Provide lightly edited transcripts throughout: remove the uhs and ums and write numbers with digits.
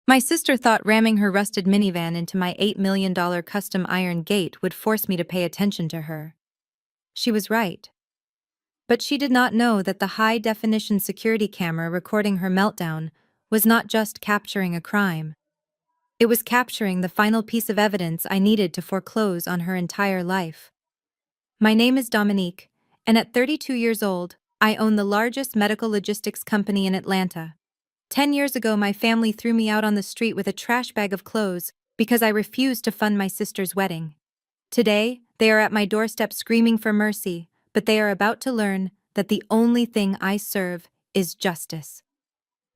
My sister thought ramming her rusted minivan into my $8 million custom iron gate would force me to pay attention to her. She was right. But she did not know that the high-definition security camera recording her meltdown was not just capturing a crime. It was capturing the final piece of evidence I needed to foreclose on her entire life. My name is Dominique, and at 32 years old, I own the largest medical logistics company in Atlanta. 10 years ago, my family threw me out on the street with a trash bag of clothes because I refused to fund my sister's wedding. Today, they are at my doorstep screaming for mercy, but they are about to learn that the only thing I serve is justice.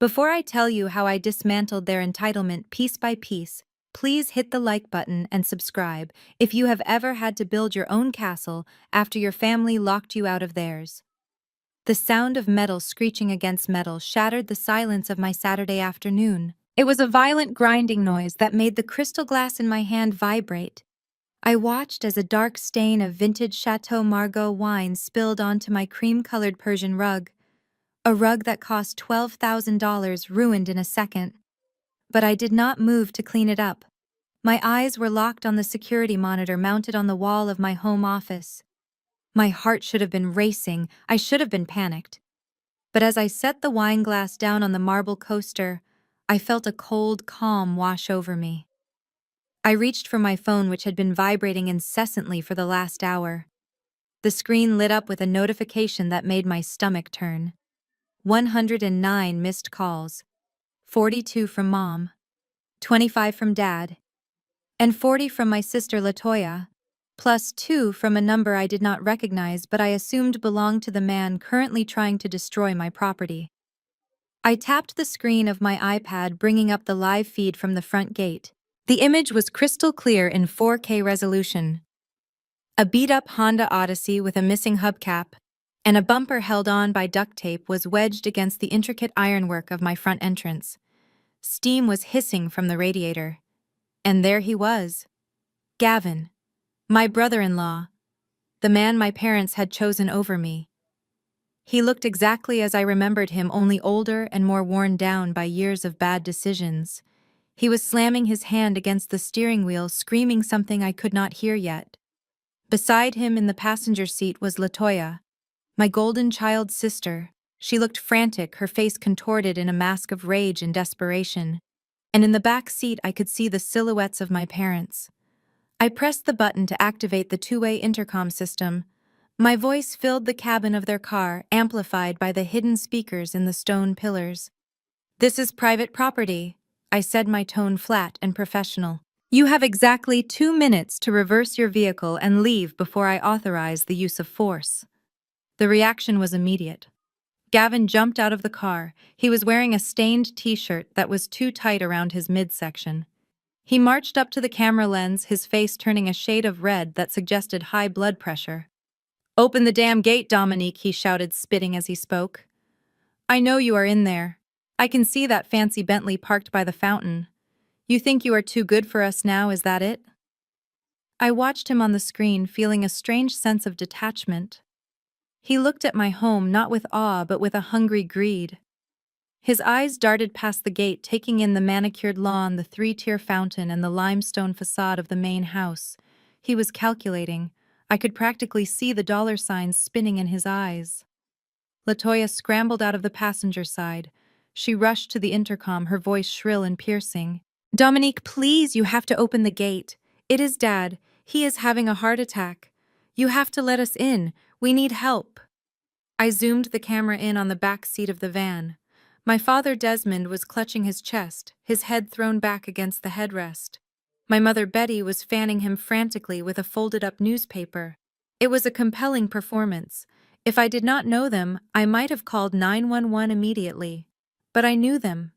Before I tell you how I dismantled their entitlement piece by piece, please hit the like button and subscribe if you have ever had to build your own castle after your family locked you out of theirs. The sound of metal screeching against metal shattered the silence of my Saturday afternoon. It was a violent grinding noise that made the crystal glass in my hand vibrate. I watched as a dark stain of vintage Chateau Margaux wine spilled onto my cream-colored Persian rug. A rug that cost $12,000 ruined in a second. But I did not move to clean it up. My eyes were locked on the security monitor mounted on the wall of my home office. My heart should have been racing, I should have been panicked. But as I set the wine glass down on the marble coaster, I felt a cold calm wash over me. I reached for my phone, which had been vibrating incessantly for the last hour. The screen lit up with a notification that made my stomach turn. 109 missed calls. 42 from Mom, 25 from Dad, and 40 from my sister Latoya, plus 2 from a number I did not recognize but I assumed belonged to the man currently trying to destroy my property. I tapped the screen of my iPad, bringing up the live feed from the front gate. The image was crystal clear in 4K resolution. A beat-up Honda Odyssey with a missing hubcap and a bumper held on by duct tape was wedged against the intricate ironwork of my front entrance. Steam was hissing from the radiator. And there he was. Gavin, my brother-in-law, the man my parents had chosen over me. He looked exactly as I remembered him, only older and more worn down by years of bad decisions. He was slamming his hand against the steering wheel, screaming something I could not hear yet. Beside him in the passenger seat was Latoya, my golden child sister. She looked frantic, her face contorted in a mask of rage and desperation. And in the back seat I could see the silhouettes of my parents. I pressed the button to activate the two-way intercom system. My voice filled the cabin of their car, amplified by the hidden speakers in the stone pillars. "This is private property," I said, my tone flat and professional. "You have exactly 2 minutes to reverse your vehicle and leave before I authorize the use of force." The reaction was immediate. Gavin jumped out of the car. He was wearing a stained t-shirt that was too tight around his midsection. He marched up to the camera lens, his face turning a shade of red that suggested high blood pressure. "Open the damn gate, Dominique," he shouted, spitting as he spoke. "I know you are in there. I can see that fancy Bentley parked by the fountain. You think you are too good for us now, is that it?" I watched him on the screen, feeling a strange sense of detachment. He looked at my home not with awe but with a hungry greed. His eyes darted past the gate, taking in the manicured lawn, the 3-tier fountain, and the limestone facade of the main house. He was calculating. I could practically see the dollar signs spinning in his eyes. Latoya scrambled out of the passenger side. She rushed to the intercom, her voice shrill and piercing. "Dominique, please, you have to open the gate. It is Dad. He is having a heart attack. You have to let us in. We need help." I zoomed the camera in on the back seat of the van. My father Desmond was clutching his chest, his head thrown back against the headrest. My mother Betty was fanning him frantically with a folded-up newspaper. It was a compelling performance. If I did not know them, I might have called 911 immediately. But I knew them.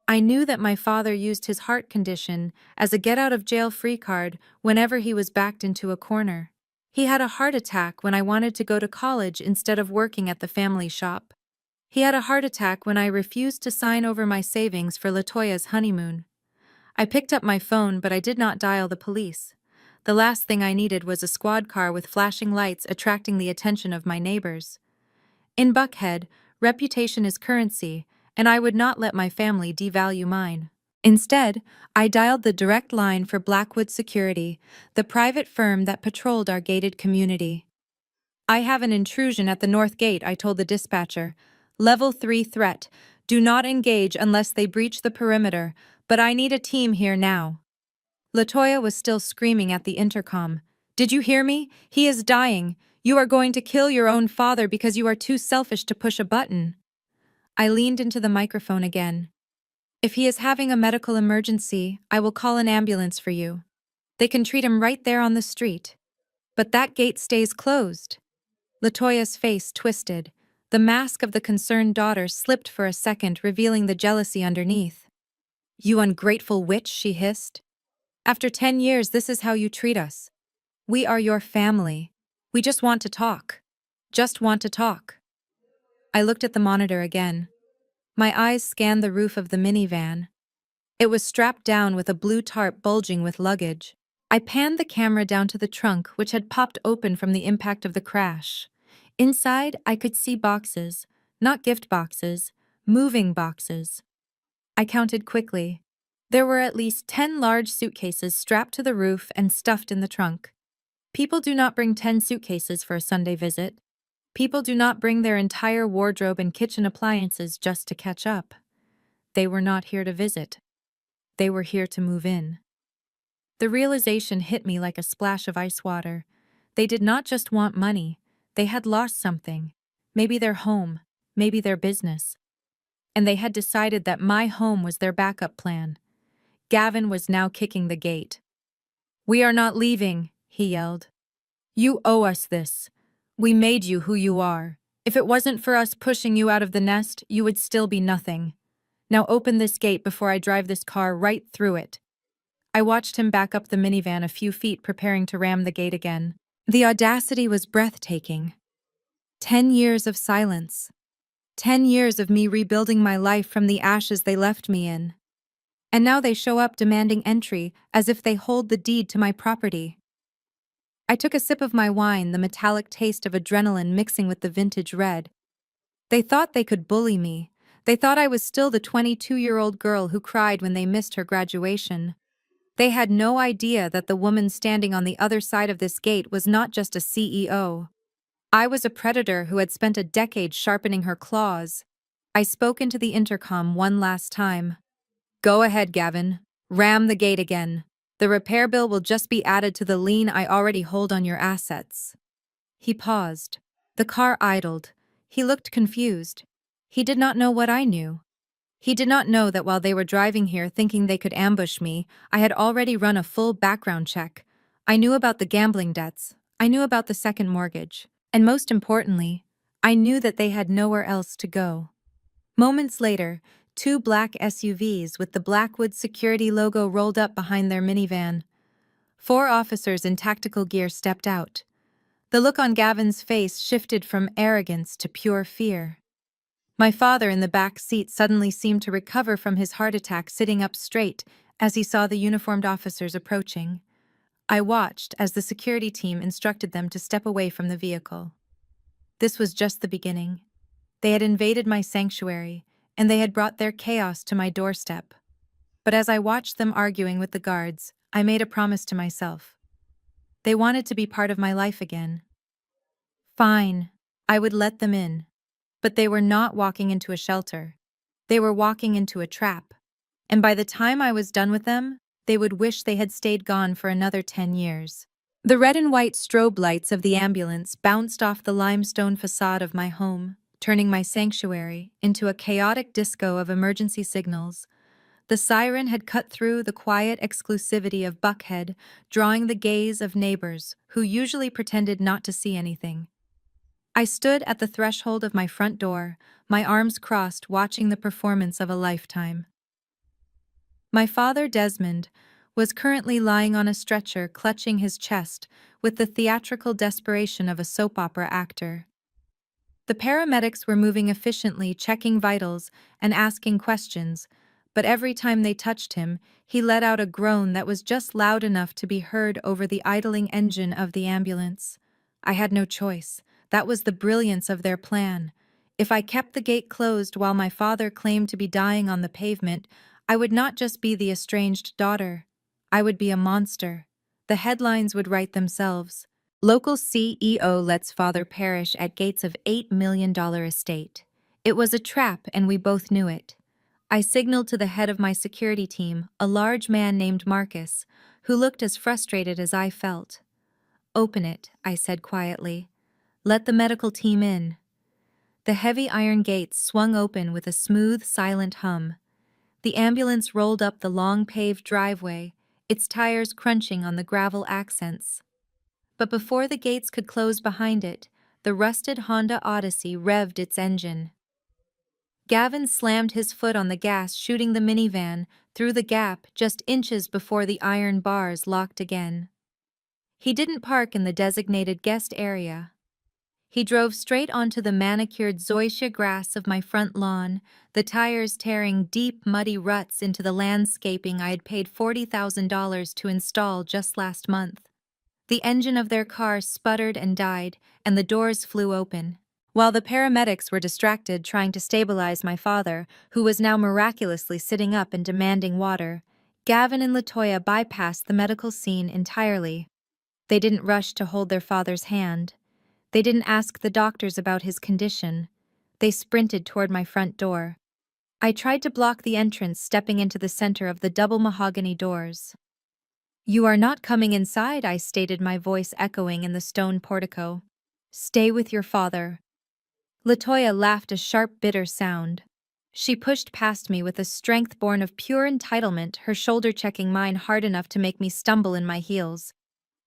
I knew that my father used his heart condition as a get-out-of-jail-free card whenever he was backed into a corner. He had a heart attack when I wanted to go to college instead of working at the family shop. He had a heart attack when I refused to sign over my savings for Latoya's honeymoon. I picked up my phone, but I did not dial the police. The last thing I needed was a squad car with flashing lights attracting the attention of my neighbors. In Buckhead, reputation is currency, and I would not let my family devalue mine. Instead, I dialed the direct line for Blackwood Security, the private firm that patrolled our gated community. "I have an intrusion at the north gate," I told the dispatcher. "Level 3 threat. Do not engage unless they breach the perimeter, but I need a team here now." Latoya was still screaming at the intercom. "Did you hear me? He is dying. You are going to kill your own father because you are too selfish to push a button." I leaned into the microphone again. "If he is having a medical emergency, I will call an ambulance for you. They can treat him right there on the street. But that gate stays closed." Latoya's face twisted. The mask of the concerned daughter slipped for a second, revealing the jealousy underneath. "You ungrateful witch," she hissed. "After 10 years, this is how you treat us. We are your family. We just want to talk. Just want to talk." I looked at the monitor again. My eyes scanned the roof of the minivan. It was strapped down with a blue tarp bulging with luggage. I panned the camera down to the trunk, which had popped open from the impact of the crash. Inside, I could see boxes, not gift boxes, moving boxes. I counted quickly. There were at least 10 large suitcases strapped to the roof and stuffed in the trunk. People do not bring 10 suitcases for a Sunday visit. People do not bring their entire wardrobe and kitchen appliances just to catch up. They were not here to visit. They were here to move in. The realization hit me like a splash of ice water. They did not just want money. They had lost something. Maybe their home, maybe their business. And they had decided that my home was their backup plan. Gavin was now kicking the gate. "We are not leaving," he yelled. "You owe us this. We made you who you are. If it wasn't for us pushing you out of the nest, you would still be nothing. Now open this gate before I drive this car right through it." I watched him back up the minivan a few feet, preparing to ram the gate again. The audacity was breathtaking. 10 years of silence. 10 years of me rebuilding my life from the ashes they left me in. And now they show up demanding entry, as if they hold the deed to my property. I took a sip of my wine, the metallic taste of adrenaline mixing with the vintage red. They thought they could bully me. They thought I was still the 22-year-old girl who cried when they missed her graduation. They had no idea that the woman standing on the other side of this gate was not just a CEO. I was a predator who had spent a decade sharpening her claws. I spoke into the intercom one last time. "Go ahead, Gavin. Ram the gate again. The repair bill will just be added to the lien I already hold on your assets." He paused. The car idled. He looked confused. He did not know what I knew. He did not know that while they were driving here thinking they could ambush me, I had already run a full background check. I knew about the gambling debts. I knew about the second mortgage. And most importantly, I knew that they had nowhere else to go. Moments later, 2 black SUVs with the Blackwood Security logo rolled up behind their minivan. 4 officers in tactical gear stepped out. The look on Gavin's face shifted from arrogance to pure fear. My father in the back seat suddenly seemed to recover from his heart attack, sitting up straight as he saw the uniformed officers approaching. I watched as the security team instructed them to step away from the vehicle. This was just the beginning. They had invaded my sanctuary, and they had brought their chaos to my doorstep. But as I watched them arguing with the guards, I made a promise to myself. They wanted to be part of my life again. Fine, I would let them in. But they were not walking into a shelter. They were walking into a trap. And by the time I was done with them, they would wish they had stayed gone for another 10 years. The red and white strobe lights of the ambulance bounced off the limestone facade of my home, turning my sanctuary into a chaotic disco of emergency signals. The siren had cut through the quiet exclusivity of Buckhead, drawing the gaze of neighbors who usually pretended not to see anything. I stood at the threshold of my front door, my arms crossed, watching the performance of a lifetime. My father, Desmond, was currently lying on a stretcher, clutching his chest with the theatrical desperation of a soap opera actor. The paramedics were moving efficiently, checking vitals and asking questions, but every time they touched him, he let out a groan that was just loud enough to be heard over the idling engine of the ambulance. I had no choice. That was the brilliance of their plan. If I kept the gate closed while my father claimed to be dying on the pavement, I would not just be the estranged daughter. I would be a monster. The headlines would write themselves. Local CEO lets father perish at gates of $8 million estate. It was a trap and we both knew it. I signaled to the head of my security team, a large man named Marcus, who looked as frustrated as I felt. "Open it," I said quietly. "Let the medical team in." The heavy iron gates swung open with a smooth, silent hum. The ambulance rolled up the long paved driveway, its tires crunching on the gravel accents. But before the gates could close behind it, the rusted Honda Odyssey revved its engine. Gavin slammed his foot on the gas, shooting the minivan through the gap just inches before the iron bars locked again. He didn't park in the designated guest area. He drove straight onto the manicured zoysia grass of my front lawn, the tires tearing deep, muddy ruts into the landscaping I had paid $40,000 to install just last month. The engine of their car sputtered and died, and the doors flew open. While the paramedics were distracted trying to stabilize my father, who was now miraculously sitting up and demanding water, Gavin and Latoya bypassed the medical scene entirely. They didn't rush to hold their father's hand. They didn't ask the doctors about his condition. They sprinted toward my front door. I tried to block the entrance, stepping into the center of the double mahogany doors. "You are not coming inside," I stated, my voice echoing in the stone portico. "Stay with your father." Latoya laughed, a sharp, bitter sound. She pushed past me with a strength born of pure entitlement, her shoulder checking mine hard enough to make me stumble in my heels.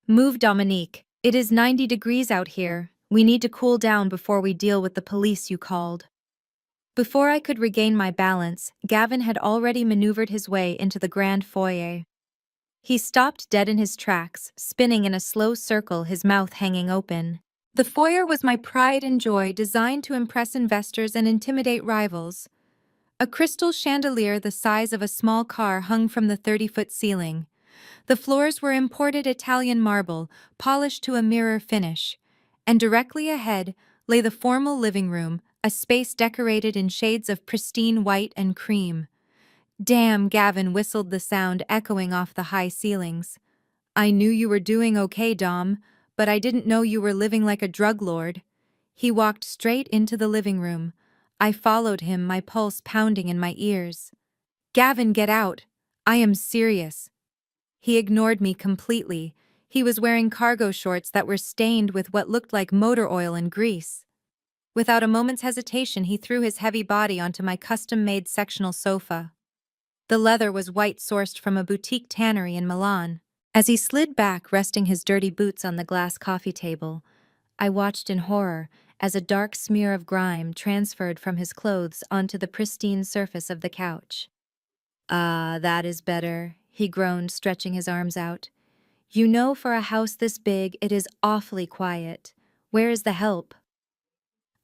"Move, Dominique. It is 90 degrees out here. We need to cool down before we deal with the police you called." Before I could regain my balance, Gavin had already maneuvered his way into the grand foyer. He stopped dead in his tracks, spinning in a slow circle, his mouth hanging open. The foyer was my pride and joy, designed to impress investors and intimidate rivals. A crystal chandelier the size of a small car hung from the 30-foot ceiling. The floors were imported Italian marble, polished to a mirror finish. And directly ahead lay the formal living room, a space decorated in shades of pristine white and cream. "Damn," Gavin whistled, the sound echoing off the high ceilings. "I knew you were doing okay, Dom, but I didn't know you were living like a drug lord." He walked straight into the living room. I followed him, my pulse pounding in my ears. "Gavin, get out. I am serious." He ignored me completely. He was wearing cargo shorts that were stained with what looked like motor oil and grease. Without a moment's hesitation, he threw his heavy body onto my custom-made sectional sofa. The leather was white, sourced from a boutique tannery in Milan. As he slid back, resting his dirty boots on the glass coffee table, I watched in horror as a dark smear of grime transferred from his clothes onto the pristine surface of the couch. "Ah, that is better," he groaned, stretching his arms out. "You know, for a house this big, it is awfully quiet. Where is the help?"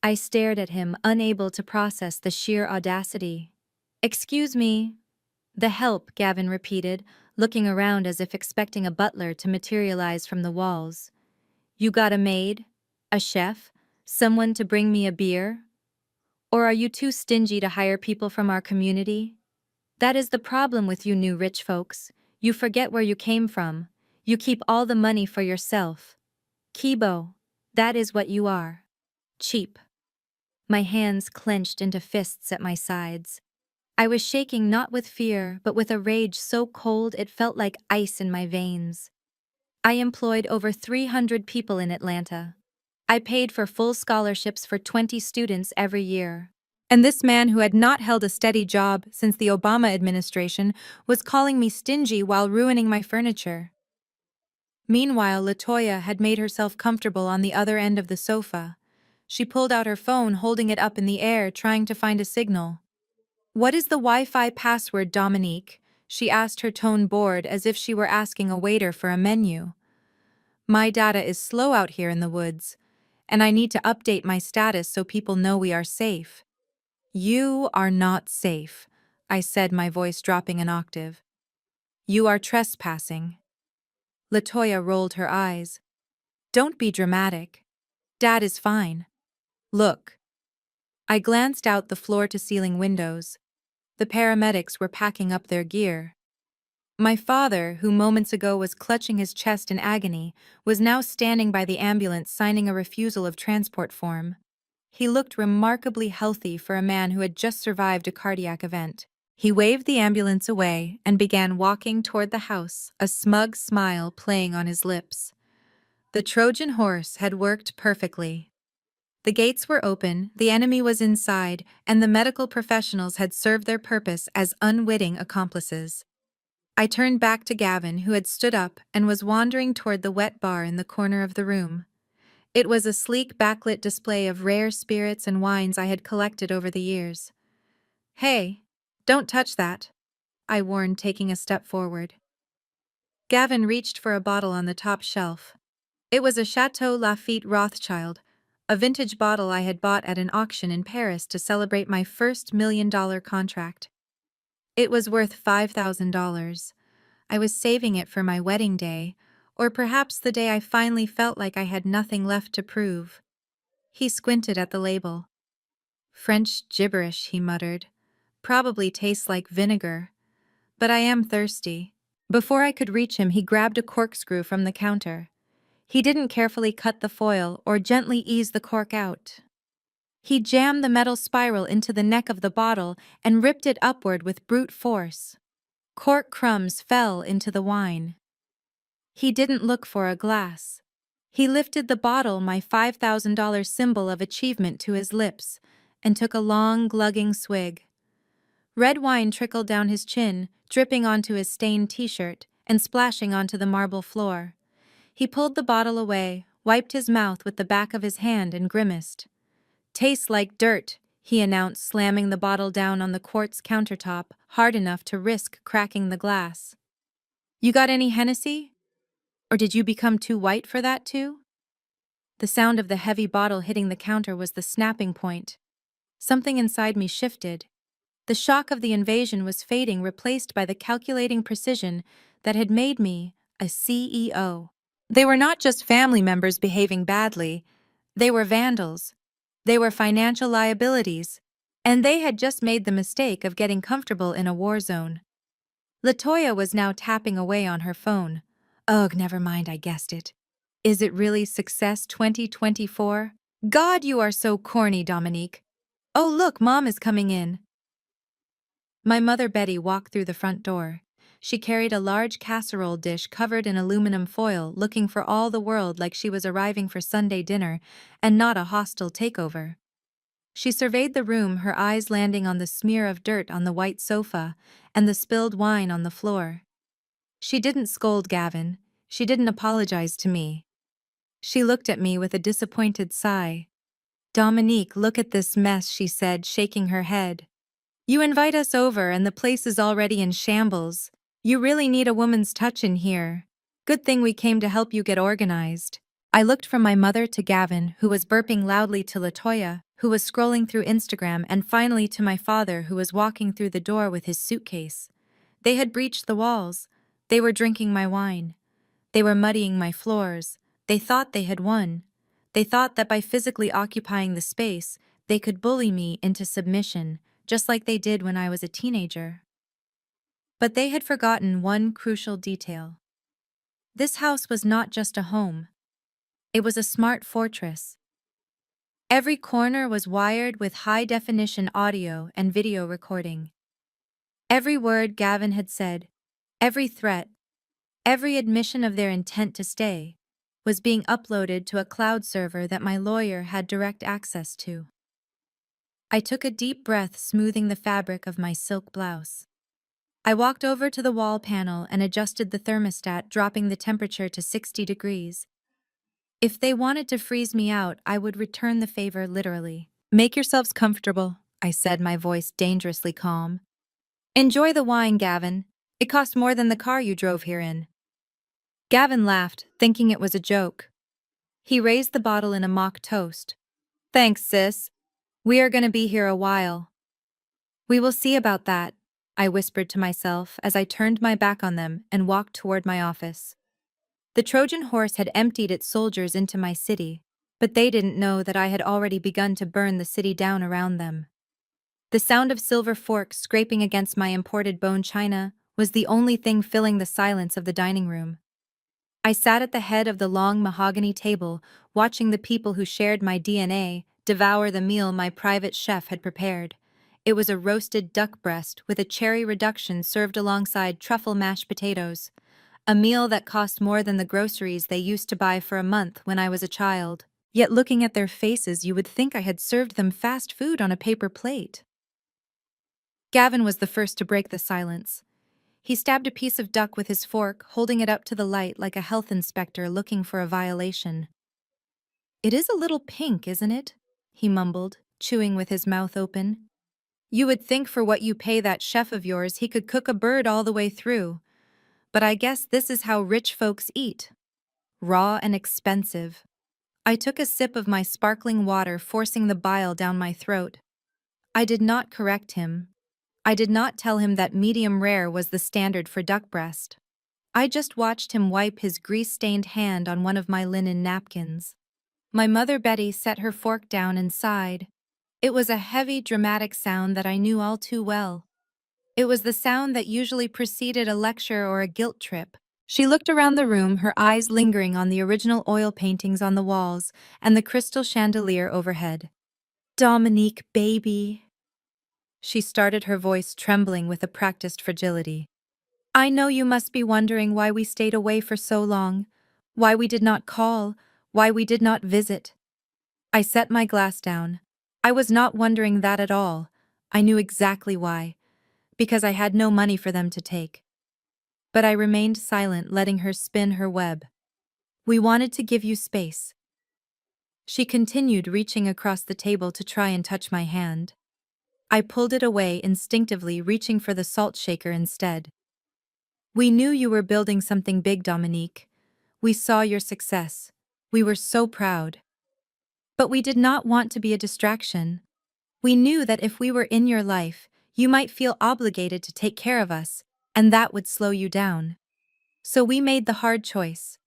I stared at him, unable to process the sheer audacity. "Excuse me." "The help," Gavin repeated, looking around as if expecting a butler to materialize from the walls. "You got a maid? A chef? Someone to bring me a beer? Or are you too stingy to hire people from our community? That is the problem with you new rich folks. You forget where you came from. You keep all the money for yourself. Kibo, that is what you are. Cheap." My hands clenched into fists at my sides. I was shaking not with fear, but with a rage so cold it felt like ice in my veins. I employed over 300 people in Atlanta. I paid for full scholarships for 20 students every year. And this man, who had not held a steady job since the Obama administration, was calling me stingy while ruining my furniture. Meanwhile, Latoya had made herself comfortable on the other end of the sofa. She pulled out her phone, holding it up in the air, trying to find a signal. "What is the Wi-Fi password, Dominique?" she asked, her tone bored, as if she were asking a waiter for a menu. "My data is slow out here in the woods, and I need to update my status so people know we are safe." "You are not safe," I said, my voice dropping an octave. "You are trespassing." Latoya rolled her eyes. "Don't be dramatic. Dad is fine. Look." I glanced out the floor-to-ceiling windows. The paramedics were packing up their gear. My father, who moments ago was clutching his chest in agony, was now standing by the ambulance signing a refusal of transport form. He looked remarkably healthy for a man who had just survived a cardiac event. He waved the ambulance away and began walking toward the house, a smug smile playing on his lips. The Trojan horse had worked perfectly. The gates were open, the enemy was inside, and the medical professionals had served their purpose as unwitting accomplices. I turned back to Gavin, who had stood up and was wandering toward the wet bar in the corner of the room. It was a sleek backlit display of rare spirits and wines I had collected over the years. "Hey, don't touch that," I warned, taking a step forward. Gavin reached for a bottle on the top shelf. It was a Chateau Lafite Rothschild, a vintage bottle I had bought at an auction in Paris to celebrate my first $1 million contract. It was worth $5,000. I was saving it for my wedding day, or perhaps the day I finally felt like I had nothing left to prove. He squinted at the label. "French gibberish," he muttered. "Probably tastes like vinegar. But I am thirsty." Before I could reach him, he grabbed a corkscrew from the counter. He didn't carefully cut the foil or gently ease the cork out. He jammed the metal spiral into the neck of the bottle and ripped it upward with brute force. Cork crumbs fell into the wine. He didn't look for a glass. He lifted the bottle, my $5,000 symbol of achievement, to his lips and took a long, glugging swig. Red wine trickled down his chin, dripping onto his stained t-shirt and splashing onto the marble floor. He pulled the bottle away, wiped his mouth with the back of his hand, and grimaced. "Tastes like dirt," he announced, slamming the bottle down on the quartz countertop, hard enough to risk cracking the glass. "You got any Hennessy? Or did you become too white for that too?" The sound of the heavy bottle hitting the counter was the snapping point. Something inside me shifted. The shock of the invasion was fading, replaced by the calculating precision that had made me a CEO. They were not just family members behaving badly. They were vandals. They were financial liabilities. And they had just made the mistake of getting comfortable in a war zone. Latoya was now tapping away on her phone. Ugh, never mind, I guessed it. Is it really Success 2024? God, you are so corny, Dominique. Oh, look, Mom is coming in. My mother Betty walked through the front door. She carried a large casserole dish covered in aluminum foil, looking for all the world like she was arriving for Sunday dinner and not a hostile takeover. She surveyed the room, her eyes landing on the smear of dirt on the white sofa and the spilled wine on the floor. She didn't scold Gavin. She didn't apologize to me. She looked at me with a disappointed sigh. "Dominique, look at this mess," she said, shaking her head. "You invite us over and the place is already in shambles. You really need a woman's touch in here. Good thing we came to help you get organized." I looked from my mother to Gavin, who was burping loudly, to Latoya, who was scrolling through Instagram, and finally to my father, who was walking through the door with his suitcase. They had breached the walls. They were drinking my wine. They were muddying my floors. They thought they had won. They thought that by physically occupying the space, they could bully me into submission, just like they did when I was a teenager. But they had forgotten one crucial detail. This house was not just a home. It was a smart fortress. Every corner was wired with high-definition audio and video recording. Every word Gavin had said, every threat, every admission of their intent to stay, was being uploaded to a cloud server that my lawyer had direct access to. I took a deep breath, smoothing the fabric of my silk blouse. I walked over to the wall panel and adjusted the thermostat, dropping the temperature to 60 degrees. If they wanted to freeze me out, I would return the favor literally. "Make yourselves comfortable," I said, my voice dangerously calm. "Enjoy the wine, Gavin. It cost more than the car you drove here in." Gavin laughed, thinking it was a joke. He raised the bottle in a mock toast. "Thanks, sis. We are going to be here a while." "We will see about that," I whispered to myself as I turned my back on them and walked toward my office. The Trojan horse had emptied its soldiers into my city, but they didn't know that I had already begun to burn the city down around them. The sound of silver forks scraping against my imported bone china was the only thing filling the silence of the dining room. I sat at the head of the long mahogany table, watching the people who shared my DNA devour the meal my private chef had prepared. It was a roasted duck breast with a cherry reduction served alongside truffle mashed potatoes, a meal that cost more than the groceries they used to buy for a month when I was a child. Yet looking at their faces, you would think I had served them fast food on a paper plate. Gavin was the first to break the silence. He stabbed a piece of duck with his fork, holding it up to the light like a health inspector looking for a violation. "It is a little pink, isn't it?" he mumbled, chewing with his mouth open. "You would think for what you pay that chef of yours he could cook a bird all the way through. But I guess this is how rich folks eat. Raw and expensive." I took a sip of my sparkling water, forcing the bile down my throat. I did not correct him. I did not tell him that medium rare was the standard for duck breast. I just watched him wipe his grease-stained hand on one of my linen napkins. My mother Betty set her fork down and sighed. It was a heavy, dramatic sound that I knew all too well. It was the sound that usually preceded a lecture or a guilt trip. She looked around the room, her eyes lingering on the original oil paintings on the walls and the crystal chandelier overhead. "Dominique, baby." She started, her voice trembling with a practiced fragility. "I know you must be wondering why we stayed away for so long, why we did not call, why we did not visit." I set my glass down. I was not wondering that at all. I knew exactly why. Because I had no money for them to take. But I remained silent, letting her spin her web. "We wanted to give you space." She continued, reaching across the table to try and touch my hand. I pulled it away instinctively, reaching for the salt shaker instead. "We knew you were building something big, Dominique. We saw your success. We were so proud. But we did not want to be a distraction. We knew that if we were in your life, you might feel obligated to take care of us, and that would slow you down. So we made the hard choice.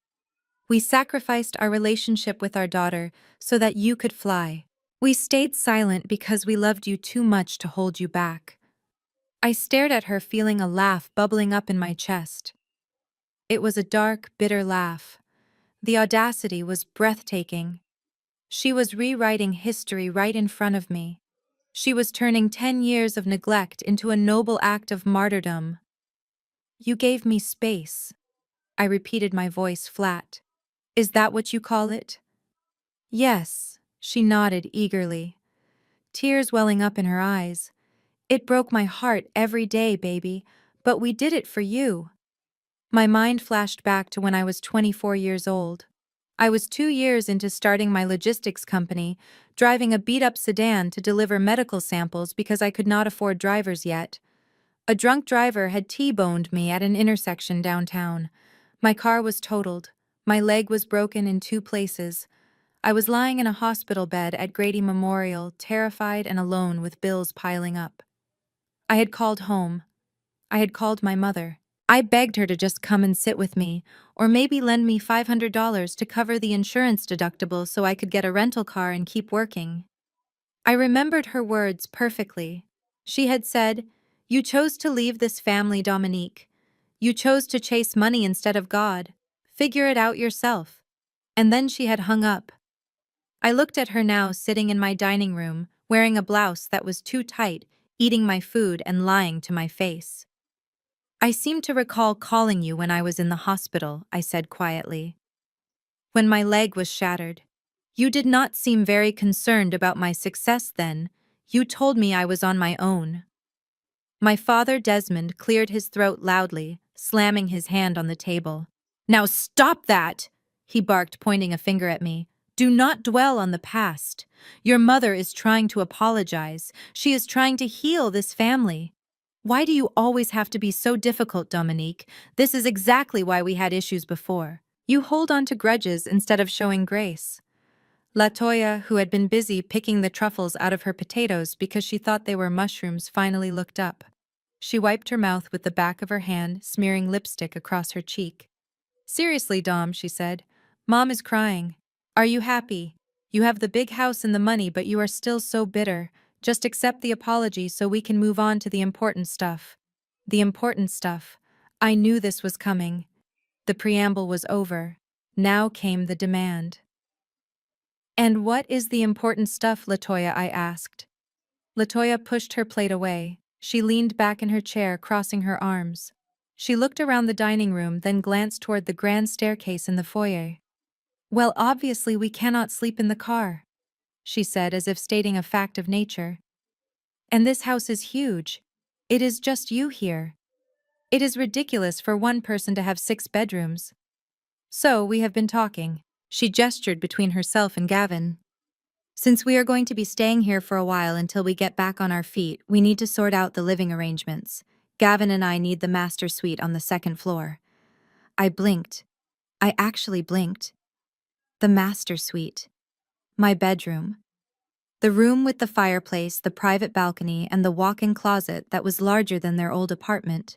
We sacrificed our relationship with our daughter so that you could fly. We stayed silent because we loved you too much to hold you back." I stared at her, feeling a laugh bubbling up in my chest. It was a dark, bitter laugh. The audacity was breathtaking. She was rewriting history right in front of me. She was turning 10 years of neglect into a noble act of martyrdom. "You gave me space." I repeated, my voice flat. "Is that what you call it?" "Yes," she nodded eagerly, tears welling up in her eyes. "It broke my heart every day, baby, but we did it for you." My mind flashed back to when I was 24 years old. I was 2 years into starting my logistics company, driving a beat-up sedan to deliver medical samples because I could not afford drivers yet. A drunk driver had T-boned me at an intersection downtown. My car was totaled. My leg was broken in 2 places. I was lying in a hospital bed at Grady Memorial, terrified and alone with bills piling up. I had called home. I had called my mother. I begged her to just come and sit with me, or maybe lend me $500 to cover the insurance deductible so I could get a rental car and keep working. I remembered her words perfectly. She had said, "You chose to leave this family, Dominique. You chose to chase money instead of God. Figure it out yourself." And then she had hung up. I looked at her now, sitting in my dining room, wearing a blouse that was too tight, eating my food and lying to my face. "I seem to recall calling you when I was in the hospital," I said quietly. "When my leg was shattered. You did not seem very concerned about my success then. You told me I was on my own." My father, Desmond, cleared his throat loudly, slamming his hand on the table. "Now stop that!" he barked, pointing a finger at me. "Do not dwell on the past. Your mother is trying to apologize. She is trying to heal this family. Why do you always have to be so difficult, Dominique? This is exactly why we had issues before. You hold on to grudges instead of showing grace." Latoya, who had been busy picking the truffles out of her potatoes because she thought they were mushrooms, finally looked up. She wiped her mouth with the back of her hand, smearing lipstick across her cheek. "Seriously, Dom," she said. "Mom is crying. Are you happy? You have the big house and the money, but you are still so bitter. Just accept the apology so we can move on to the important stuff. The important stuff. I knew this was coming. The preamble was over. Now came the demand. And what is the important stuff, Latoya? I asked. Latoya pushed her plate away. She leaned back in her chair, crossing her arms. She looked around the dining room, then glanced toward the grand staircase in the foyer. Well, obviously we cannot sleep in the car, she said, as if stating a fact of nature. And this house is huge. It is just you here. It is ridiculous for one person to have 6 bedrooms. So we have been talking. She gestured between herself and Gavin. Since we are going to be staying here for a while until we get back on our feet, we need to sort out the living arrangements. Gavin and I need the master suite on the 2nd floor. I blinked. I actually blinked. The master suite. My bedroom. The room with the fireplace, the private balcony, and the walk-in closet that was larger than their old apartment.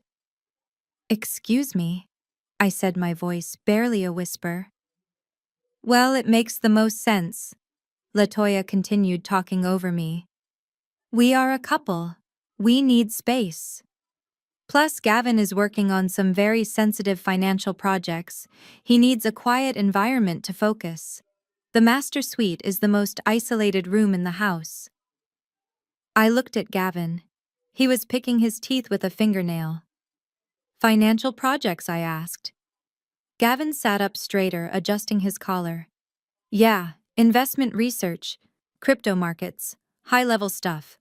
Excuse me, I said, my voice barely a whisper. Well, it makes the most sense. Latoya continued, talking over me. We are a couple. We need space. Plus, Gavin is working on some very sensitive financial projects. He needs a quiet environment to focus. The master suite is the most isolated room in the house. I looked at Gavin. He was picking his teeth with a fingernail. Financial projects? I asked. Gavin sat up straighter, adjusting his collar. Yeah, investment research, crypto markets, high-level stuff.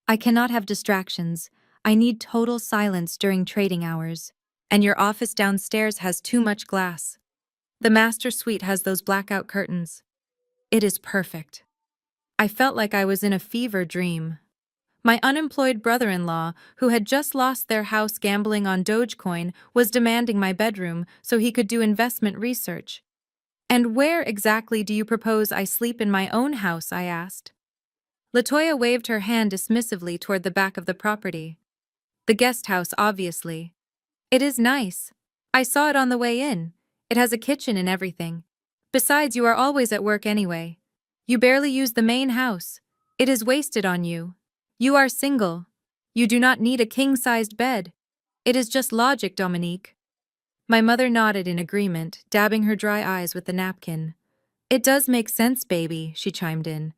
I cannot have distractions. I need total silence during trading hours. And your office downstairs has too much glass. The master suite has those blackout curtains. It is perfect. I felt like I was in a fever dream. My unemployed brother-in-law, who had just lost their house gambling on Dogecoin, was demanding my bedroom so he could do investment research. And where exactly do you propose I sleep in my own house? I asked. Latoya waved her hand dismissively toward the back of the property. The guest house, obviously. It is nice. I saw it on the way in. It has a kitchen and everything. Besides, you are always at work anyway. You barely use the main house. It is wasted on you. You are single. You do not need a king-sized bed. It is just logic, Dominique. My mother nodded in agreement, dabbing her dry eyes with the napkin. It does make sense, baby, she chimed in.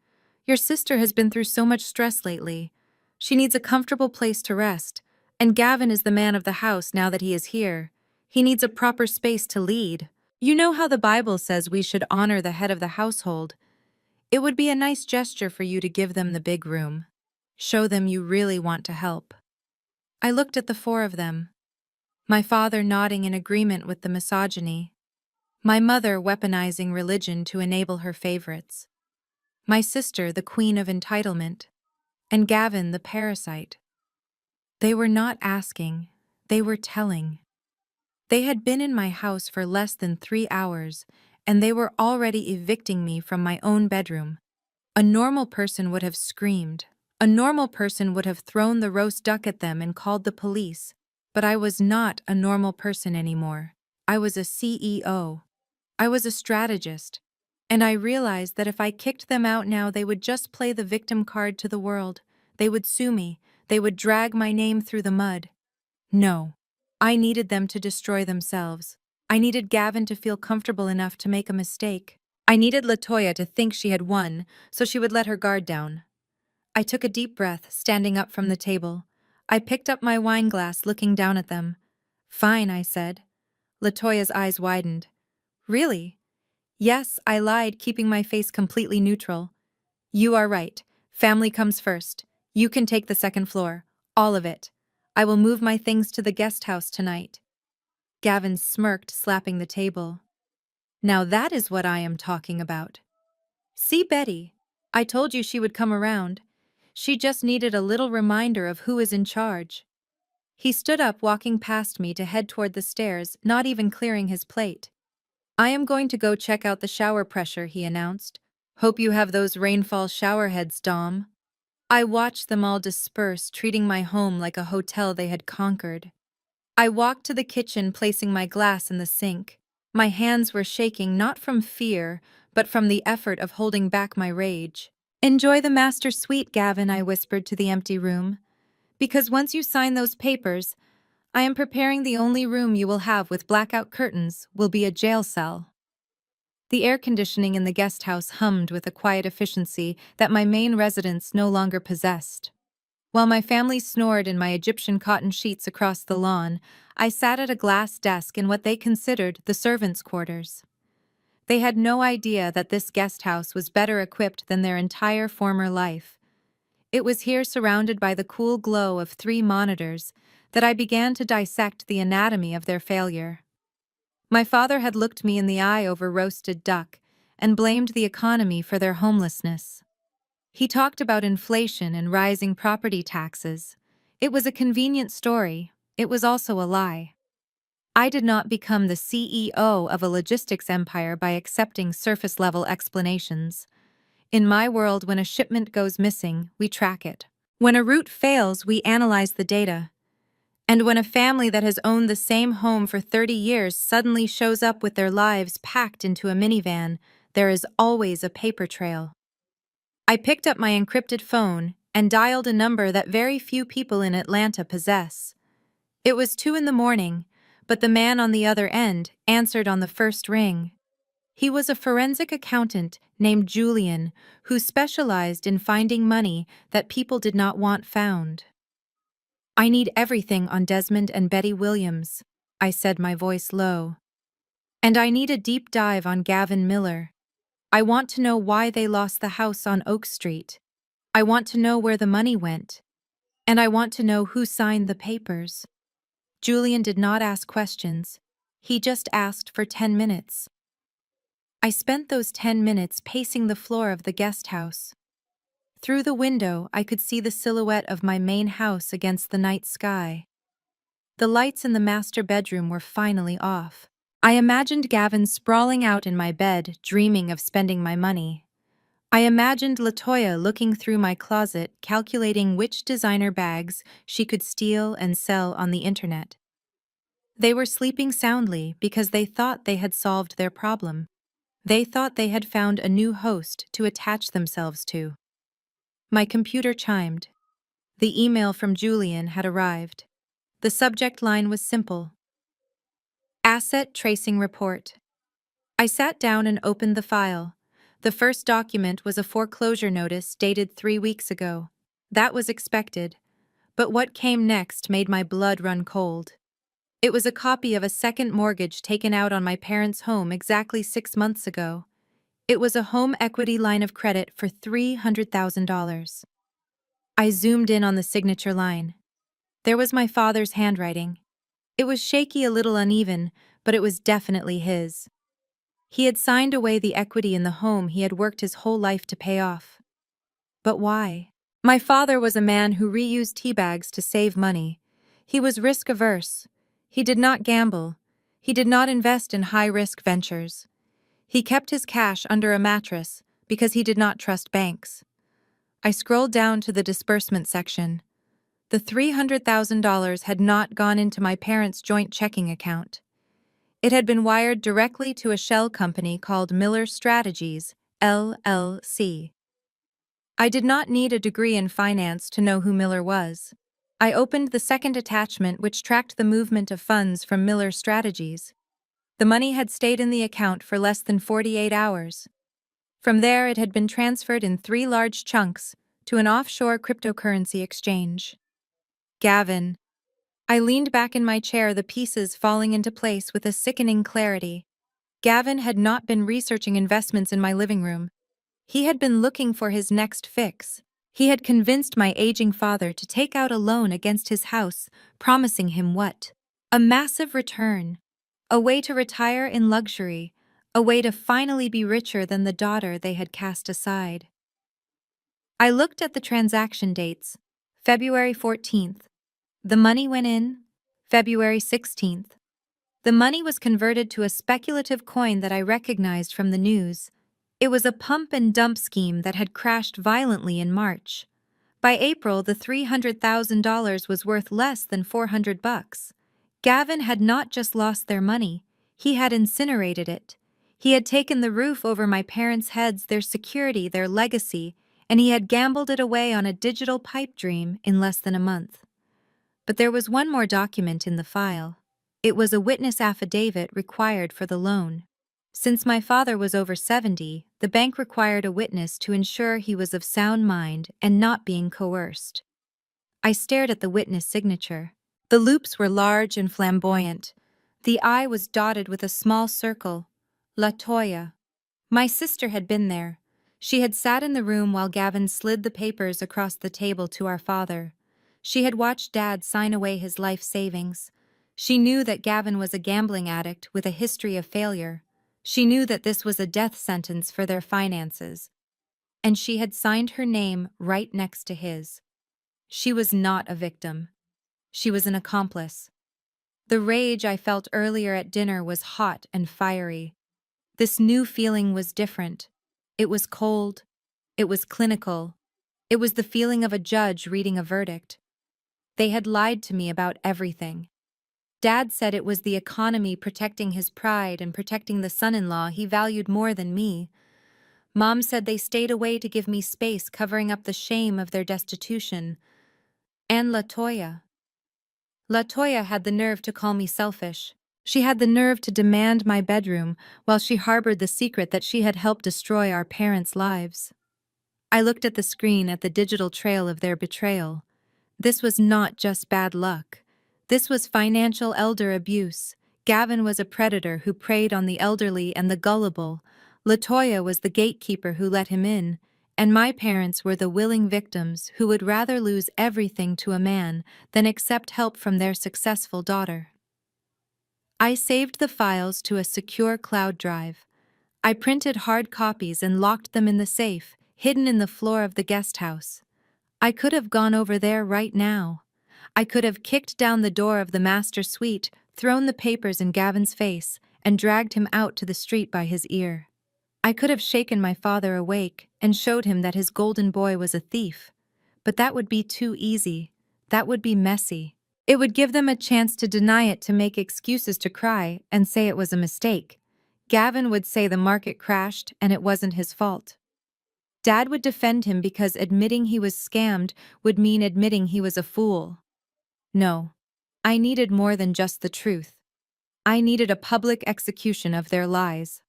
Your sister has been through so much stress lately. She needs a comfortable place to rest, and Gavin is the man of the house now that he is here. He needs a proper space to lead. You know how the Bible says we should honor the head of the household. It would be a nice gesture for you to give them the big room. Show them you really want to help. I looked at the 4 of them. My father nodding in agreement with the misogyny. My mother weaponizing religion to enable her favorites. My sister the queen of entitlement. And Gavin the parasite. They were not asking, they were telling. They had been in my house for less than 3 hours, and they were already evicting me from my own bedroom. A normal person would have screamed. A normal person would have thrown the roast duck at them and called the police. But I was not a normal person anymore. I was a CEO. I was a strategist. And I realized that if I kicked them out now, they would just play the victim card to the world. They would sue me. They would drag my name through the mud. No. I needed them to destroy themselves. I needed Gavin to feel comfortable enough to make a mistake. I needed Latoya to think she had won, so she would let her guard down. I took a deep breath, standing up from the table. I picked up my wine glass, looking down at them. Fine, I said. Latoya's eyes widened. Really? Yes, I lied, keeping my face completely neutral. You are right. Family comes first. You can take the 2nd floor. All of it. I will move my things to the guest house tonight. Gavin smirked, slapping the table. Now that is what I am talking about. See Betty. I told you she would come around. She just needed a little reminder of who is in charge. He stood up, walking past me to head toward the stairs, not even clearing his plate. I am going to go check out the shower pressure, he announced. Hope you have those rainfall shower heads, Dom. I watched them all disperse, treating my home like a hotel they had conquered. I walked to the kitchen, placing my glass in the sink. My hands were shaking, not from fear, but from the effort of holding back my rage. Enjoy the master suite, Gavin, I whispered to the empty room. Because once you sign those papers, I am preparing the only room you will have with blackout curtains will be a jail cell. The air conditioning in the guest house hummed with a quiet efficiency that my main residence no longer possessed. While my family snored in my Egyptian cotton sheets across the lawn, I sat at a glass desk in what they considered the servants' quarters. They had no idea that this guest house was better equipped than their entire former life. It was here, surrounded by the cool glow of 3 monitors, that I began to dissect the anatomy of their failure. My father had looked me in the eye over roasted duck and blamed the economy for their homelessness. He talked about inflation and rising property taxes. It was a convenient story. It was also a lie. I did not become the CEO of a logistics empire by accepting surface-level explanations. In my world, when a shipment goes missing, we track it. When a route fails, we analyze the data. And when a family that has owned the same home for 30 years suddenly shows up with their lives packed into a minivan, there is always a paper trail. I picked up my encrypted phone and dialed a number that very few people in Atlanta possess. It was 2 in the morning, but the man on the other end answered on the first ring. He was a forensic accountant named Julian who specialized in finding money that people did not want found. "I need everything on Desmond and Betty Williams," I said, my voice low. "And I need a deep dive on Gavin Miller. I want to know why they lost the house on Oak Street. I want to know where the money went. And I want to know who signed the papers." Julian did not ask questions. He just asked for 10 minutes. I spent those 10 minutes pacing the floor of the guest house. Through the window, I could see the silhouette of my main house against the night sky. The lights in the master bedroom were finally off. I imagined Gavin sprawling out in my bed, dreaming of spending my money. I imagined LaToya looking through my closet, calculating which designer bags she could steal and sell on the internet. They were sleeping soundly because they thought they had solved their problem. They thought they had found a new host to attach themselves to. My computer chimed. The email from Julian had arrived. The subject line was simple: Asset Tracing Report. I sat down and opened the file. The first document was a foreclosure notice dated 3 weeks ago. That was expected, but what came next made my blood run cold. It was a copy of a second mortgage taken out on my parents' home exactly 6 months ago. It was a home equity line of credit for $300,000. I zoomed in on the signature line. There was my father's handwriting. It was shaky, a little uneven, but it was definitely his. He had signed away the equity in the home he had worked his whole life to pay off. But why? My father was a man who reused tea bags to save money. He was risk-averse. He did not gamble. He did not invest in high-risk ventures. He kept his cash under a mattress because he did not trust banks. I scrolled down to the disbursement section. The $300,000 had not gone into my parents' joint checking account. It had been wired directly to a shell company called Miller Strategies, LLC. I did not need a degree in finance to know who Miller was. I opened the second attachment, which tracked the movement of funds from Miller Strategies. The money had stayed in the account for less than 48 hours. From there, it had been transferred in 3 large chunks to an offshore cryptocurrency exchange. Gavin. I leaned back in my chair, the pieces falling into place with a sickening clarity. Gavin had not been researching investments in my living room. He had been looking for his next fix. He had convinced my aging father to take out a loan against his house, promising him what? A massive return. A way to retire in luxury. A way to finally be richer than the daughter they had cast aside. I looked at the transaction dates. February 14th. The money went in. February 16th. The money was converted to a speculative coin that I recognized from the news. It was a pump and dump scheme that had crashed violently in March. By April, the $300,000 was worth less than $400. Gavin had not just lost their money, he had incinerated it. He had taken the roof over my parents' heads, their security, their legacy, and he had gambled it away on a digital pipe dream in less than a month. But there was one more document in the file. It was a witness affidavit required for the loan. Since my father was over 70, the bank required a witness to ensure he was of sound mind and not being coerced. I stared at the witness signature. The loops were large and flamboyant. The I was dotted with a small circle. Latoya. My sister had been there. She had sat in the room while Gavin slid the papers across the table to our father. She had watched Dad sign away his life savings. She knew that Gavin was a gambling addict with a history of failure. She knew that this was a death sentence for their finances. And she had signed her name right next to his. She was not a victim. She was an accomplice. The rage I felt earlier at dinner was hot and fiery. This new feeling was different. It was cold. It was clinical. It was the feeling of a judge reading a verdict. They had lied to me about everything. Dad said it was the economy protecting his pride and protecting the son-in-law he valued more than me. Mom said they stayed away to give me space, covering up the shame of their destitution. And Latoya. Latoya had the nerve to call me selfish. She had the nerve to demand my bedroom while she harbored the secret that she had helped destroy our parents' lives. I looked at the screen at the digital trail of their betrayal. This was not just bad luck. This was financial elder abuse. Gavin was a predator who preyed on the elderly and the gullible. Latoya was the gatekeeper who let him in, and my parents were the willing victims who would rather lose everything to a man than accept help from their successful daughter. I saved the files to a secure cloud drive. I printed hard copies and locked them in the safe, hidden in the floor of the guest house. I could have gone over there right now. I could have kicked down the door of the master suite, thrown the papers in Gavin's face, and dragged him out to the street by his ear. I could have shaken my father awake and showed him that his golden boy was a thief. But that would be too easy. That would be messy. It would give them a chance to deny it, to make excuses, to cry and say it was a mistake. Gavin would say the market crashed and it wasn't his fault. Dad would defend him because admitting he was scammed would mean admitting he was a fool. No. I needed more than just the truth. I needed a public execution of their lies.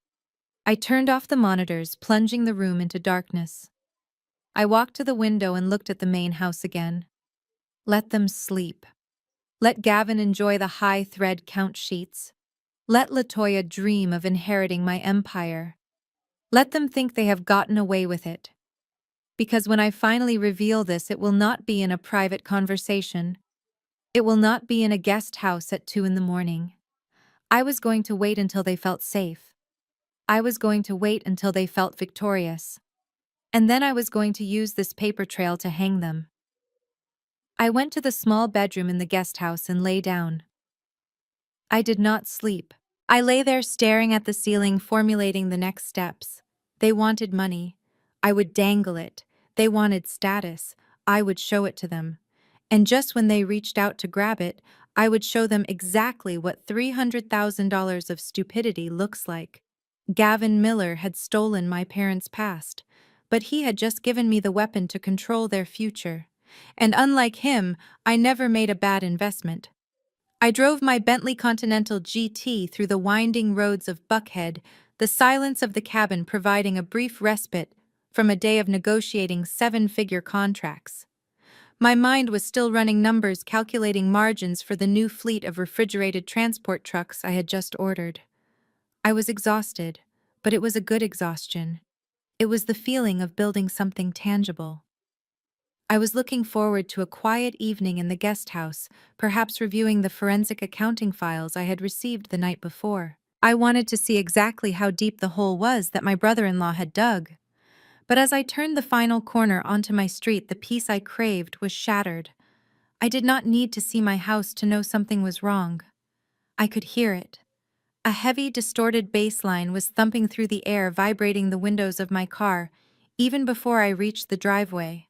I turned off the monitors, plunging the room into darkness. I walked to the window and looked at the main house again. Let them sleep. Let Gavin enjoy the high thread count sheets. Let Latoya dream of inheriting my empire. Let them think they have gotten away with it. Because when I finally reveal this, it will not be in a private conversation. It will not be in a guest house at 2 a.m. I was going to wait until they felt safe. I was going to wait until they felt victorious. And then I was going to use this paper trail to hang them. I went to the small bedroom in the guest house and lay down. I did not sleep. I lay there staring at the ceiling, formulating the next steps. They wanted money. I would dangle it. They wanted status. I would show it to them. And just when they reached out to grab it, I would show them exactly what $300,000 of stupidity looks like. Gavin Miller had stolen my parents' past, but he had just given me the weapon to control their future. And unlike him, I never made a bad investment. I drove my Bentley Continental GT through the winding roads of Buckhead, the silence of the cabin providing a brief respite from a day of negotiating 7-figure contracts. My mind was still running numbers, calculating margins for the new fleet of refrigerated transport trucks I had just ordered. I was exhausted, but it was a good exhaustion. It was the feeling of building something tangible. I was looking forward to a quiet evening in the guest house, perhaps reviewing the forensic accounting files I had received the night before. I wanted to see exactly how deep the hole was that my brother-in-law had dug. But as I turned the final corner onto my street, the peace I craved was shattered. I did not need to see my house to know something was wrong. I could hear it. A heavy, distorted bass line was thumping through the air, vibrating the windows of my car, even before I reached the driveway.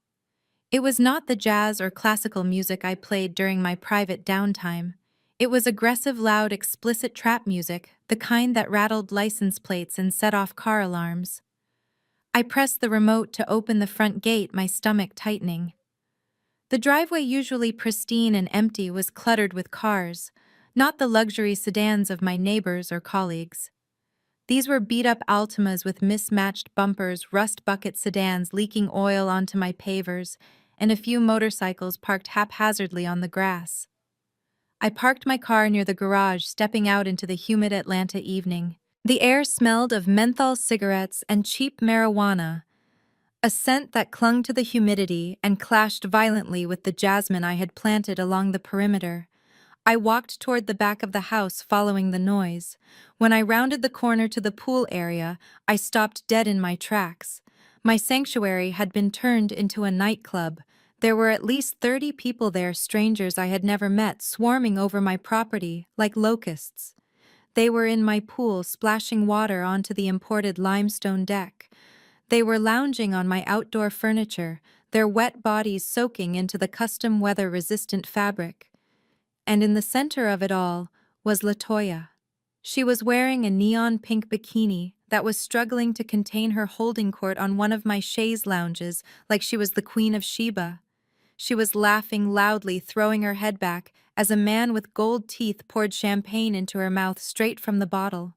It was not the jazz or classical music I played during my private downtime. It was aggressive, loud, explicit trap music, the kind that rattled license plates and set off car alarms. I pressed the remote to open the front gate, my stomach tightening. The driveway, usually pristine and empty, was cluttered with cars, not the luxury sedans of my neighbors or colleagues. These were beat-up Altimas with mismatched bumpers, rust bucket sedans leaking oil onto my pavers, and a few motorcycles parked haphazardly on the grass. I parked my car near the garage, stepping out into the humid Atlanta evening. The air smelled of menthol cigarettes and cheap marijuana, a scent that clung to the humidity and clashed violently with the jasmine I had planted along the perimeter. I walked toward the back of the house, following the noise. When I rounded the corner to the pool area, I stopped dead in my tracks. My sanctuary had been turned into a nightclub. There were at least 30 people there, strangers I had never met, swarming over my property like locusts. They were in my pool, splashing water onto the imported limestone deck. They were lounging on my outdoor furniture, their wet bodies soaking into the custom weather-resistant fabric. And in the center of it all was LaToya. She was wearing a neon pink bikini that was struggling to contain her holding court on one of my chaise lounges like she was the Queen of Sheba. She was laughing loudly, throwing her head back as a man with gold teeth poured champagne into her mouth straight from the bottle.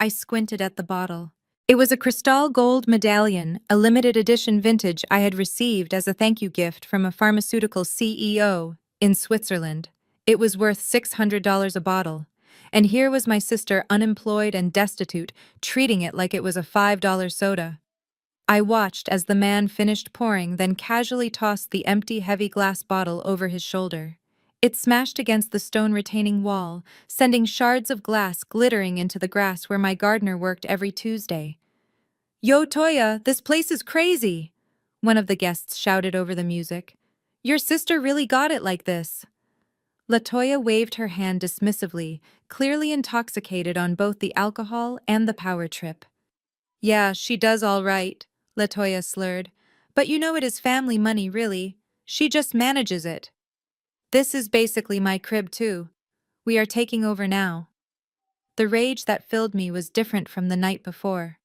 I squinted at the bottle. It was a crystal gold medallion, a limited edition vintage I had received as a thank you gift from a pharmaceutical CEO in Switzerland. It was worth $600 a bottle. And here was my sister, unemployed and destitute, treating it like it was a $5 soda. I watched as the man finished pouring, then casually tossed the empty, heavy glass bottle over his shoulder. It smashed against the stone retaining wall, sending shards of glass glittering into the grass where my gardener worked every Tuesday. "Yo, Toya, this place is crazy!" one of the guests shouted over the music. "Your sister really got it like this." LaToya waved her hand dismissively, clearly intoxicated on both the alcohol and the power trip. "Yeah, she does all right," LaToya slurred. "But you know it is family money, really. She just manages it. This is basically my crib, too. We are taking over now." The rage that filled me was different from the night before.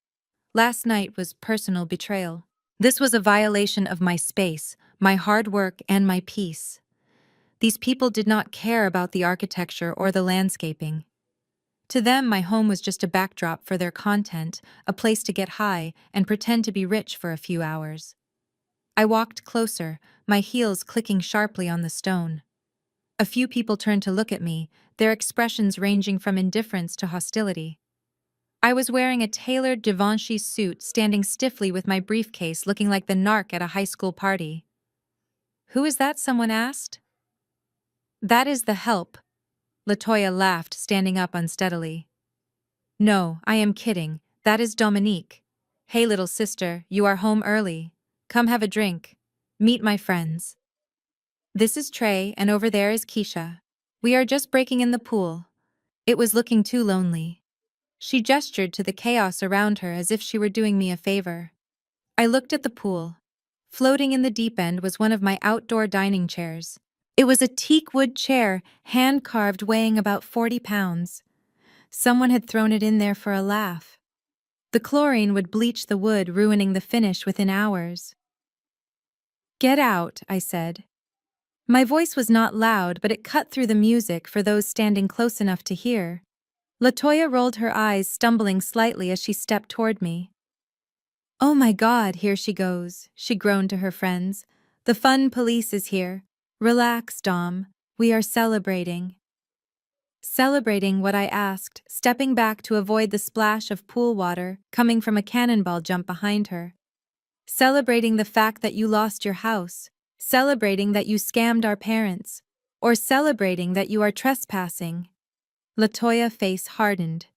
Last night was personal betrayal. This was a violation of my space, my hard work, and my peace. These people did not care about the architecture or the landscaping. To them, my home was just a backdrop for their content, a place to get high and pretend to be rich for a few hours. I walked closer, my heels clicking sharply on the stone. A few people turned to look at me, their expressions ranging from indifference to hostility. I was wearing a tailored Givenchy suit, standing stiffly with my briefcase, looking like the narc at a high school party. "Who is that?" someone asked. "That is the help," LaToya laughed, standing up unsteadily. "No, I am kidding. That is Dominique. Hey, little sister, you are home early. Come have a drink. Meet my friends. This is Trey, and over there is Keisha. We are just breaking in the pool. It was looking too lonely." She gestured to the chaos around her as if she were doing me a favor. I looked at the pool. Floating in the deep end was one of my outdoor dining chairs. It was a teak wood chair, hand-carved, weighing about 40 pounds. Someone had thrown it in there for a laugh. The chlorine would bleach the wood, ruining the finish within hours. "Get out," I said. My voice was not loud, but it cut through the music for those standing close enough to hear. LaToya rolled her eyes, stumbling slightly as she stepped toward me. "Oh my God, here she goes," she groaned to her friends. "The fun police is here. Relax, Dom. We are celebrating." Celebrating what? I asked, stepping back to avoid the splash of pool water coming from a cannonball jump behind her. "Celebrating the fact that you lost your house, celebrating that you scammed our parents, or celebrating that you are trespassing." LaToya's face hardened.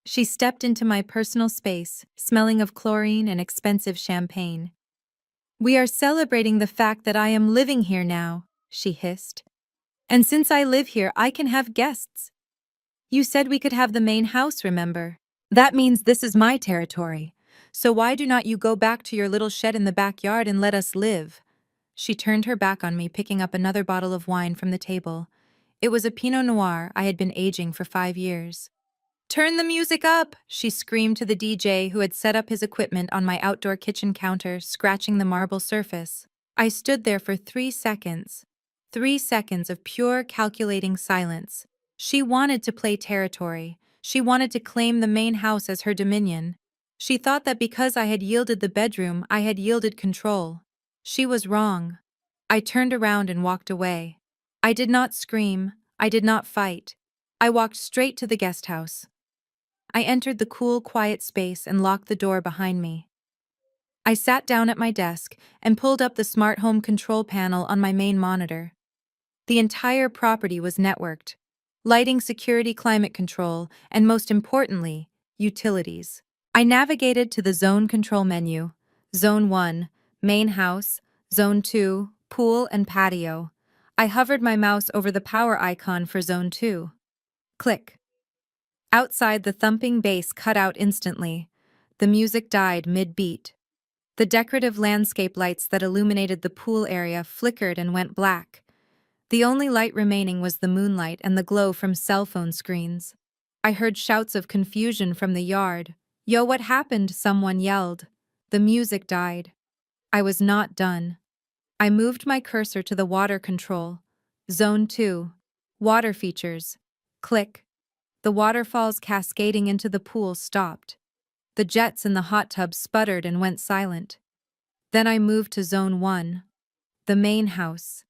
She stepped into my personal space, smelling of chlorine and expensive champagne. "We are celebrating the fact that I am living here now," she hissed. "And since I live here, I can have guests. You said we could have the main house, remember? That means this is my territory. So why do not you go back to your little shed in the backyard and let us live?" She turned her back on me, picking up another bottle of wine from the table. It was a Pinot Noir I had been aging for 5 years. Turn the music up, she screamed to the DJ who had set up his equipment on my outdoor kitchen counter, scratching the marble surface. I stood there for 3 seconds. 3 seconds of pure calculating silence. She wanted to play territory. She wanted to claim the main house as her dominion. She thought that because I had yielded the bedroom, I had yielded control. She was wrong. I turned around and walked away. I did not scream. I did not fight. I walked straight to the guest house. I entered the cool, quiet space and locked the door behind me. I sat down at my desk and pulled up the smart home control panel on my main monitor. The entire property was networked. Lighting, security, climate control, and most importantly, utilities. I navigated to the zone control menu. Zone 1, main house. Zone 2, pool and patio. I hovered my mouse over the power icon for Zone 2. Click. Outside, the thumping bass cut out instantly. The music died mid-beat. The decorative landscape lights that illuminated the pool area flickered and went black. The only light remaining was the moonlight and the glow from cell phone screens. I heard shouts of confusion from the yard. "Yo, what happened?" someone yelled. The music died. I was not done. I moved my cursor to the water control. Zone 2. Water features. Click. The waterfalls cascading into the pool stopped. The jets in the hot tub sputtered and went silent. Then I moved to Zone 1. The main house.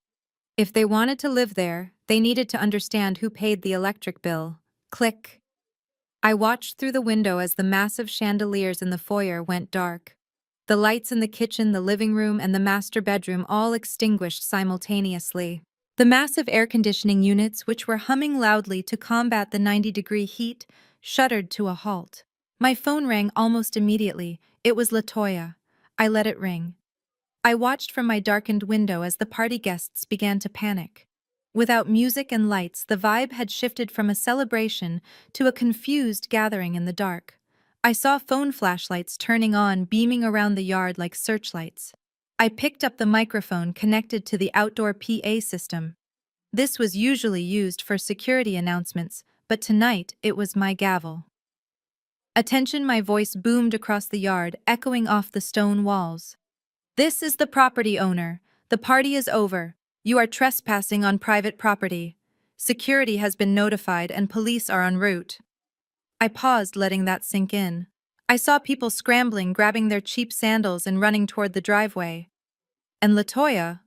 If they wanted to live there, they needed to understand who paid the electric bill. Click. I watched through the window as the massive chandeliers in the foyer went dark. The lights in the kitchen, the living room, and the master bedroom all extinguished simultaneously. The massive air conditioning units, which were humming loudly to combat the 90-degree heat, shuddered to a halt. My phone rang almost immediately. It was Latoya. I let it ring. I watched from my darkened window as the party guests began to panic. Without music and lights, the vibe had shifted from a celebration to a confused gathering in the dark. I saw phone flashlights turning on, beaming around the yard like searchlights. I picked up the microphone connected to the outdoor PA system. This was usually used for security announcements, but tonight it was my gavel. "Attention," my voice boomed across the yard, echoing off the stone walls. "This is the property owner. The party is over. You are trespassing on private property. Security has been notified and police are en route." I paused, letting that sink in. I saw people scrambling, grabbing their cheap sandals and running toward the driveway. "And Latoya?"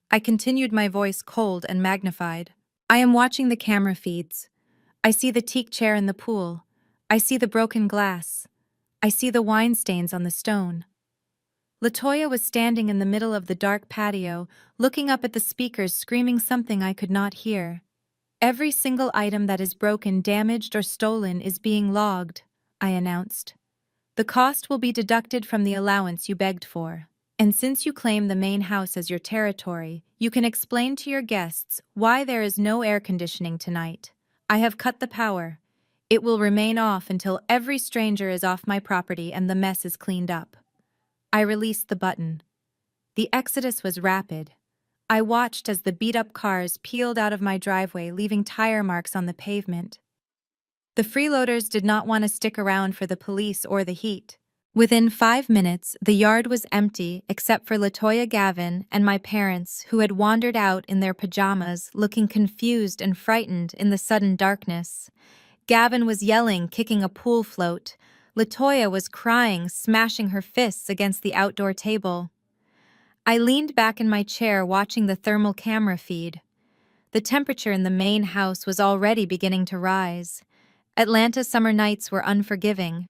I continued, my voice cold and magnified. "I am watching the camera feeds. I see the teak chair in the pool. I see the broken glass. I see the wine stains on the stone." Latoya was standing in the middle of the dark patio, looking up at the speakers, screaming something I could not hear. "Every single item that is broken, damaged, or stolen is being logged," I announced. "The cost will be deducted from the allowance you begged for. And since you claim the main house as your territory, you can explain to your guests why there is no air conditioning tonight. I have cut the power. It will remain off until every stranger is off my property and the mess is cleaned up." I released the button. The exodus was rapid. I watched as the beat-up cars peeled out of my driveway, leaving tire marks on the pavement. The freeloaders did not want to stick around for the police or the heat. Within 5 minutes, the yard was empty except for Latoya, Gavin, and my parents, who had wandered out in their pajamas, looking confused and frightened in the sudden darkness. Gavin was yelling, kicking a pool float. Latoya was crying, smashing her fists against the outdoor table. I leaned back in my chair, watching the thermal camera feed. The temperature in the main house was already beginning to rise. Atlanta summer nights were unforgiving.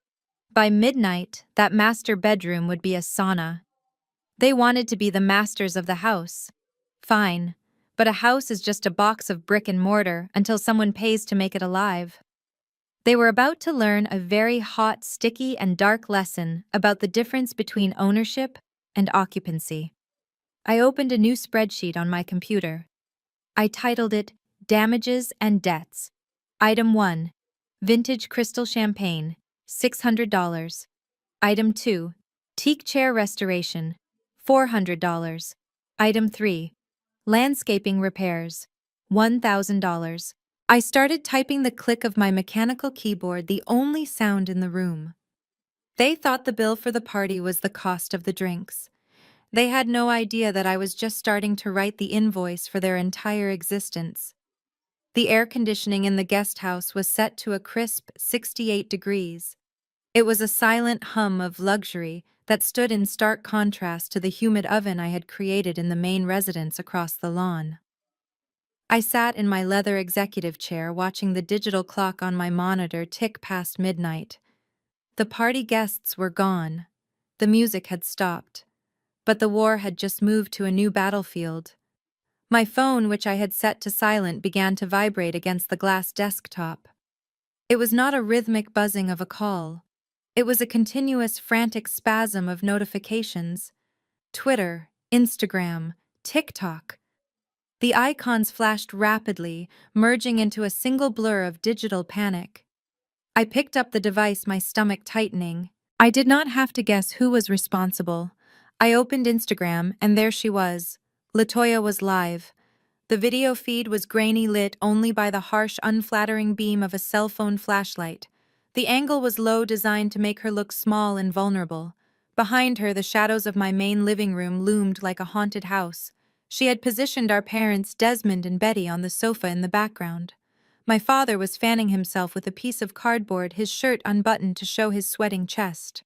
By midnight, that master bedroom would be a sauna. They wanted to be the masters of the house. Fine, but a house is just a box of brick and mortar until someone pays to make it alive. They were about to learn a very hot, sticky, and dark lesson about the difference between ownership and occupancy. I opened a new spreadsheet on my computer. I titled it Damages and Debts. Item 1. Vintage crystal champagne, $600. Item 2. Teak chair restoration, $400. Item 3. Landscaping repairs, $1,000. I started typing the click of my mechanical keyboard, the only sound in the room. They thought the bill for the party was the cost of the drinks. They had no idea that I was just starting to write the invoice for their entire existence. The air conditioning in the guest house was set to a crisp 68 degrees. It was a silent hum of luxury that stood in stark contrast to the humid oven I had created in the main residence across the lawn. I sat in my leather executive chair watching the digital clock on my monitor tick past midnight. The party guests were gone. The music had stopped. But the war had just moved to a new battlefield. My phone, which I had set to silent, began to vibrate against the glass desktop. It was not a rhythmic buzzing of a call. It was a continuous frantic spasm of notifications. Twitter, Instagram, TikTok. The icons flashed rapidly, merging into a single blur of digital panic. I picked up the device, my stomach tightening. I did not have to guess who was responsible. I opened Instagram, and there she was. Latoya was live. The video feed was grainy, lit only by the harsh, unflattering beam of a cell phone flashlight. The angle was low, designed to make her look small and vulnerable. Behind her, the shadows of my main living room loomed like a haunted house. She had positioned our parents, Desmond and Betty, on the sofa in the background. My father was fanning himself with a piece of cardboard, his shirt unbuttoned to show his sweating chest.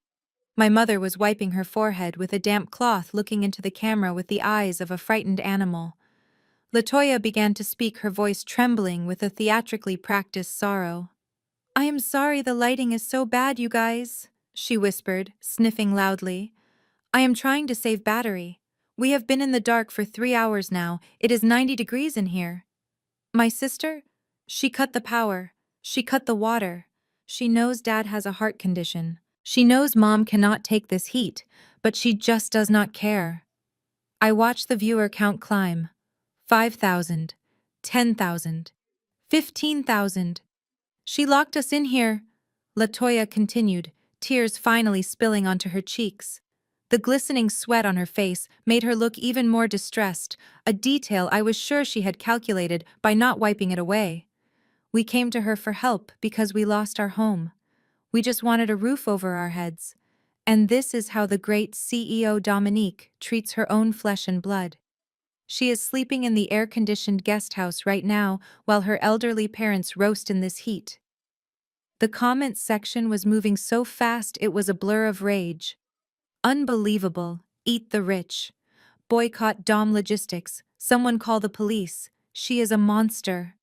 My mother was wiping her forehead with a damp cloth, looking into the camera with the eyes of a frightened animal. Latoya began to speak, her voice trembling with a theatrically practiced sorrow. "I am sorry the lighting is so bad, you guys," she whispered, sniffing loudly. "I am trying to save battery. We have been in the dark for 3 hours now. It is 90 degrees in here." My sister? She cut the power. She cut the water. She knows Dad has a heart condition. She knows Mom cannot take this heat, but she just does not care. I watched the viewer count climb. 5,000, 10,000, 15,000. "She locked us in here," Latoya continued, tears finally spilling onto her cheeks. The glistening sweat on her face made her look even more distressed, a detail I was sure she had calculated by not wiping it away. "We came to her for help because we lost our home. We just wanted a roof over our heads. And this is how the great CEO Dominique treats her own flesh and blood. She is sleeping in the air-conditioned guest house right now while her elderly parents roast in this heat." The comments section was moving so fast it was a blur of rage. "Unbelievable. Eat the rich. Boycott Dom Logistics. Someone call the police. She is a monster."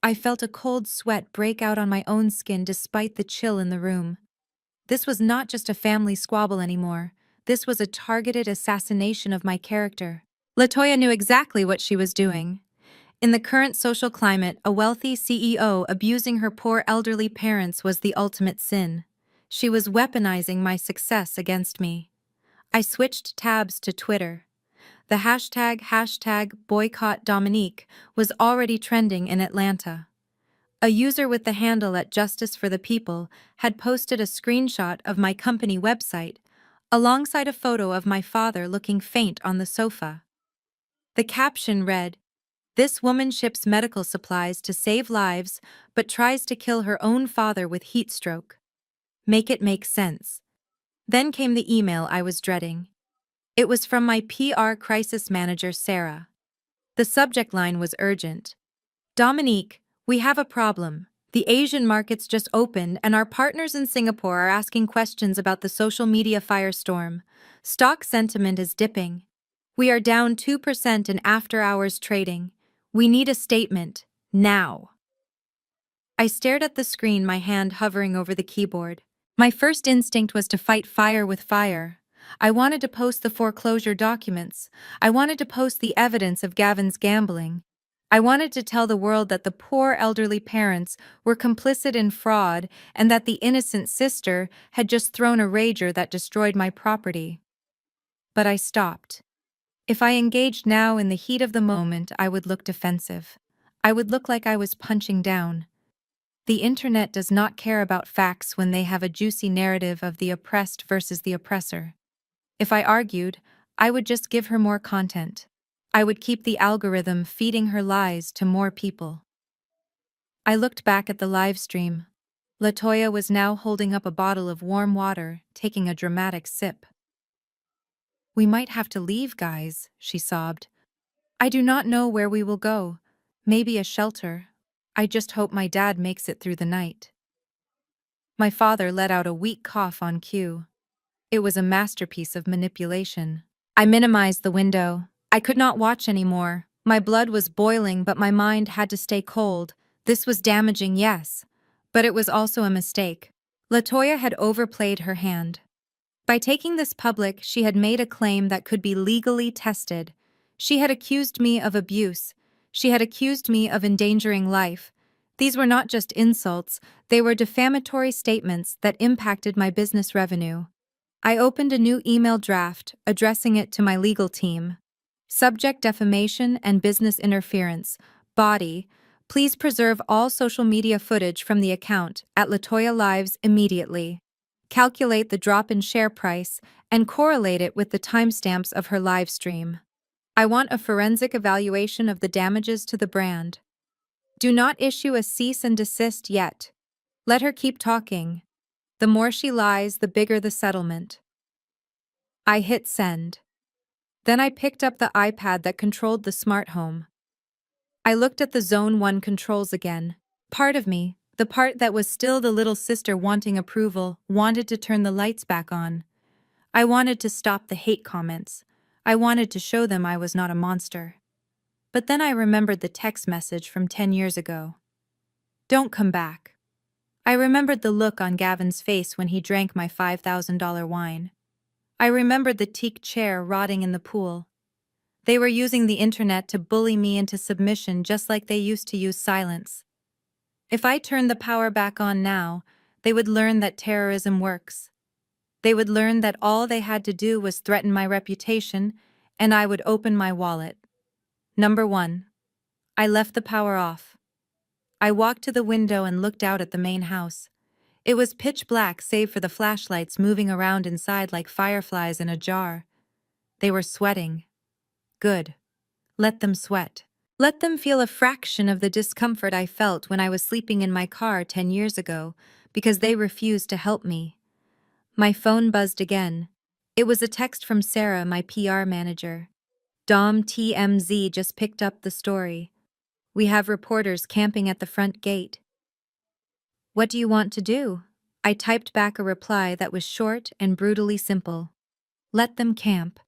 I felt a cold sweat break out on my own skin despite the chill in the room. This was not just a family squabble anymore. This was a targeted assassination of my character. Latoya knew exactly what she was doing. In the current social climate, a wealthy CEO abusing her poor elderly parents was the ultimate sin. She was weaponizing my success against me. I switched tabs to Twitter. The hashtag boycott Dominique was already trending in Atlanta. A user with the handle at Justice for the People had posted a screenshot of my company website, alongside a photo of my father looking faint on the sofa. The caption read, "This woman ships medical supplies to save lives, but tries to kill her own father with heat stroke. Make it make sense." Then came the email I was dreading. It was from my PR crisis manager, Sarah. The subject line was urgent. "Dominique, we have a problem. The Asian markets just opened and our partners in Singapore are asking questions about the social media firestorm. Stock sentiment is dipping. We are down 2% in after-hours trading. We need a statement, now." I stared at the screen, my hand hovering over the keyboard. My first instinct was to fight fire with fire. I wanted to post the foreclosure documents. I wanted to post the evidence of Gavin's gambling. I wanted to tell the world that the poor elderly parents were complicit in fraud and that the innocent sister had just thrown a rager that destroyed my property. But I stopped. If I engaged now in the heat of the moment, I would look defensive. I would look like I was punching down. The internet does not care about facts when they have a juicy narrative of the oppressed versus the oppressor. If I argued, I would just give her more content. I would keep the algorithm feeding her lies to more people. I looked back at the live stream. Latoya was now holding up a bottle of warm water, taking a dramatic sip. "We might have to leave, guys," she sobbed. "I do not know where we will go. Maybe a shelter. I just hope my dad makes it through the night." My father let out a weak cough on cue. It was a masterpiece of manipulation. I minimized the window. I could not watch anymore. My blood was boiling, but my mind had to stay cold. This was damaging, yes, but it was also a mistake. Latoya had overplayed her hand. By taking this public, she had made a claim that could be legally tested. She had accused me of abuse. She had accused me of endangering life. These were not just insults, they were defamatory statements that impacted my business revenue. I opened a new email draft, addressing it to my legal team. Subject: defamation and business interference. Body: please preserve all social media footage from the account at Latoya Lives immediately. Calculate the drop in share price and correlate it with the timestamps of her live stream. I want a forensic evaluation of the damages to the brand. Do not issue a cease and desist yet. Let her keep talking. The more she lies, the bigger the settlement. I hit send. Then I picked up the iPad that controlled the smart home. I looked at the Zone 1 controls again. Part of me, the part that was still the little sister wanting approval, wanted to turn the lights back on. I wanted to stop the hate comments. I wanted to show them I was not a monster. But then I remembered the text message from 10 years ago. "Don't come back." I remembered the look on Gavin's face when he drank my $5,000 wine. I remembered the teak chair rotting in the pool. They were using the internet to bully me into submission just like they used to use silence. If I turned the power back on now, they would learn that terrorism works. They would learn that all they had to do was threaten my reputation, and I would open my wallet. Number 1. I left the power off. I walked to the window and looked out at the main house. It was pitch black save for the flashlights moving around inside like fireflies in a jar. They were sweating. Good. Let them sweat. Let them feel a fraction of the discomfort I felt when I was sleeping in my car 10 years ago, because they refused to help me. My phone buzzed again. It was a text from Sarah, my PR manager. "Dom TMZ just picked up the story. We have reporters camping at the front gate." "What do you want to do?" I typed back a reply that was short and brutally simple. "Let them camp.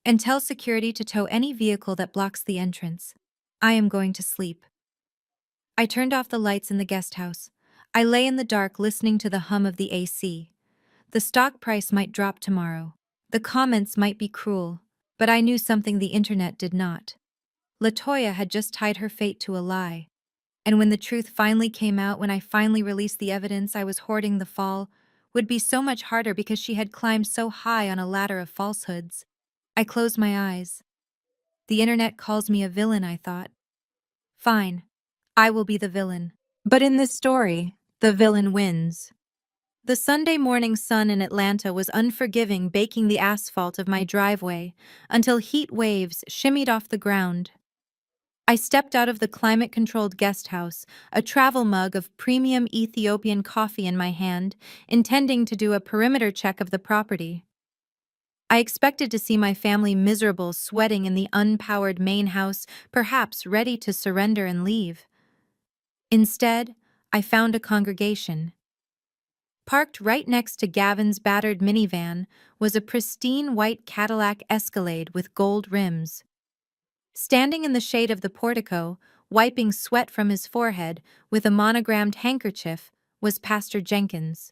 And tell security to tow any vehicle that blocks the entrance. I am going to sleep." I turned off the lights in the guest house. I lay in the dark listening to the hum of the AC. The stock price might drop tomorrow. The comments might be cruel, but I knew something the internet did not. Latoya had just tied her fate to a lie. And when the truth finally came out, when I finally released the evidence I was hoarding, the fall would be so much harder because she had climbed so high on a ladder of falsehoods. I closed my eyes. The internet calls me a villain, I thought. Fine. I will be the villain. But in this story, the villain wins. The Sunday morning sun in Atlanta was unforgiving, baking the asphalt of my driveway until heat waves shimmied off the ground. I stepped out of the climate-controlled guest house, a travel mug of premium Ethiopian coffee in my hand, intending to do a perimeter check of the property. I expected to see my family miserable, sweating in the unpowered main house, perhaps ready to surrender and leave. Instead, I found a congregation. Parked right next to Gavin's battered minivan was a pristine white Cadillac Escalade with gold rims. Standing in the shade of the portico, wiping sweat from his forehead with a monogrammed handkerchief, was Pastor Jenkins.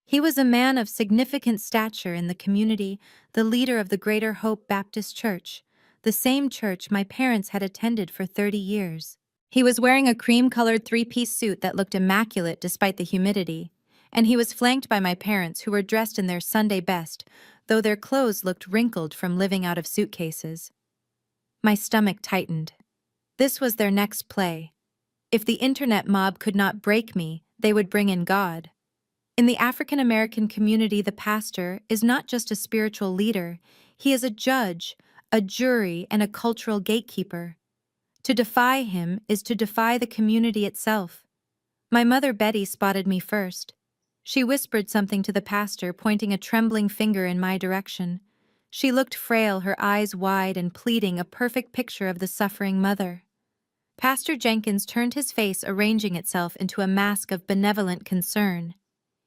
He was a man of significant stature in the community, the leader of the Greater Hope Baptist Church, the same church my parents had attended for 30 years. He was wearing a cream-colored three-piece suit that looked immaculate despite the humidity, and he was flanked by my parents, who were dressed in their Sunday best, though their clothes looked wrinkled from living out of suitcases. My stomach tightened. This was their next play. If the internet mob could not break me, they would bring in God. In the African American community, the pastor is not just a spiritual leader, he is a judge, a jury, and a cultural gatekeeper. To defy him is to defy the community itself. My mother Betty spotted me first. She whispered something to the pastor, pointing a trembling finger in my direction. She looked frail, her eyes wide and pleading, a perfect picture of the suffering mother. Pastor Jenkins turned his face, arranging itself into a mask of benevolent concern.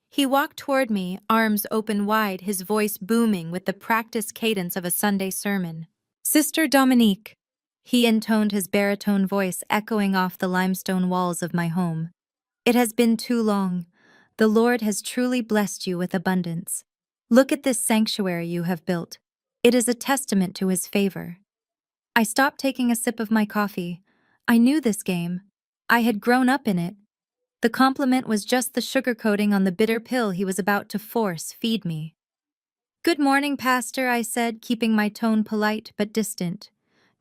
He walked toward me, arms open wide, his voice booming with the practiced cadence of a Sunday sermon. "Sister Dominique," he intoned, his baritone voice echoing off the limestone walls of my home. "It has been too long. The Lord has truly blessed you with abundance. Look at this sanctuary you have built. It is a testament to his favor." I stopped, taking a sip of my coffee. I knew this game. I had grown up in it. The compliment was just the sugar coating on the bitter pill he was about to force feed me. "Good morning, Pastor," I said, keeping my tone polite but distant.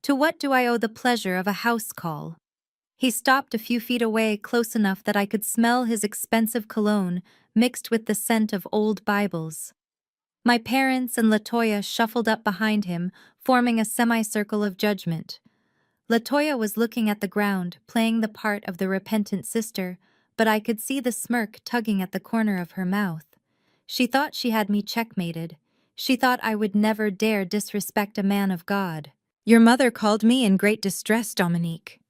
"To what do I owe the pleasure of a house call?" He stopped a few feet away, close enough that I could smell his expensive cologne mixed with the scent of old Bibles. My parents and Latoya shuffled up behind him, forming a semicircle of judgment. Latoya was looking at the ground, playing the part of the repentant sister, but I could see the smirk tugging at the corner of her mouth. She thought she had me checkmated. She thought I would never dare disrespect a man of God. "Your mother called me in great distress, Dominique,"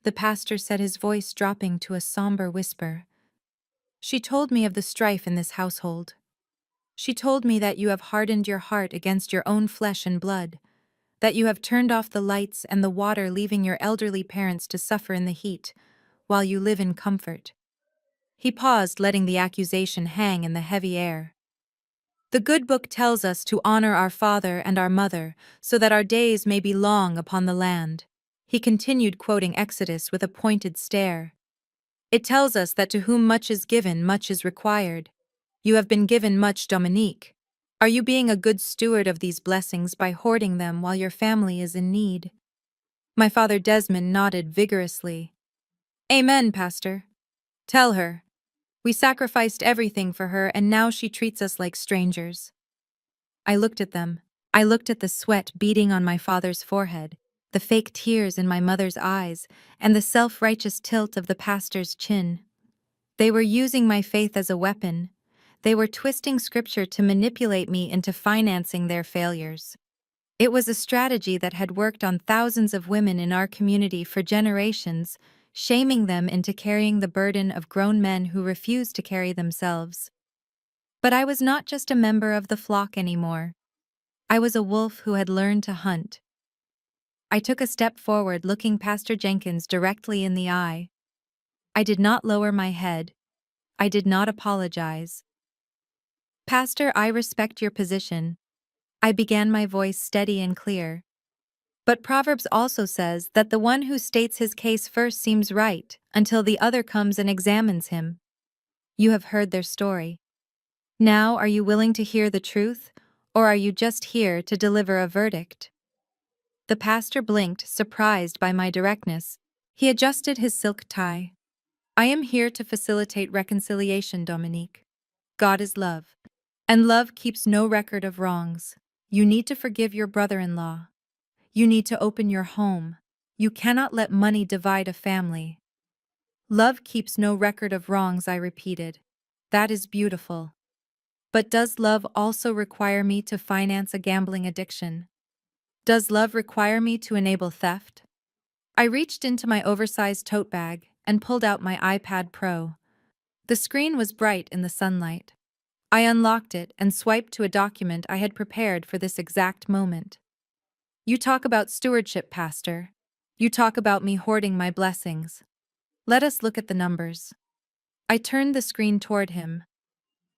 the pastor said, his voice dropping to a somber whisper. "She told me of the strife in this household. She told me that you have hardened your heart against your own flesh and blood, that you have turned off the lights and the water, leaving your elderly parents to suffer in the heat, while you live in comfort." He paused, letting the accusation hang in the heavy air. "The good book tells us to honor our father and our mother, so that our days may be long upon the land." He continued, quoting Exodus with a pointed stare. "It tells us that to whom much is given, much is required. You have been given much, Dominique. Are you being a good steward of these blessings by hoarding them while your family is in need?" My father Desmond nodded vigorously. "Amen, Pastor. Tell her. We sacrificed everything for her, and now she treats us like strangers." I looked at them. I looked at the sweat beading on my father's forehead, the fake tears in my mother's eyes, and the self-righteous tilt of the pastor's chin. They were using my faith as a weapon. They were twisting scripture to manipulate me into financing their failures. It was a strategy that had worked on thousands of women in our community for generations, shaming them into carrying the burden of grown men who refused to carry themselves. But I was not just a member of the flock anymore. I was a wolf who had learned to hunt. I took a step forward, looking Pastor Jenkins directly in the eye. I did not lower my head. I did not apologize. "Pastor, I respect your position." I began, my voice steady and clear. "But Proverbs also says that the one who states his case first seems right until the other comes and examines him. You have heard their story. Now, are you willing to hear the truth, or are you just here to deliver a verdict?" The pastor blinked, surprised by my directness. He adjusted his silk tie. "I am here to facilitate reconciliation, Dominique. God is love, and love keeps no record of wrongs. You need to forgive your brother-in-law. You need to open your home. You cannot let money divide a family." "Love keeps no record of wrongs," I repeated. "That is beautiful. But does love also require me to finance a gambling addiction? Does love require me to enable theft?" I reached into my oversized tote bag and pulled out my iPad Pro. The screen was bright in the sunlight. I unlocked it and swiped to a document I had prepared for this exact moment. "You talk about stewardship, Pastor. You talk about me hoarding my blessings. Let us look at the numbers." I turned the screen toward him.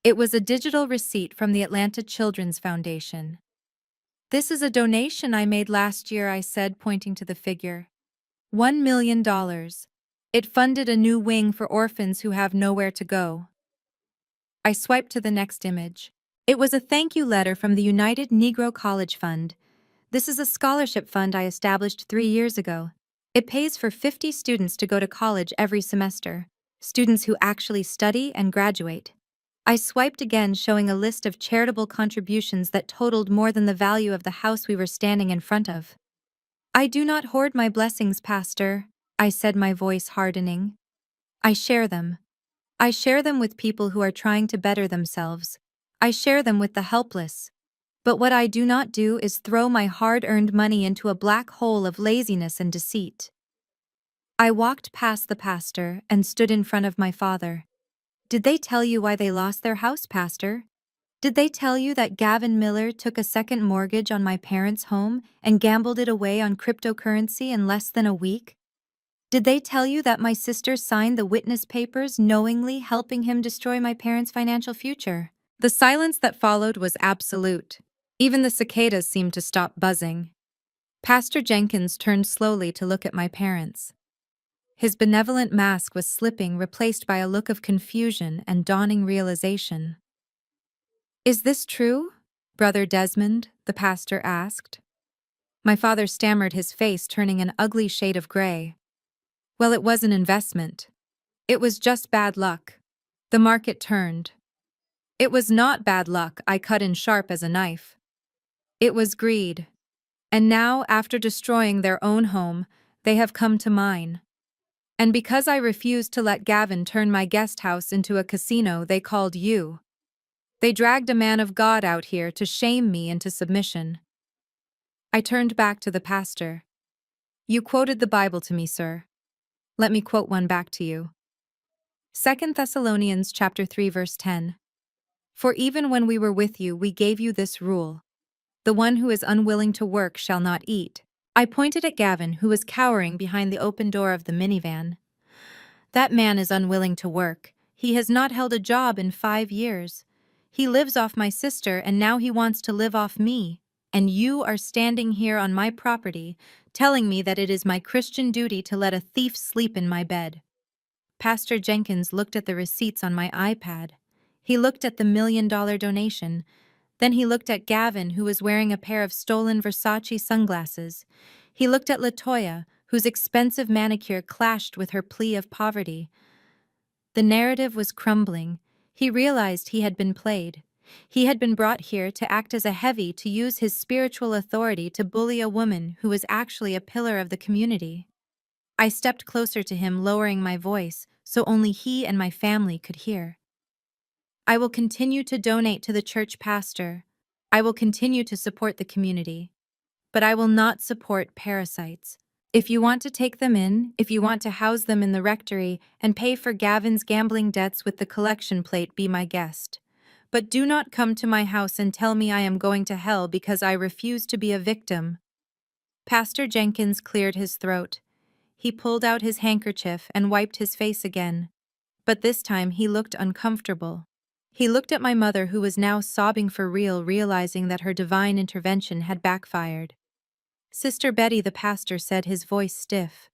It was a digital receipt from the Atlanta Children's Foundation. "This is a donation I made last year," I said, pointing to the figure. $1 million. It funded a new wing for orphans who have nowhere to go. I swiped to the next image. It was a thank you letter from the United Negro College Fund. "This is a scholarship fund I established 3 years ago. It pays for 50 students to go to college every semester, students who actually study and graduate." I swiped again, showing a list of charitable contributions that totaled more than the value of the house we were standing in front of. I do not hoard my blessings, Pastor, I said, my voice hardening. I share them. I share them with people who are trying to better themselves. I share them with the helpless. But what I do not do is throw my hard-earned money into a black hole of laziness and deceit. I walked past the pastor and stood in front of my father. Did they tell you why they lost their house, Pastor? Did they tell you that Gavin Miller took a second mortgage on my parents' home and gambled it away on cryptocurrency in less than a week? Did they tell you that my sister signed the witness papers knowingly helping him destroy my parents' financial future? The silence that followed was absolute. Even the cicadas seemed to stop buzzing. Pastor Jenkins turned slowly to look at my parents. His benevolent mask was slipping, replaced by a look of confusion and dawning realization. "Is this true, Brother Desmond?" the pastor asked. My father stammered, his face turning an ugly shade of gray. "Well, it was an investment. It was just bad luck." The market turned. "It was not bad luck," I cut in sharp as a knife. "It was greed. And now, after destroying their own home, they have come to mine. And because I refused to let Gavin turn my guest house into a casino, they called you. They dragged a man of God out here to shame me into submission." I turned back to the pastor. "You quoted the Bible to me, sir. Let me quote one back to you. 2 Thessalonians chapter 3 verse 10. For even when we were with you, we gave you this rule. The one who is unwilling to work shall not eat." I pointed at Gavin, who was cowering behind the open door of the minivan. "That man is unwilling to work. He has not held a job in 5 years. He lives off my sister, and now he wants to live off me. And you are standing here on my property, telling me that it is my Christian duty to let a thief sleep in my bed." Pastor Jenkins looked at the receipts on my iPad. He looked at the $1 million donation. Then he looked at Gavin, who was wearing a pair of stolen Versace sunglasses. He looked at Latoya, whose expensive manicure clashed with her plea of poverty. The narrative was crumbling. He realized he had been played. He had been brought here to act as a heavy, to use his spiritual authority to bully a woman who was actually a pillar of the community. I stepped closer to him, lowering my voice, so only he and my family could hear. "I will continue to donate to the church, Pastor. I will continue to support the community. But I will not support parasites. If you want to take them in, if you want to house them in the rectory and pay for Gavin's gambling debts with the collection plate, be my guest. But do not come to my house and tell me I am going to hell because I refuse to be a victim." Pastor Jenkins cleared his throat. He pulled out his handkerchief and wiped his face again. But this time he looked uncomfortable. He looked at my mother, who was now sobbing for real, realizing that her divine intervention had backfired. "Sister Betty," the pastor said, his voice stiff.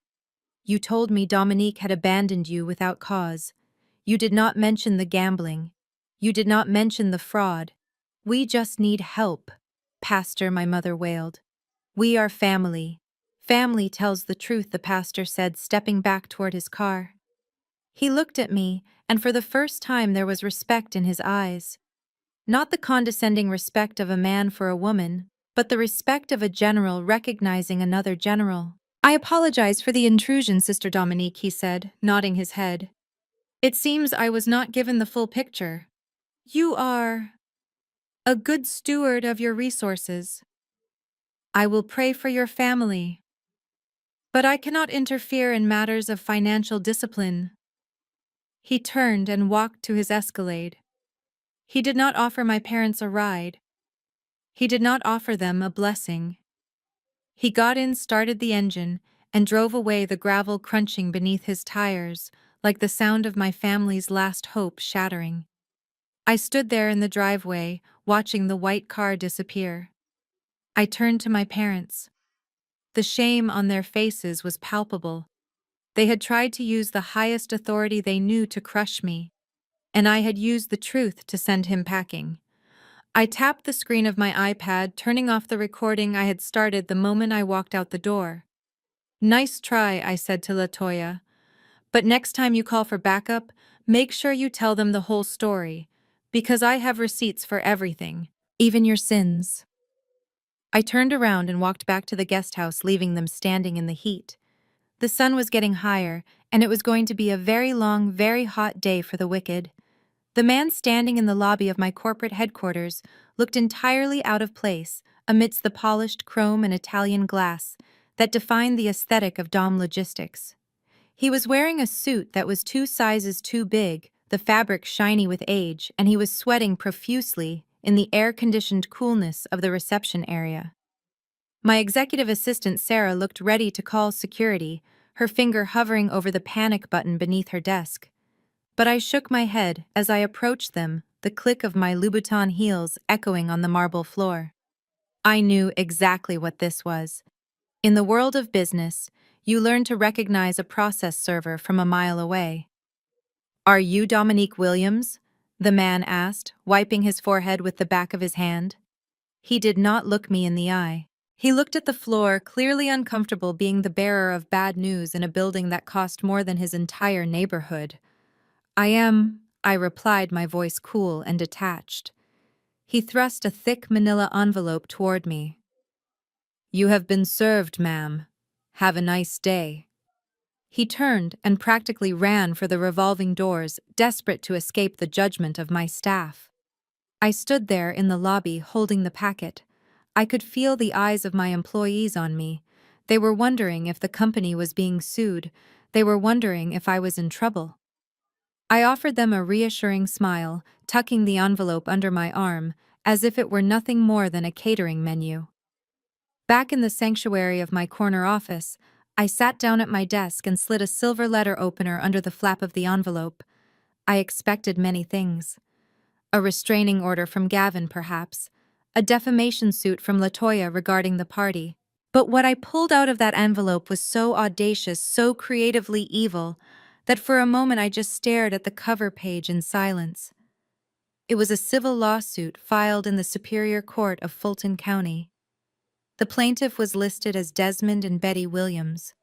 "You told me Dominique had abandoned you without cause. You did not mention the gambling. You did not mention the fraud. We just need help." "Pastor," my mother wailed. "We are family." "Family tells the truth," the pastor said, stepping back toward his car. He looked at me, and for the first time there was respect in his eyes. Not the condescending respect of a man for a woman, but the respect of a general recognizing another general. "I apologize for the intrusion, Sister Dominique," he said, nodding his head. "It seems I was not given the full picture. You are a good steward of your resources. I will pray for your family. But I cannot interfere in matters of financial discipline." He turned and walked to his Escalade. He did not offer my parents a ride. He did not offer them a blessing. He got in, started the engine, and drove away, the gravel crunching beneath his tires, like the sound of my family's last hope shattering. I stood there in the driveway, watching the white car disappear. I turned to my parents. The shame on their faces was palpable. They had tried to use the highest authority they knew to crush me, and I had used the truth to send him packing. I tapped the screen of my iPad, turning off the recording I had started the moment I walked out the door. "Nice try," I said to Latoya. "But next time you call for backup, make sure you tell them the whole story, because I have receipts for everything, even your sins." I turned around and walked back to the guest house, leaving them standing in the heat. The sun was getting higher, and it was going to be a very long, very hot day for the wicked. The man standing in the lobby of my corporate headquarters looked entirely out of place amidst the polished chrome and Italian glass that defined the aesthetic of Dom Logistics. He was wearing a suit that was 2 sizes too big, the fabric shiny with age, and he was sweating profusely in the air-conditioned coolness of the reception area. My executive assistant Sarah looked ready to call security, her finger hovering over the panic button beneath her desk. But I shook my head as I approached them, the click of my Louboutin heels echoing on the marble floor. I knew exactly what this was. In the world of business, you learn to recognize a process server from a mile away. "Are you Dominique Williams?" the man asked, wiping his forehead with the back of his hand. He did not look me in the eye. He looked at the floor, clearly uncomfortable being the bearer of bad news in a building that cost more than his entire neighborhood. "I am," I replied, my voice cool and detached. He thrust a thick manila envelope toward me. "You have been served, ma'am. Have a nice day." He turned and practically ran for the revolving doors, desperate to escape the judgment of my staff. I stood there in the lobby holding the packet. I could feel the eyes of my employees on me. They were wondering if the company was being sued. They were wondering if I was in trouble. I offered them a reassuring smile, tucking the envelope under my arm, as if it were nothing more than a catering menu. Back in the sanctuary of my corner office, I sat down at my desk and slid a silver letter opener under the flap of the envelope. I expected many things. A restraining order from Gavin, perhaps. A defamation suit from LaToya regarding the party. But what I pulled out of that envelope was so audacious, so creatively evil, that for a moment I just stared at the cover page in silence. It was a civil lawsuit filed in the Superior Court of Fulton County. The plaintiff was listed as Desmond and Betty Williams.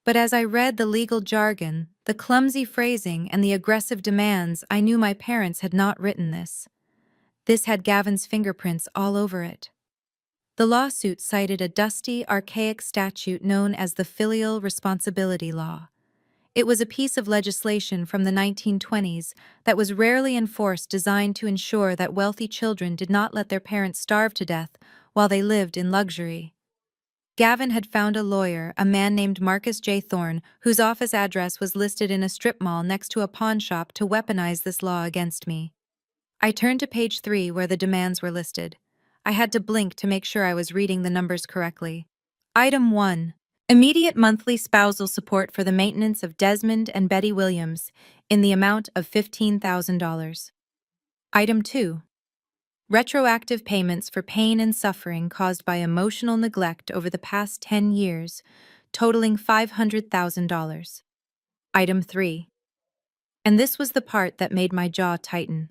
But as I read the legal jargon, the clumsy phrasing, and the aggressive demands, I knew my parents had not written this. This had Gavin's fingerprints all over it. The lawsuit cited a dusty, archaic statute known as the Filial Responsibility Law. It was a piece of legislation from the 1920s that was rarely enforced, designed to ensure that wealthy children did not let their parents starve to death while they lived in luxury. Gavin had found a lawyer, a man named Marcus J. Thorne, whose office address was listed in a strip mall next to a pawn shop, to weaponize this law against me. I turned to page 3 where the demands were listed. I had to blink to make sure I was reading the numbers correctly. Item 1. Immediate monthly spousal support for the maintenance of Desmond and Betty Williams in the amount of $15,000. Item 2. Retroactive payments for pain and suffering caused by emotional neglect over the past 10 years, totaling $500,000. Item 3. And this was the part that made my jaw tighten.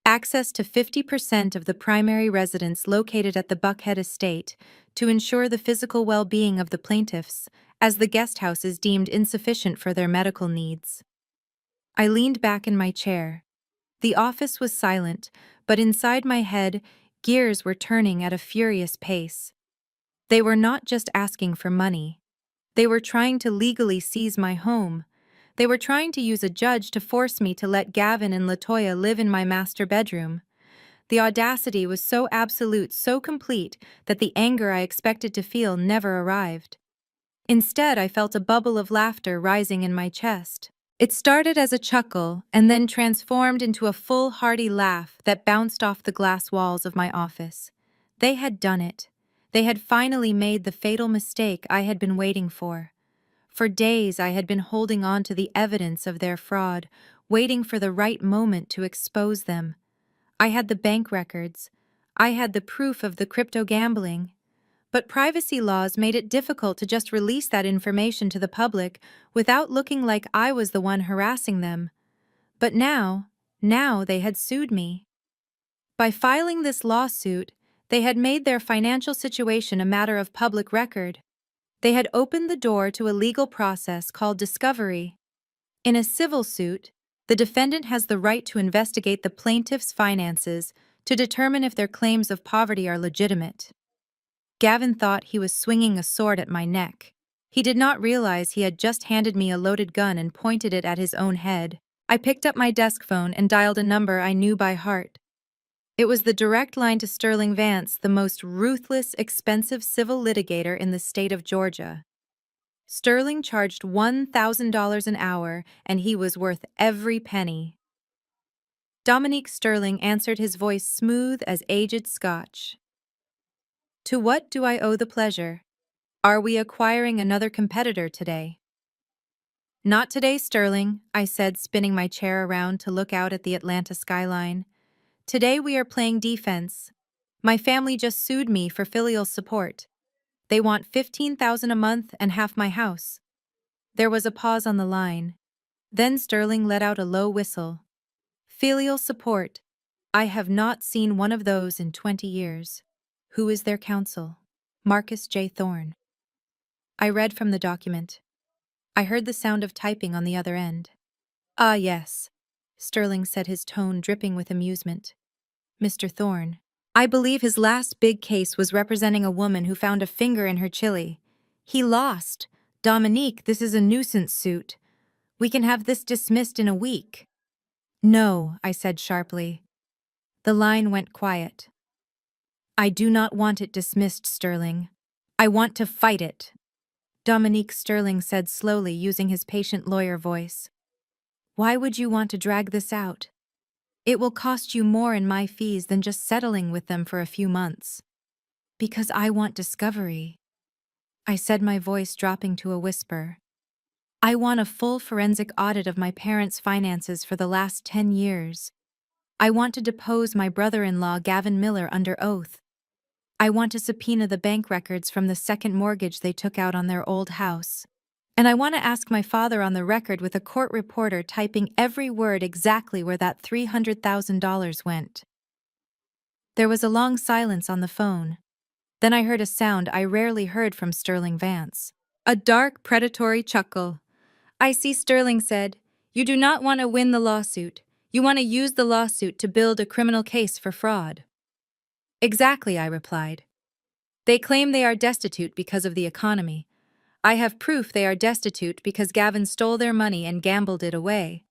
Access to 50% of the primary residence located at the Buckhead estate to ensure the physical well-being of the plaintiffs, as the guest house is deemed insufficient for their medical needs. I leaned back in my chair. The office was silent, but inside my head, gears were turning at a furious pace. They were not just asking for money. They were trying to legally seize my home. They were trying to use a judge to force me to let Gavin and LaToya live in my master bedroom. The audacity was so absolute, so complete, that the anger I expected to feel never arrived. Instead, I felt a bubble of laughter rising in my chest. It started as a chuckle and then transformed into a full, hearty laugh that bounced off the glass walls of my office. They had done it. They had finally made the fatal mistake I had been waiting for. For days I had been holding on to the evidence of their fraud, waiting for the right moment to expose them. I had the bank records. I had the proof of the crypto gambling. But privacy laws made it difficult to just release that information to the public without looking like I was the one harassing them. But now they had sued me. By filing this lawsuit, they had made their financial situation a matter of public record. They had opened the door to a legal process called discovery. In a civil suit, the defendant has the right to investigate the plaintiff's finances to determine if their claims of poverty are legitimate. Gavin thought he was swinging a sword at my neck. He did not realize he had just handed me a loaded gun and pointed it at his own head. I picked up my desk phone and dialed a number I knew by heart. It was the direct line to Sterling Vance, the most ruthless, expensive civil litigator in the state of Georgia. Sterling charged $1,000 an hour, and he was worth every penny. Dominique Sterling answered, his voice smooth as aged scotch. To what do I owe the pleasure? Are we acquiring another competitor today? Not today, Sterling, I said, spinning my chair around to look out at the Atlanta skyline. Today we are playing defense. My family just sued me for filial support. They want $15,000 a month and half my house. There was a pause on the line. Then Sterling let out a low whistle. Filial support. I have not seen one of those in 20 years. Who is their counsel? Marcus J. Thorne. I read from the document. I heard the sound of typing on the other end. Ah, yes, Sterling said, his tone dripping with amusement. Mr. Thorne. I believe his last big case was representing a woman who found a finger in her chili. He lost. Dominique, this is a nuisance suit. We can have this dismissed in a week. No, I said sharply. The line went quiet. I do not want it dismissed, Sterling. I want to fight it. Dominique Sterling said slowly, using his patient lawyer voice. Why would you want to drag this out? It will cost you more in my fees than just settling with them for a few months. Because I want discovery. I said, my voice dropping to a whisper. I want a full forensic audit of my parents' finances for the last 10 years. I want to depose my brother-in-law Gavin Miller under oath. I want to subpoena the bank records from the second mortgage they took out on their old house. And I want to ask my father on the record with a court reporter typing every word exactly where that $300,000 went. There was a long silence on the phone. Then I heard a sound I rarely heard from Sterling Vance. A dark, predatory chuckle. I see, Sterling said. You do not want to win the lawsuit. You want to use the lawsuit to build a criminal case for fraud. Exactly, I replied. They claim they are destitute because of the economy. I have proof they are destitute because Gavin stole their money and gambled it away.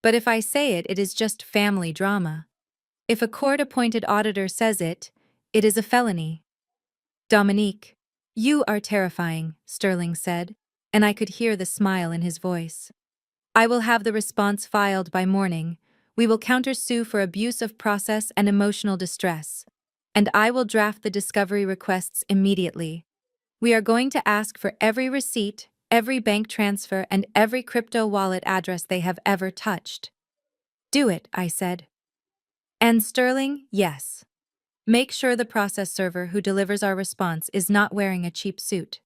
But if I say it, it is just family drama. If a court-appointed auditor says it, it is a felony. Dominique, you are terrifying, Sterling said, and I could hear the smile in his voice. I will have the response filed by morning. We will countersue for abuse of process and emotional distress. And I will draft the discovery requests immediately. We are going to ask for every receipt, every bank transfer, and every crypto wallet address they have ever touched. Do it, I said. And Sterling, yes. Make sure the process server who delivers our response is not wearing a cheap suit.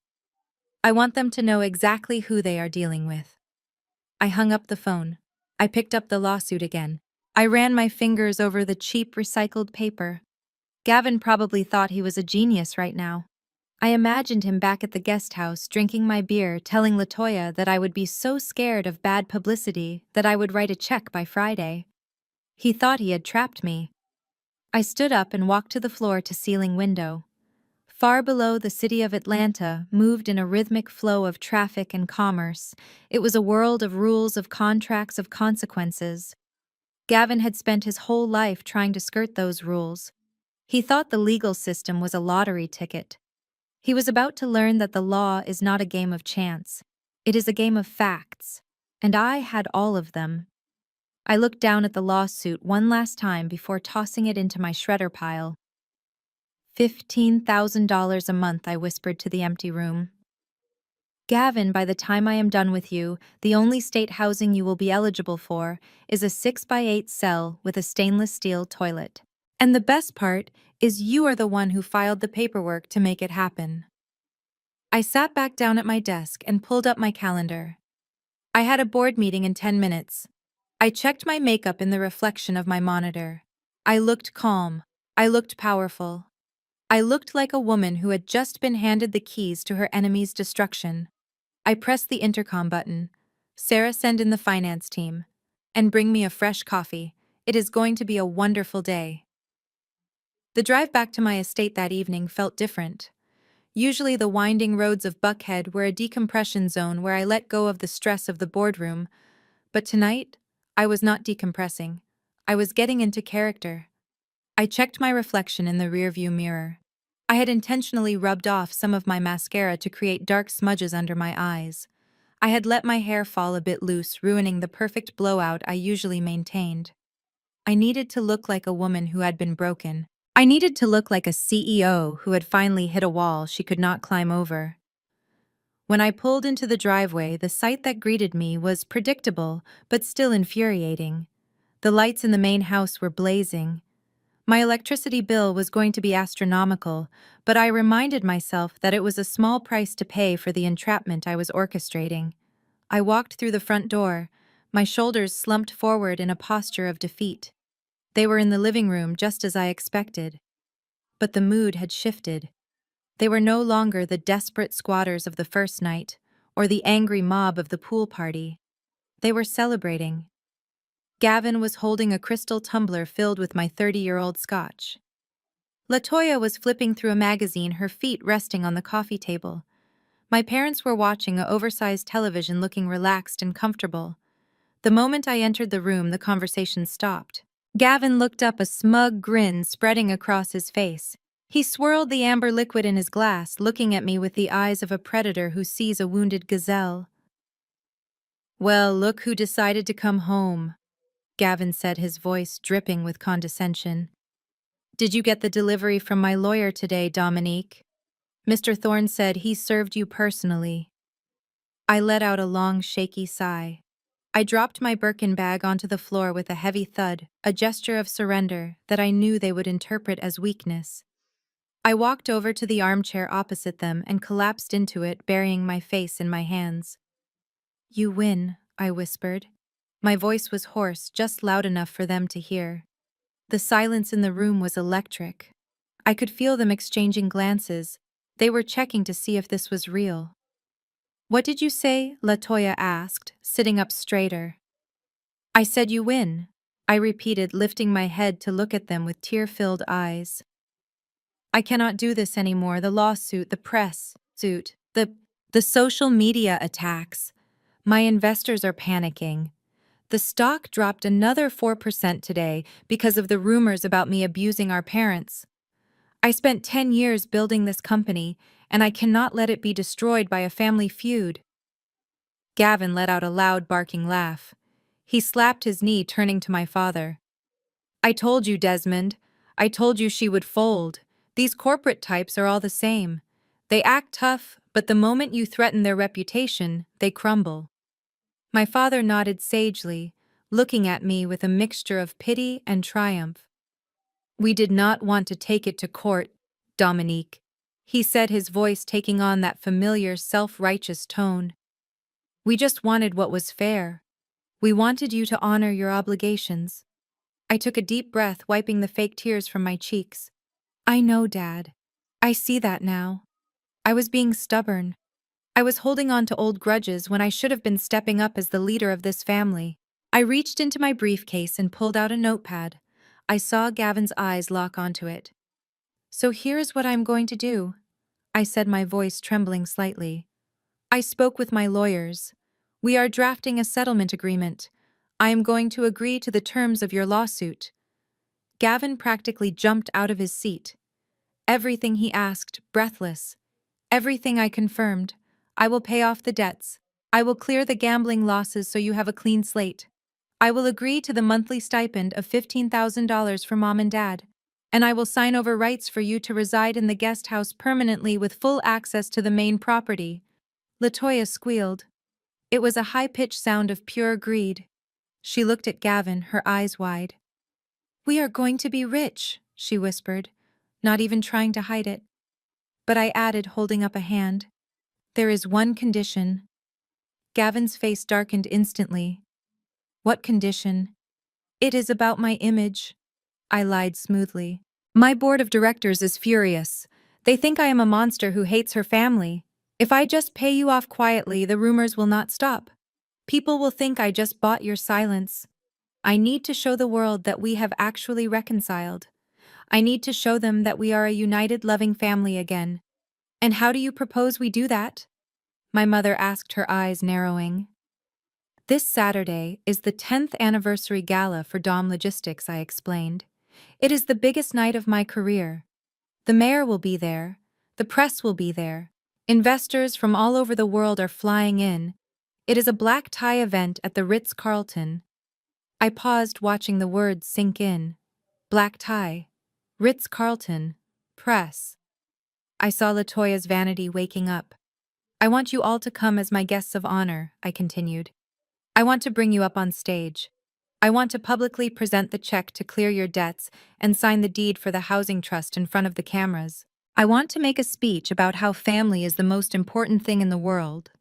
I want them to know exactly who they are dealing with. I hung up the phone. I picked up the lawsuit again. I ran my fingers over the cheap recycled paper. Gavin probably thought he was a genius right now. I imagined him back at the guest house drinking my beer, telling LaToya that I would be so scared of bad publicity that I would write a check by Friday. He thought he had trapped me. I stood up and walked to the floor-to-ceiling window. Far below, the city of Atlanta moved in a rhythmic flow of traffic and commerce. It was a world of rules, of contracts, of consequences. Gavin had spent his whole life trying to skirt those rules. He thought the legal system was a lottery ticket. He was about to learn that the law is not a game of chance. It is a game of facts. And I had all of them. I looked down at the lawsuit one last time before tossing it into my shredder pile. $15,000 a month, I whispered to the empty room. Gavin, by the time I am done with you, the only state housing you will be eligible for is a 6x8 cell with a stainless steel toilet. And the best part is you are the one who filed the paperwork to make it happen. I sat back down at my desk and pulled up my calendar. I had a board meeting in 10 minutes. I checked my makeup in the reflection of my monitor. I looked calm. I looked powerful. I looked like a woman who had just been handed the keys to her enemy's destruction. I pressed the intercom button. Sarah, send in the finance team. And bring me a fresh coffee. It is going to be a wonderful day. The drive back to my estate that evening felt different. Usually the winding roads of Buckhead were a decompression zone where I let go of the stress of the boardroom, but tonight, I was not decompressing. I was getting into character. I checked my reflection in the rearview mirror. I had intentionally rubbed off some of my mascara to create dark smudges under my eyes. I had let my hair fall a bit loose, ruining the perfect blowout I usually maintained. I needed to look like a woman who had been broken. I needed to look like a CEO who had finally hit a wall she could not climb over. When I pulled into the driveway, the sight that greeted me was predictable, but still infuriating. The lights in the main house were blazing. My electricity bill was going to be astronomical, but I reminded myself that it was a small price to pay for the entrapment I was orchestrating. I walked through the front door, my shoulders slumped forward in a posture of defeat. They were in the living room just as I expected. But the mood had shifted. They were no longer the desperate squatters of the first night, or the angry mob of the pool party. They were celebrating. Gavin was holding a crystal tumbler filled with my 30-year-old scotch. LaToya was flipping through a magazine, her feet resting on the coffee table. My parents were watching an oversized television, looking relaxed and comfortable. The moment I entered the room, the conversation stopped. Gavin looked up, a smug grin spreading across his face. He swirled the amber liquid in his glass, looking at me with the eyes of a predator who sees a wounded gazelle. "Well, look who decided to come home," Gavin said, his voice dripping with condescension. "Did you get the delivery from my lawyer today, Dominique? Mr. Thorne said he served you personally." I let out a long, shaky sigh. I dropped my Birkin bag onto the floor with a heavy thud, a gesture of surrender that I knew they would interpret as weakness. I walked over to the armchair opposite them and collapsed into it, burying my face in my hands. "You win," I whispered. My voice was hoarse, just loud enough for them to hear. The silence in the room was electric. I could feel them exchanging glances. They were checking to see if this was real. "What did you say?" LaToya asked, sitting up straighter. "I said you win," I repeated, lifting my head to look at them with tear-filled eyes. "I cannot do this anymore. The lawsuit, the press suit, the social media attacks. My investors are panicking. The stock dropped another 4% today because of the rumors about me abusing our parents. I spent 10 years building this company, and I cannot let it be destroyed by a family feud." Gavin let out a loud, barking laugh. He slapped his knee, turning to my father. "I told you, Desmond. I told you she would fold. These corporate types are all the same. They act tough, but the moment you threaten their reputation, they crumble." My father nodded sagely, looking at me with a mixture of pity and triumph. "We did not want to take it to court, Dominique," he said, his voice taking on that familiar, self-righteous tone. "We just wanted what was fair. We wanted you to honor your obligations." I took a deep breath, wiping the fake tears from my cheeks. "I know, Dad. I see that now. I was being stubborn. I was holding on to old grudges when I should have been stepping up as the leader of this family." I reached into my briefcase and pulled out a notepad. I saw Gavin's eyes lock onto it. "So here's what I'm going to do," I said, my voice trembling slightly. "I spoke with my lawyers. We are drafting a settlement agreement. I am going to agree to the terms of your lawsuit." Gavin practically jumped out of his seat. "Everything," he asked, breathless. "Everything," I confirmed. "I will pay off the debts. I will clear the gambling losses so you have a clean slate. I will agree to the monthly stipend of $15,000 for Mom and Dad. And I will sign over rights for you to reside in the guest house permanently with full access to the main property." LaToya squealed. It was a high-pitched sound of pure greed. She looked at Gavin, her eyes wide. "We are going to be rich," she whispered, not even trying to hide it. But I added, holding up a hand, "There is one condition." Gavin's face darkened instantly. "What condition?" "It is about my image," I lied smoothly. "My board of directors is furious. They think I am a monster who hates her family. If I just pay you off quietly, the rumors will not stop. People will think I just bought your silence. I need to show the world that we have actually reconciled. I need to show them that we are a united, loving family again." And how do you propose we do that? My mother asked, her eyes narrowing. This Saturday is the 10th anniversary gala for Dom Logistics, I explained. It is the biggest night of my career. The mayor will be there. The press will be there. Investors from all over the world are flying in. It is a black tie event at the Ritz-Carlton. I paused, watching the words sink in. Black tie. Ritz-Carlton. Press. I saw Latoya's vanity waking up. I want you all to come as my guests of honor, I continued. I want to bring you up on stage. I want to publicly present the check to clear your debts and sign the deed for the housing trust in front of the cameras. I want to make a speech about how family is the most important thing in the world.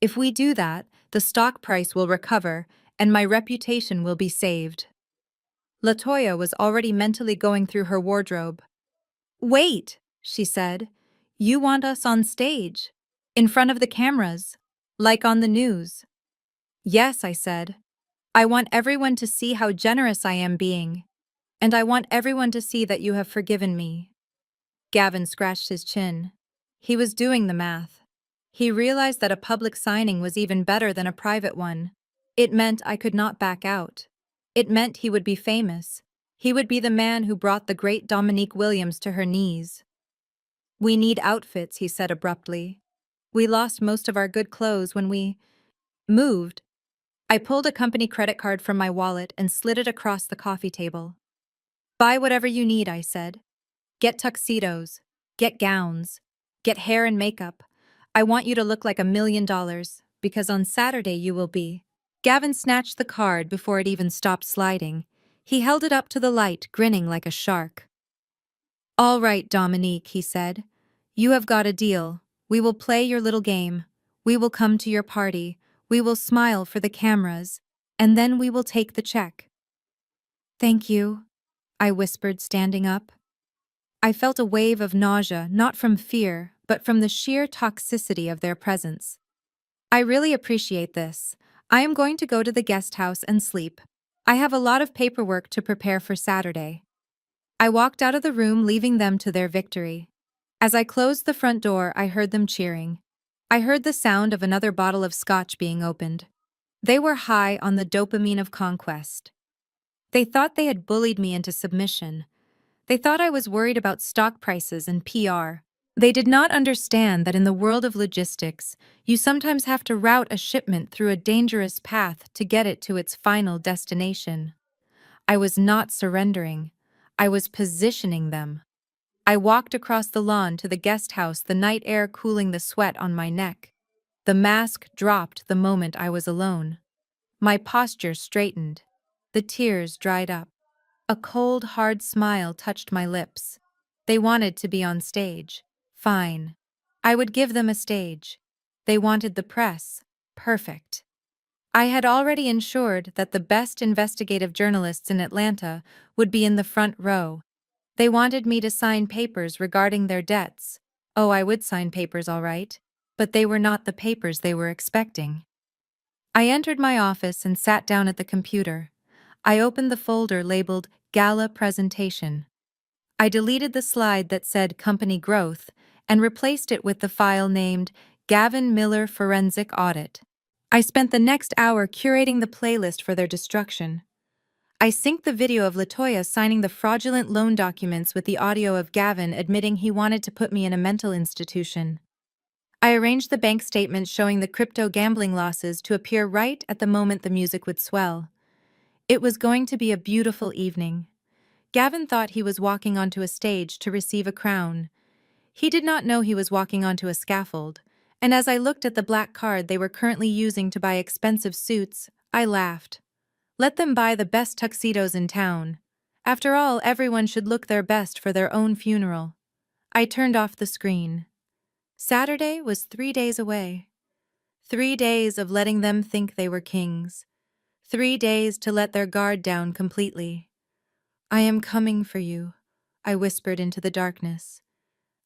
If we do that, the stock price will recover and my reputation will be saved. Latoya was already mentally going through her wardrobe. Wait, she said. You want us on stage? In front of the cameras? Like on the news? Yes, I said. I want everyone to see how generous I am being. And I want everyone to see that you have forgiven me. Gavin scratched his chin. He was doing the math. He realized that a public signing was even better than a private one. It meant I could not back out. It meant he would be famous. He would be the man who brought the great Dominique Williams to her knees. We need outfits, he said abruptly. We lost most of our good clothes when we moved. I pulled a company credit card from my wallet and slid it across the coffee table. Buy whatever you need, I said. Get tuxedos. Get gowns. Get hair and makeup. I want you to look like $1,000,000, because on Saturday you will be. Gavin snatched the card before it even stopped sliding. He held it up to the light, grinning like a shark. All right, Dominique, he said. You have got a deal. We will play your little game. We will come to your party. We will smile for the cameras. And then we will take the check. Thank you, I whispered, standing up. I felt a wave of nausea, not from fear, but from the sheer toxicity of their presence. I really appreciate this. I am going to go to the guest house and sleep. I have a lot of paperwork to prepare for Saturday. I walked out of the room, leaving them to their victory. As I closed the front door, I heard them cheering. I heard the sound of another bottle of scotch being opened. They were high on the dopamine of conquest. They thought they had bullied me into submission. They thought I was worried about stock prices and PR. They did not understand that in the world of logistics, you sometimes have to route a shipment through a dangerous path to get it to its final destination. I was not surrendering. I was positioning them. I walked across the lawn to the guest house, the night air cooling the sweat on my neck. The mask dropped the moment I was alone. My posture straightened. The tears dried up. A cold, hard smile touched my lips. They wanted to be on stage. Fine. I would give them a stage. They wanted the press. Perfect. I had already ensured that the best investigative journalists in Atlanta would be in the front row. They wanted me to sign papers regarding their debts. Oh, I would sign papers, all right. But they were not the papers they were expecting. I entered my office and sat down at the computer. I opened the folder labeled Gala Presentation. I deleted the slide that said Company Growth and replaced it with the file named Gavin Miller Forensic Audit. I spent the next hour curating the playlist for their destruction. I synced the video of Latoya signing the fraudulent loan documents with the audio of Gavin admitting he wanted to put me in a mental institution. I arranged the bank statements showing the crypto gambling losses to appear right at the moment the music would swell. It was going to be a beautiful evening. Gavin thought he was walking onto a stage to receive a crown. He did not know he was walking onto a scaffold, and as I looked at the black card they were currently using to buy expensive suits, I laughed. Let them buy the best tuxedos in town. After all, everyone should look their best for their own funeral. I turned off the screen. Saturday was 3 days away. 3 days of letting them think they were kings. 3 days to let their guard down completely. I am coming for you, I whispered into the darkness.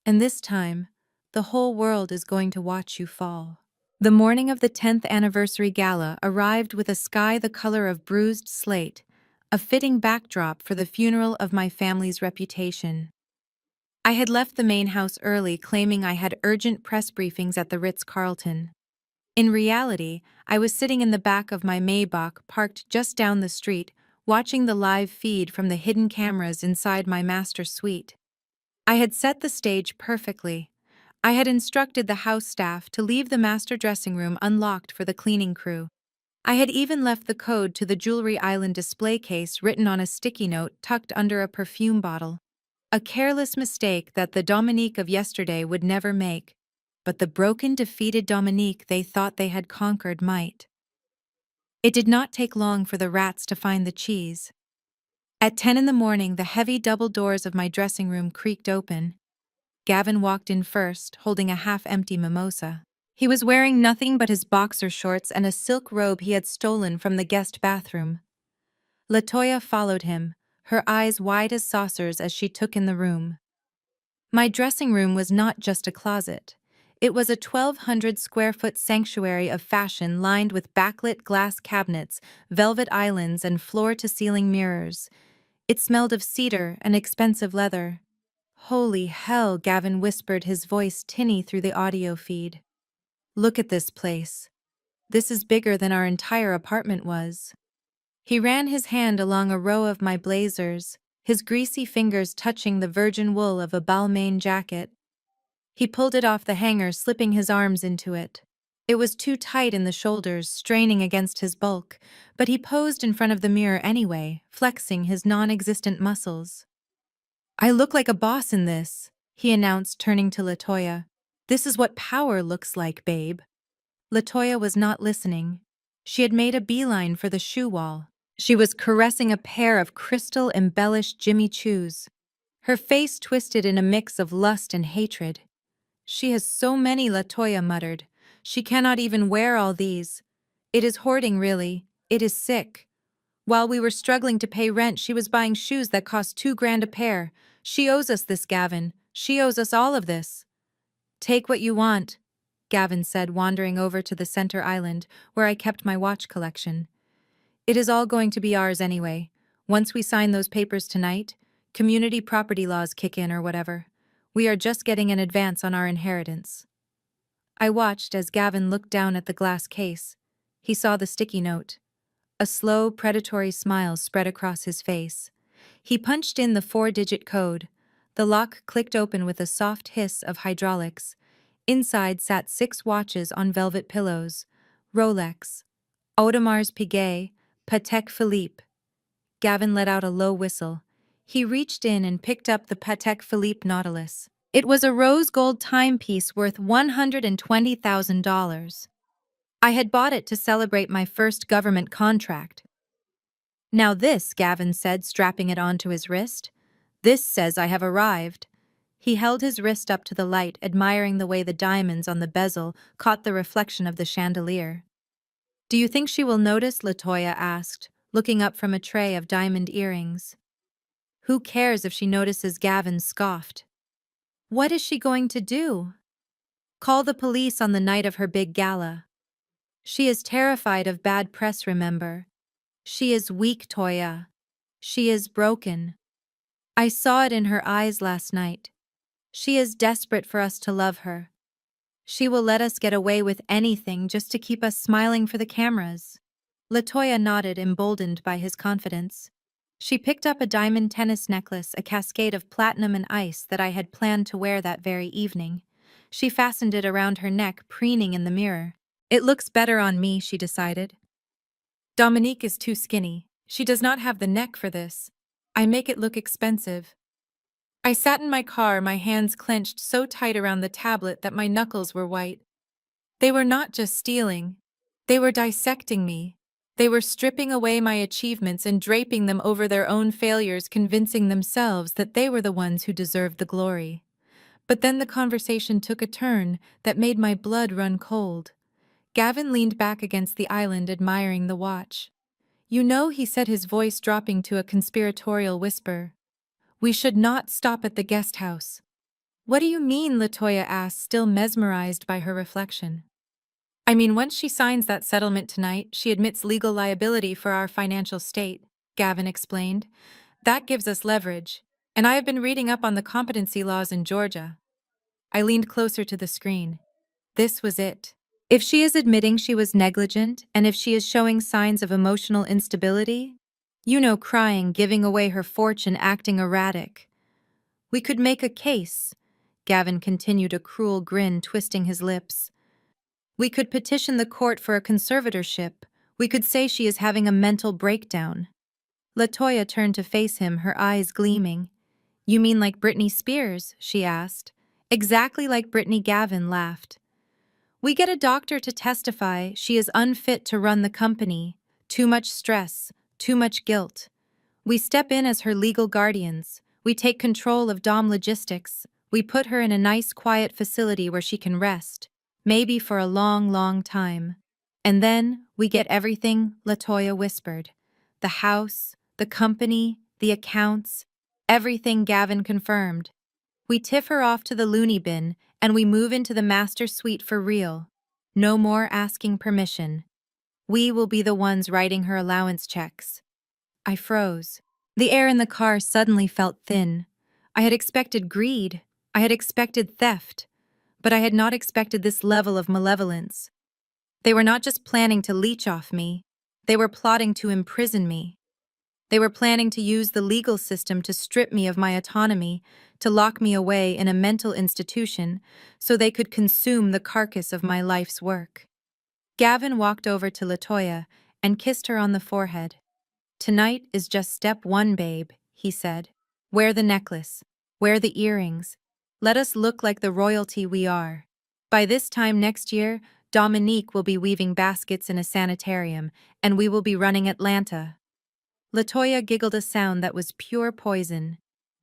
And this time, the whole world is going to watch you fall. The morning of the 10th anniversary gala arrived with a sky the color of bruised slate, a fitting backdrop for the funeral of my family's reputation. I had left the main house early, claiming I had urgent press briefings at the Ritz-Carlton. In reality, I was sitting in the back of my Maybach parked just down the street, watching the live feed from the hidden cameras inside my master suite. I had set the stage perfectly. I had instructed the house staff to leave the master dressing room unlocked for the cleaning crew. I had even left the code to the Jewelry Island display case written on a sticky note tucked under a perfume bottle. A careless mistake that the Dominique of yesterday would never make, but the broken, defeated Dominique they thought they had conquered might. It did not take long for the rats to find the cheese. At 10 in the morning, the heavy double doors of my dressing room creaked open. Gavin walked in first, holding a half-empty mimosa. He was wearing nothing but his boxer shorts and a silk robe he had stolen from the guest bathroom. Latoya followed him, her eyes wide as saucers as she took in the room. My dressing room was not just a closet. It was a 1,200-square-foot sanctuary of fashion lined with backlit glass cabinets, velvet islands, and floor-to-ceiling mirrors. It smelled of cedar and expensive leather. "Holy hell," Gavin whispered, his voice tinny through the audio feed. "Look at this place. This is bigger than our entire apartment was." He ran his hand along a row of my blazers, his greasy fingers touching the virgin wool of a Balmain jacket. He pulled it off the hanger, slipping his arms into it. It was too tight in the shoulders, straining against his bulk, but he posed in front of the mirror anyway, flexing his non-existent muscles. "I look like a boss in this," he announced, turning to Latoya. "This is what power looks like, babe." Latoya was not listening. She had made a beeline for the shoe wall. She was caressing a pair of crystal-embellished Jimmy Choos. Her face twisted in a mix of lust and hatred. "She has so many," Latoya muttered. "She cannot even wear all these. It is hoarding, really. It is sick. While we were struggling to pay rent, she was buying shoes that cost $2,000 a pair. She owes us this, Gavin. She owes us all of this." "Take what you want," Gavin said, wandering over to the center island, where I kept my watch collection. "It is all going to be ours anyway. Once we sign those papers tonight, community property laws kick in or whatever. We are just getting an advance on our inheritance." I watched as Gavin looked down at the glass case. He saw the sticky note. A slow, predatory smile spread across his face. He punched in the 4-digit code. The lock clicked open with a soft hiss of hydraulics. Inside sat 6 watches on velvet pillows. Rolex, Audemars Piguet, Patek Philippe. Gavin let out a low whistle. He reached in and picked up the Patek Philippe Nautilus. It was a rose gold timepiece worth $120,000. I had bought it to celebrate my first government contract. "Now this," Gavin said, strapping it onto his wrist. "This says I have arrived." He held his wrist up to the light, admiring the way the diamonds on the bezel caught the reflection of the chandelier. "Do you think she will notice?" Latoya asked, looking up from a tray of diamond earrings. "Who cares if she notices?" Gavin scoffed. "What is she going to do?" "Call the police on the night of her big gala." "She is terrified of bad press, remember? She is weak, Toya. She is broken. I saw it in her eyes last night. She is desperate for us to love her. She will let us get away with anything just to keep us smiling for the cameras." Latoya nodded, emboldened by his confidence. She picked up a diamond tennis necklace, a cascade of platinum and ice that I had planned to wear that very evening. She fastened it around her neck, preening in the mirror. "It looks better on me," she decided. "Dominique is too skinny. She does not have the neck for this. I make it look expensive." I sat in my car, my hands clenched so tight around the tablet that my knuckles were white. They were not just stealing. They were dissecting me. They were stripping away my achievements and draping them over their own failures, convincing themselves that they were the ones who deserved the glory. But then the conversation took a turn that made my blood run cold. Gavin leaned back against the island, admiring the watch. "You know," he said, his voice dropping to a conspiratorial whisper, "we should not stop at the guest house." "What do you mean?" Latoya asked, still mesmerized by her reflection. "I mean, once she signs that settlement tonight, she admits legal liability for our financial state," Gavin explained. "That gives us leverage. And I have been reading up on the competency laws in Georgia. I leaned closer to the screen. This was it. If she is admitting she was negligent, and if she is showing signs of emotional instability, crying, giving away her fortune, acting erratic, we could make a case. Gavin continued, a cruel grin twisting his lips. We could petition the court for a conservatorship. We could say she is having a mental breakdown. Latoya turned to face him, her eyes gleaming. You mean like Britney Spears? She asked. Exactly like Britney. Gavin laughed. We get a doctor to testify she is unfit to run the company. Too much stress, too much guilt. We step in as her legal guardians. We take control of Dom logistics. We put her in a nice, quiet facility where she can rest. Maybe for a long, long time. And then we get everything, Latoya whispered. The house, the company, the accounts, everything. Gavin confirmed. We tiff her off to the loony bin, and we move into the master suite for real. No more asking permission. We will be the ones writing her allowance checks. I froze. The air in the car suddenly felt thin. I had expected greed. I had expected theft. But I had not expected this level of malevolence. They were not just planning to leech off me. They were plotting to imprison me. They were planning to use the legal system to strip me of my autonomy, to lock me away in a mental institution so they could consume the carcass of my life's work. Gavin walked over to Latoya and kissed her on the forehead. Tonight is just step one, babe, he said. Wear the necklace. Wear the earrings. Let us look like the royalty we are. By this time next year, Dominique will be weaving baskets in a sanitarium, and we will be running Atlanta. Latoya giggled, a sound that was pure poison.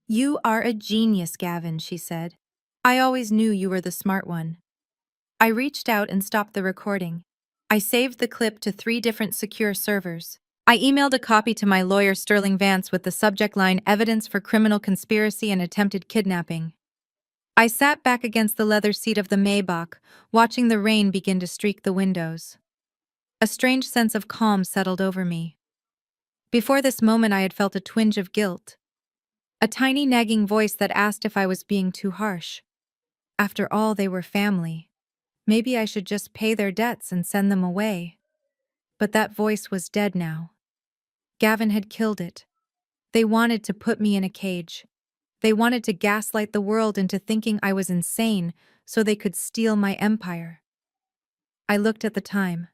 You are a genius, Gavin, she said. I always knew you were the smart one. I reached out and stopped the recording. I saved the clip to 3 different secure servers. I emailed a copy to my lawyer Sterling Vance with the subject line "Evidence for criminal conspiracy and attempted kidnapping." I sat back against the leather seat of the Maybach, watching the rain begin to streak the windows. A strange sense of calm settled over me. Before this moment I had felt a twinge of guilt. A tiny nagging voice that asked if I was being too harsh. After all, they were family. Maybe I should just pay their debts and send them away. But that voice was dead now. Gavin had killed it. They wanted to put me in a cage. They wanted to gaslight the world into thinking I was insane so they could steal my empire. I looked at the time.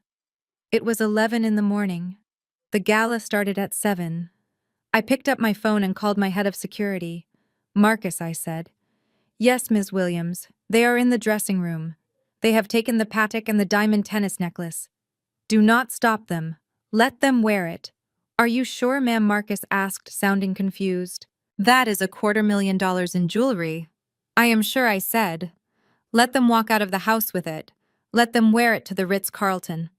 It was 11 in the morning. The gala started at 7. I picked up my phone and called my head of security. Marcus, I said. Yes, Ms. Williams. They are in the dressing room. They have taken the Patek and the diamond tennis necklace. Do not stop them. Let them wear it. Are you sure, ma'am? Marcus asked, sounding confused. That is $250,000 in jewelry. I am sure, I said. Let them walk out of the house with it. Let them wear it to the Ritz-Carlton.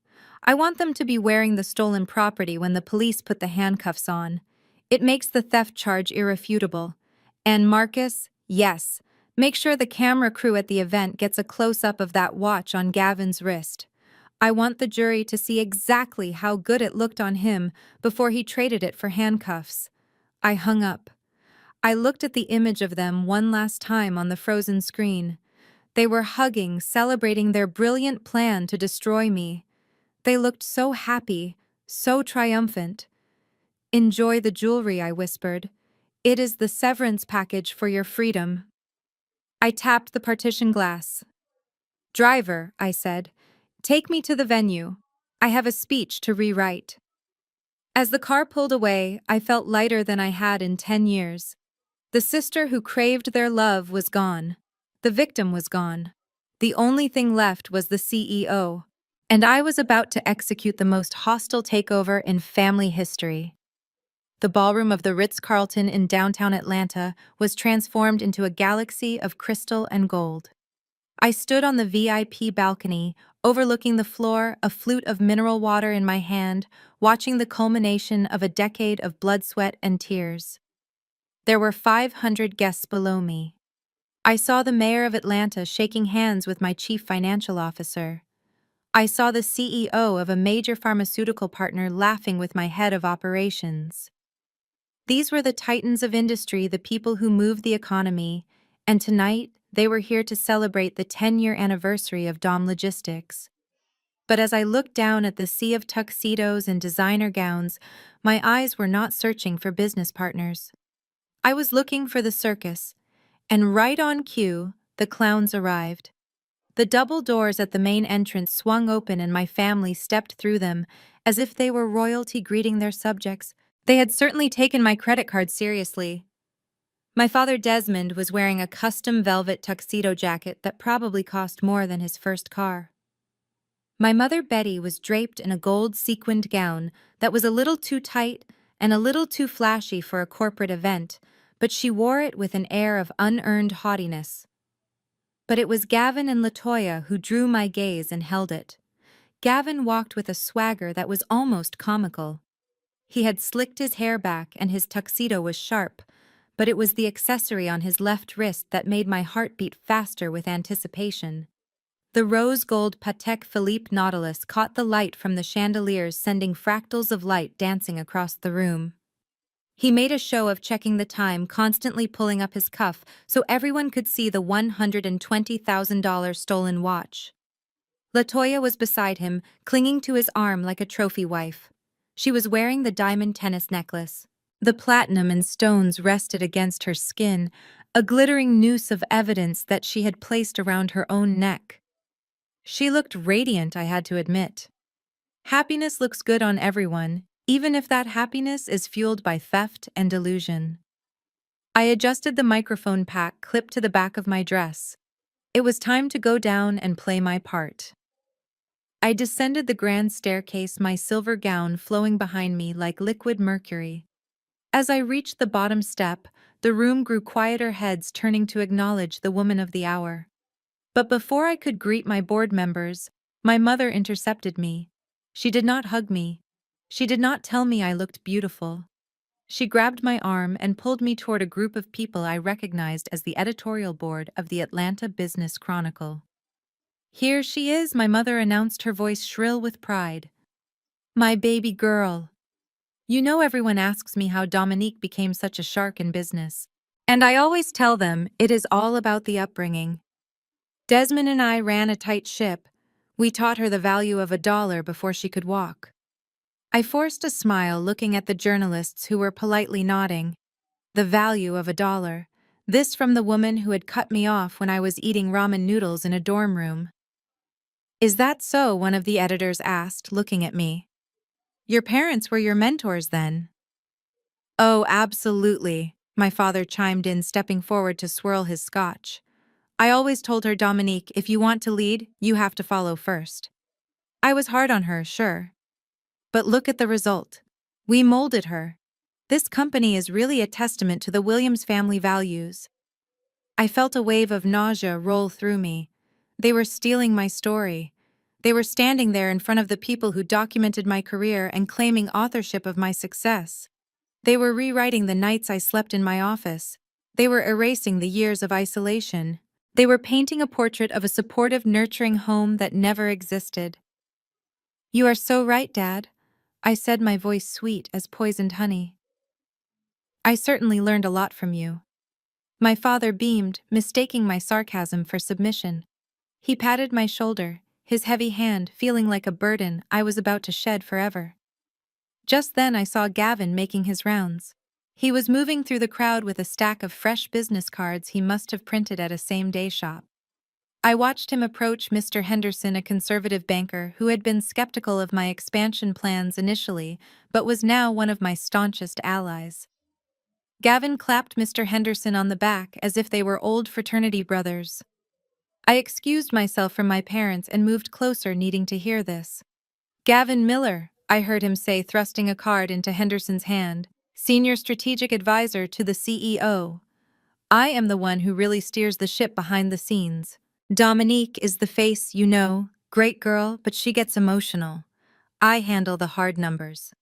I want them to be wearing the stolen property when the police put the handcuffs on. It makes the theft charge irrefutable. And Marcus, yes, make sure the camera crew at the event gets a close-up of that watch on Gavin's wrist. I want the jury to see exactly how good it looked on him before he traded it for handcuffs. I hung up. I looked at the image of them one last time on the frozen screen. They were hugging, celebrating their brilliant plan to destroy me. They looked so happy, so triumphant. Enjoy the jewelry, I whispered. It is the severance package for your freedom. I tapped the partition glass. Driver, I said, take me to the venue. I have a speech to rewrite. As the car pulled away, I felt lighter than I had in 10 years. The sister who craved their love was gone. The victim was gone. The only thing left was the CEO. And I was about to execute the most hostile takeover in family history. The ballroom of the Ritz-Carlton in downtown Atlanta was transformed into a galaxy of crystal and gold. I stood on the VIP balcony, overlooking the floor, a flute of mineral water in my hand, watching the culmination of a decade of blood, sweat, and tears. There were 500 guests below me. I saw the mayor of Atlanta shaking hands with my chief financial officer. I saw the CEO of a major pharmaceutical partner laughing with my head of operations. These were the titans of industry, the people who moved the economy, and tonight they were here to celebrate the 10-year anniversary of Dom Logistics. But as I looked down at the sea of tuxedos and designer gowns, my eyes were not searching for business partners. I was looking for the circus, and right on cue, the clowns arrived. The double doors at the main entrance swung open and my family stepped through them, as if they were royalty greeting their subjects. They had certainly taken my credit card seriously. My father Desmond was wearing a custom velvet tuxedo jacket that probably cost more than his first car. My mother Betty was draped in a gold sequined gown that was a little too tight and a little too flashy for a corporate event, but she wore it with an air of unearned haughtiness. But it was Gavin and Latoya who drew my gaze and held it. Gavin walked with a swagger that was almost comical. He had slicked his hair back and his tuxedo was sharp, but it was the accessory on his left wrist that made my heart beat faster with anticipation. The rose-gold Patek Philippe Nautilus caught the light from the chandeliers, sending fractals of light dancing across the room. He made a show of checking the time, constantly pulling up his cuff so everyone could see the $120,000 stolen watch. Latoya was beside him, clinging to his arm like a trophy wife. She was wearing the diamond tennis necklace. The platinum and stones rested against her skin, a glittering noose of evidence that she had placed around her own neck. She looked radiant, I had to admit. Happiness looks good on everyone, even if that happiness is fueled by theft and delusion. I adjusted the microphone pack clipped to the back of my dress. It was time to go down and play my part. I descended the grand staircase, my silver gown flowing behind me like liquid mercury. As I reached the bottom step, the room grew quieter, heads turning to acknowledge the woman of the hour. But before I could greet my board members, my mother intercepted me. She did not hug me. She did not tell me I looked beautiful. She grabbed my arm and pulled me toward a group of people I recognized as the editorial board of the Atlanta Business Chronicle. "Here she is," my mother announced, her voice shrill with pride. "My baby girl. You know, everyone asks me how Dominique became such a shark in business. And I always tell them it is all about the upbringing. Desmond and I ran a tight ship. We taught her the value of $1 before she could walk." I forced a smile, looking at the journalists who were politely nodding. The value of $1. This from the woman who had cut me off when I was eating ramen noodles in a dorm room. "Is that so?" one of the editors asked, looking at me. "Your parents were your mentors then?" "Oh, absolutely," my father chimed in, stepping forward to swirl his scotch. "I always told her, Dominique, if you want to lead, you have to follow first." I was hard on her, sure. But look at the result. We molded her. This company is really a testament to the Williams family values. I felt a wave of nausea roll through me. They were stealing my story. They were standing there in front of the people who documented my career and claiming authorship of my success. They were rewriting the nights I slept in my office. They were erasing the years of isolation. They were painting a portrait of a supportive, nurturing home that never existed. "You are so right, Dad," I said, my voice sweet as poisoned honey. "I certainly learned a lot from you." My father beamed, mistaking my sarcasm for submission. He patted my shoulder, his heavy hand feeling like a burden I was about to shed forever. Just then I saw Gavin making his rounds. He was moving through the crowd with a stack of fresh business cards he must have printed at a same-day shop. I watched him approach Mr. Henderson, a conservative banker who had been skeptical of my expansion plans initially, but was now one of my staunchest allies. Gavin clapped Mr. Henderson on the back as if they were old fraternity brothers. I excused myself from my parents and moved closer, needing to hear this. "Gavin Miller," I heard him say, thrusting a card into Henderson's hand, "Senior Strategic Advisor to the CEO. I am the one who really steers the ship behind the scenes. Dominique is the face, you know, great girl, but she gets emotional. I handle the hard numbers."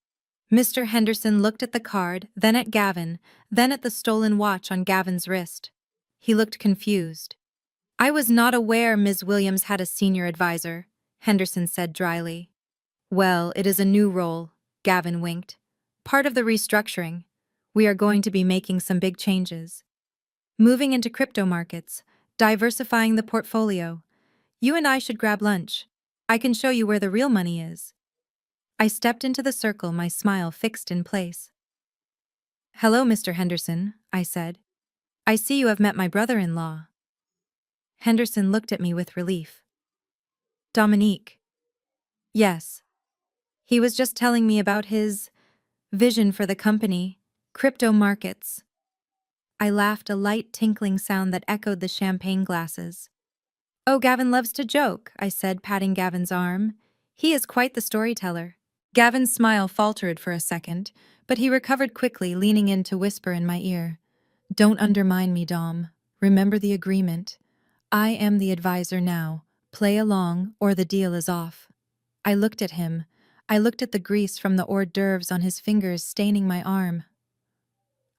Mr. Henderson looked at the card, then at Gavin, then at the stolen watch on Gavin's wrist. He looked confused. "I was not aware Ms. Williams had a senior advisor," Henderson said dryly. "Well, it is a new role," Gavin winked. "Part of the restructuring. We are going to be making some big changes. Moving into crypto markets, diversifying the portfolio. You and I should grab lunch. I can show you where the real money is. I stepped into the circle, my smile fixed in place. Hello, Mr. Henderson, I said. I see you have met my brother-in-law. Henderson looked at me with relief. Dominique. Yes. He was just telling me about his vision for the company, crypto markets. I laughed, a light tinkling sound that echoed the champagne glasses. Oh, Gavin loves to joke, I said, patting Gavin's arm. He is quite the storyteller. Gavin's smile faltered for a second, but he recovered quickly, leaning in to whisper in my ear. Don't undermine me, Dom. Remember the agreement. I am the advisor now. Play along, or the deal is off. I looked at him. I looked at the grease from the hors d'oeuvres on his fingers staining my arm.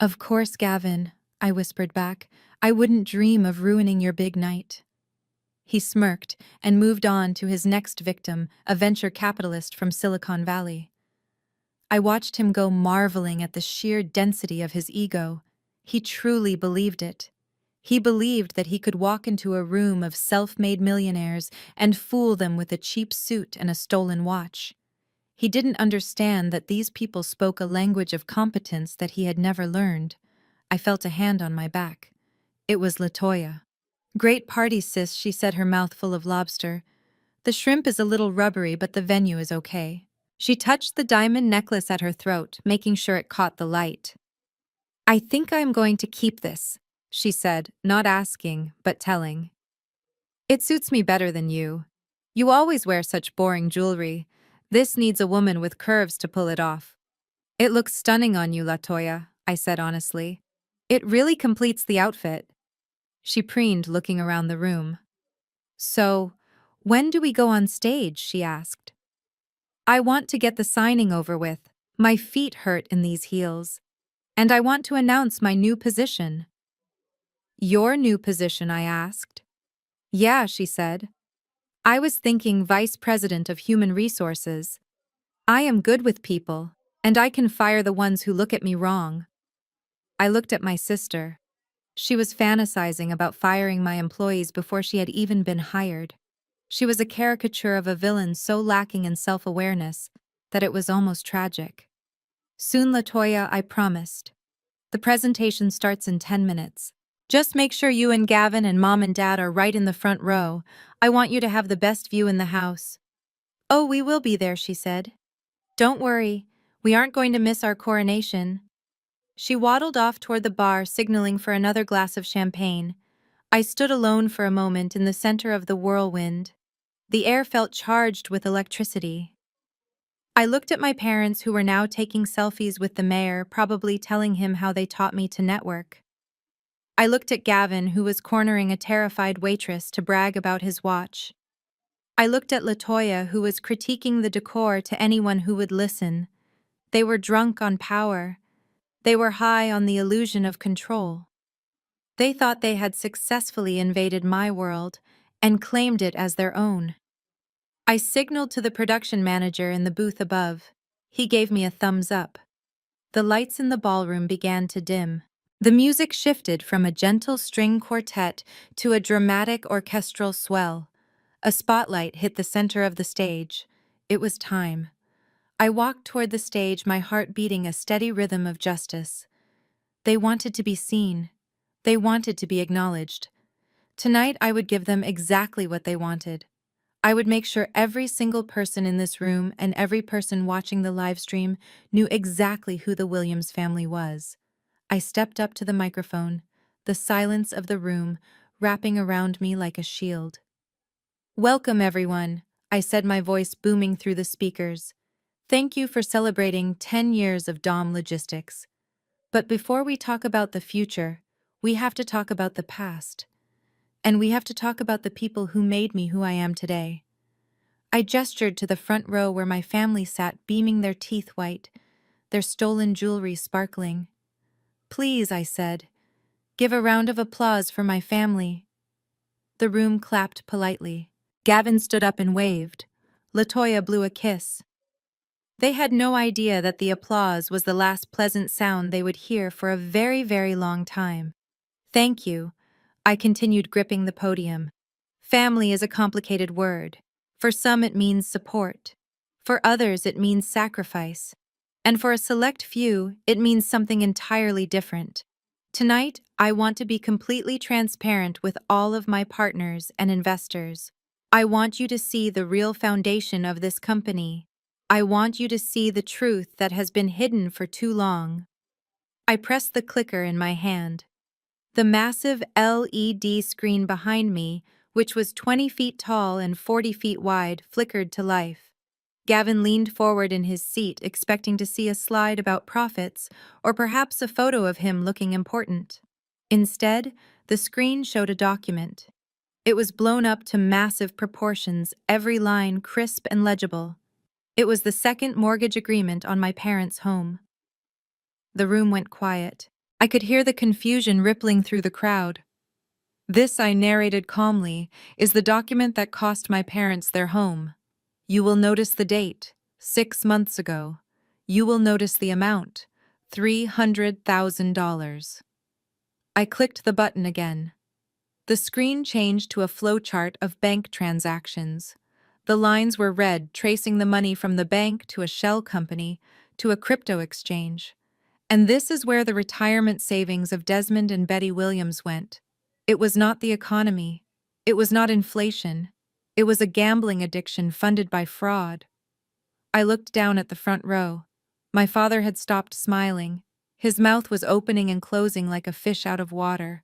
Of course, Gavin, I whispered back. I wouldn't dream of ruining your big night. He smirked and moved on to his next victim, a venture capitalist from Silicon Valley. I watched him go, marveling at the sheer density of his ego. He truly believed it. He believed that he could walk into a room of self-made millionaires and fool them with a cheap suit and a stolen watch. He didn't understand that these people spoke a language of competence that he had never learned. I felt a hand on my back. It was LaToya. Great party, sis, she said, her mouth full of lobster. The shrimp is a little rubbery, but the venue is okay. She touched the diamond necklace at her throat, making sure it caught the light. I think I'm going to keep this, she said, not asking, but telling. It suits me better than you. You always wear such boring jewelry. This needs a woman with curves to pull it off. It looks stunning on you, LaToya, I said honestly. It really completes the outfit. She preened, looking around the room. So, when do we go on stage? She asked. I want to get the signing over with. My feet hurt in these heels. And I want to announce my new position. Your new position? I asked. Yeah, she said. I was thinking vice president of human resources. I am good with people, and I can fire the ones who look at me wrong. I looked at my sister. She was fantasizing about firing my employees before she had even been hired. She was a caricature of a villain so lacking in self-awareness that it was almost tragic. Soon, LaToya, I promised. The presentation starts in 10 minutes. Just make sure you and Gavin and Mom and Dad are right in the front row. I want you to have the best view in the house. Oh, we will be there, she said. Don't worry, we aren't going to miss our coronation. She waddled off toward the bar, signaling for another glass of champagne. I stood alone for a moment in the center of the whirlwind. The air felt charged with electricity. I looked at my parents, who were now taking selfies with the mayor, probably telling him how they taught me to network. I looked at Gavin, who was cornering a terrified waitress to brag about his watch. I looked at LaToya, who was critiquing the decor to anyone who would listen. They were drunk on power. They were high on the illusion of control. They thought they had successfully invaded my world and claimed it as their own. I signaled to the production manager in the booth above. He gave me a thumbs up. The lights in the ballroom began to dim. The music shifted from a gentle string quartet to a dramatic orchestral swell. A spotlight hit the center of the stage. It was time. I walked toward the stage, my heart beating a steady rhythm of justice. They wanted to be seen. They wanted to be acknowledged. Tonight I would give them exactly what they wanted. I would make sure every single person in this room and every person watching the live stream knew exactly who the Williams family was. I stepped up to the microphone, the silence of the room wrapping around me like a shield. Welcome, everyone, I said, my voice booming through the speakers. Thank you for celebrating 10 years of Dom Logistics. But before we talk about the future, we have to talk about the past. And we have to talk about the people who made me who I am today. I gestured to the front row where my family sat, beaming their teeth white, their stolen jewelry sparkling. Please, I said, give a round of applause for my family. The room clapped politely. Gavin stood up and waved. LaToya blew a kiss. They had no idea that the applause was the last pleasant sound they would hear for a very, very long time. Thank you, I continued, gripping the podium. Family is a complicated word. For some it means support. For others it means sacrifice. And for a select few, it means something entirely different. Tonight, I want to be completely transparent with all of my partners and investors. I want you to see the real foundation of this company. I want you to see the truth that has been hidden for too long. I pressed the clicker in my hand. The massive LED screen behind me, which was 20 feet tall and 40 feet wide, flickered to life. Gavin leaned forward in his seat, expecting to see a slide about profits or perhaps a photo of him looking important. Instead, the screen showed a document. It was blown up to massive proportions, every line crisp and legible. It was the second mortgage agreement on my parents' home. The room went quiet. I could hear the confusion rippling through the crowd. This, I narrated calmly, is the document that cost my parents their home. You will notice the date, 6 months ago. You will notice the amount, $300,000. I clicked the button again. The screen changed to a flowchart of bank transactions. The lines were red, tracing the money from the bank to a shell company to a crypto exchange. And this is where the retirement savings of Desmond and Betty Williams went. It was not the economy. It was not inflation. It was a gambling addiction funded by fraud. I looked down at the front row. My father had stopped smiling. His mouth was opening and closing like a fish out of water.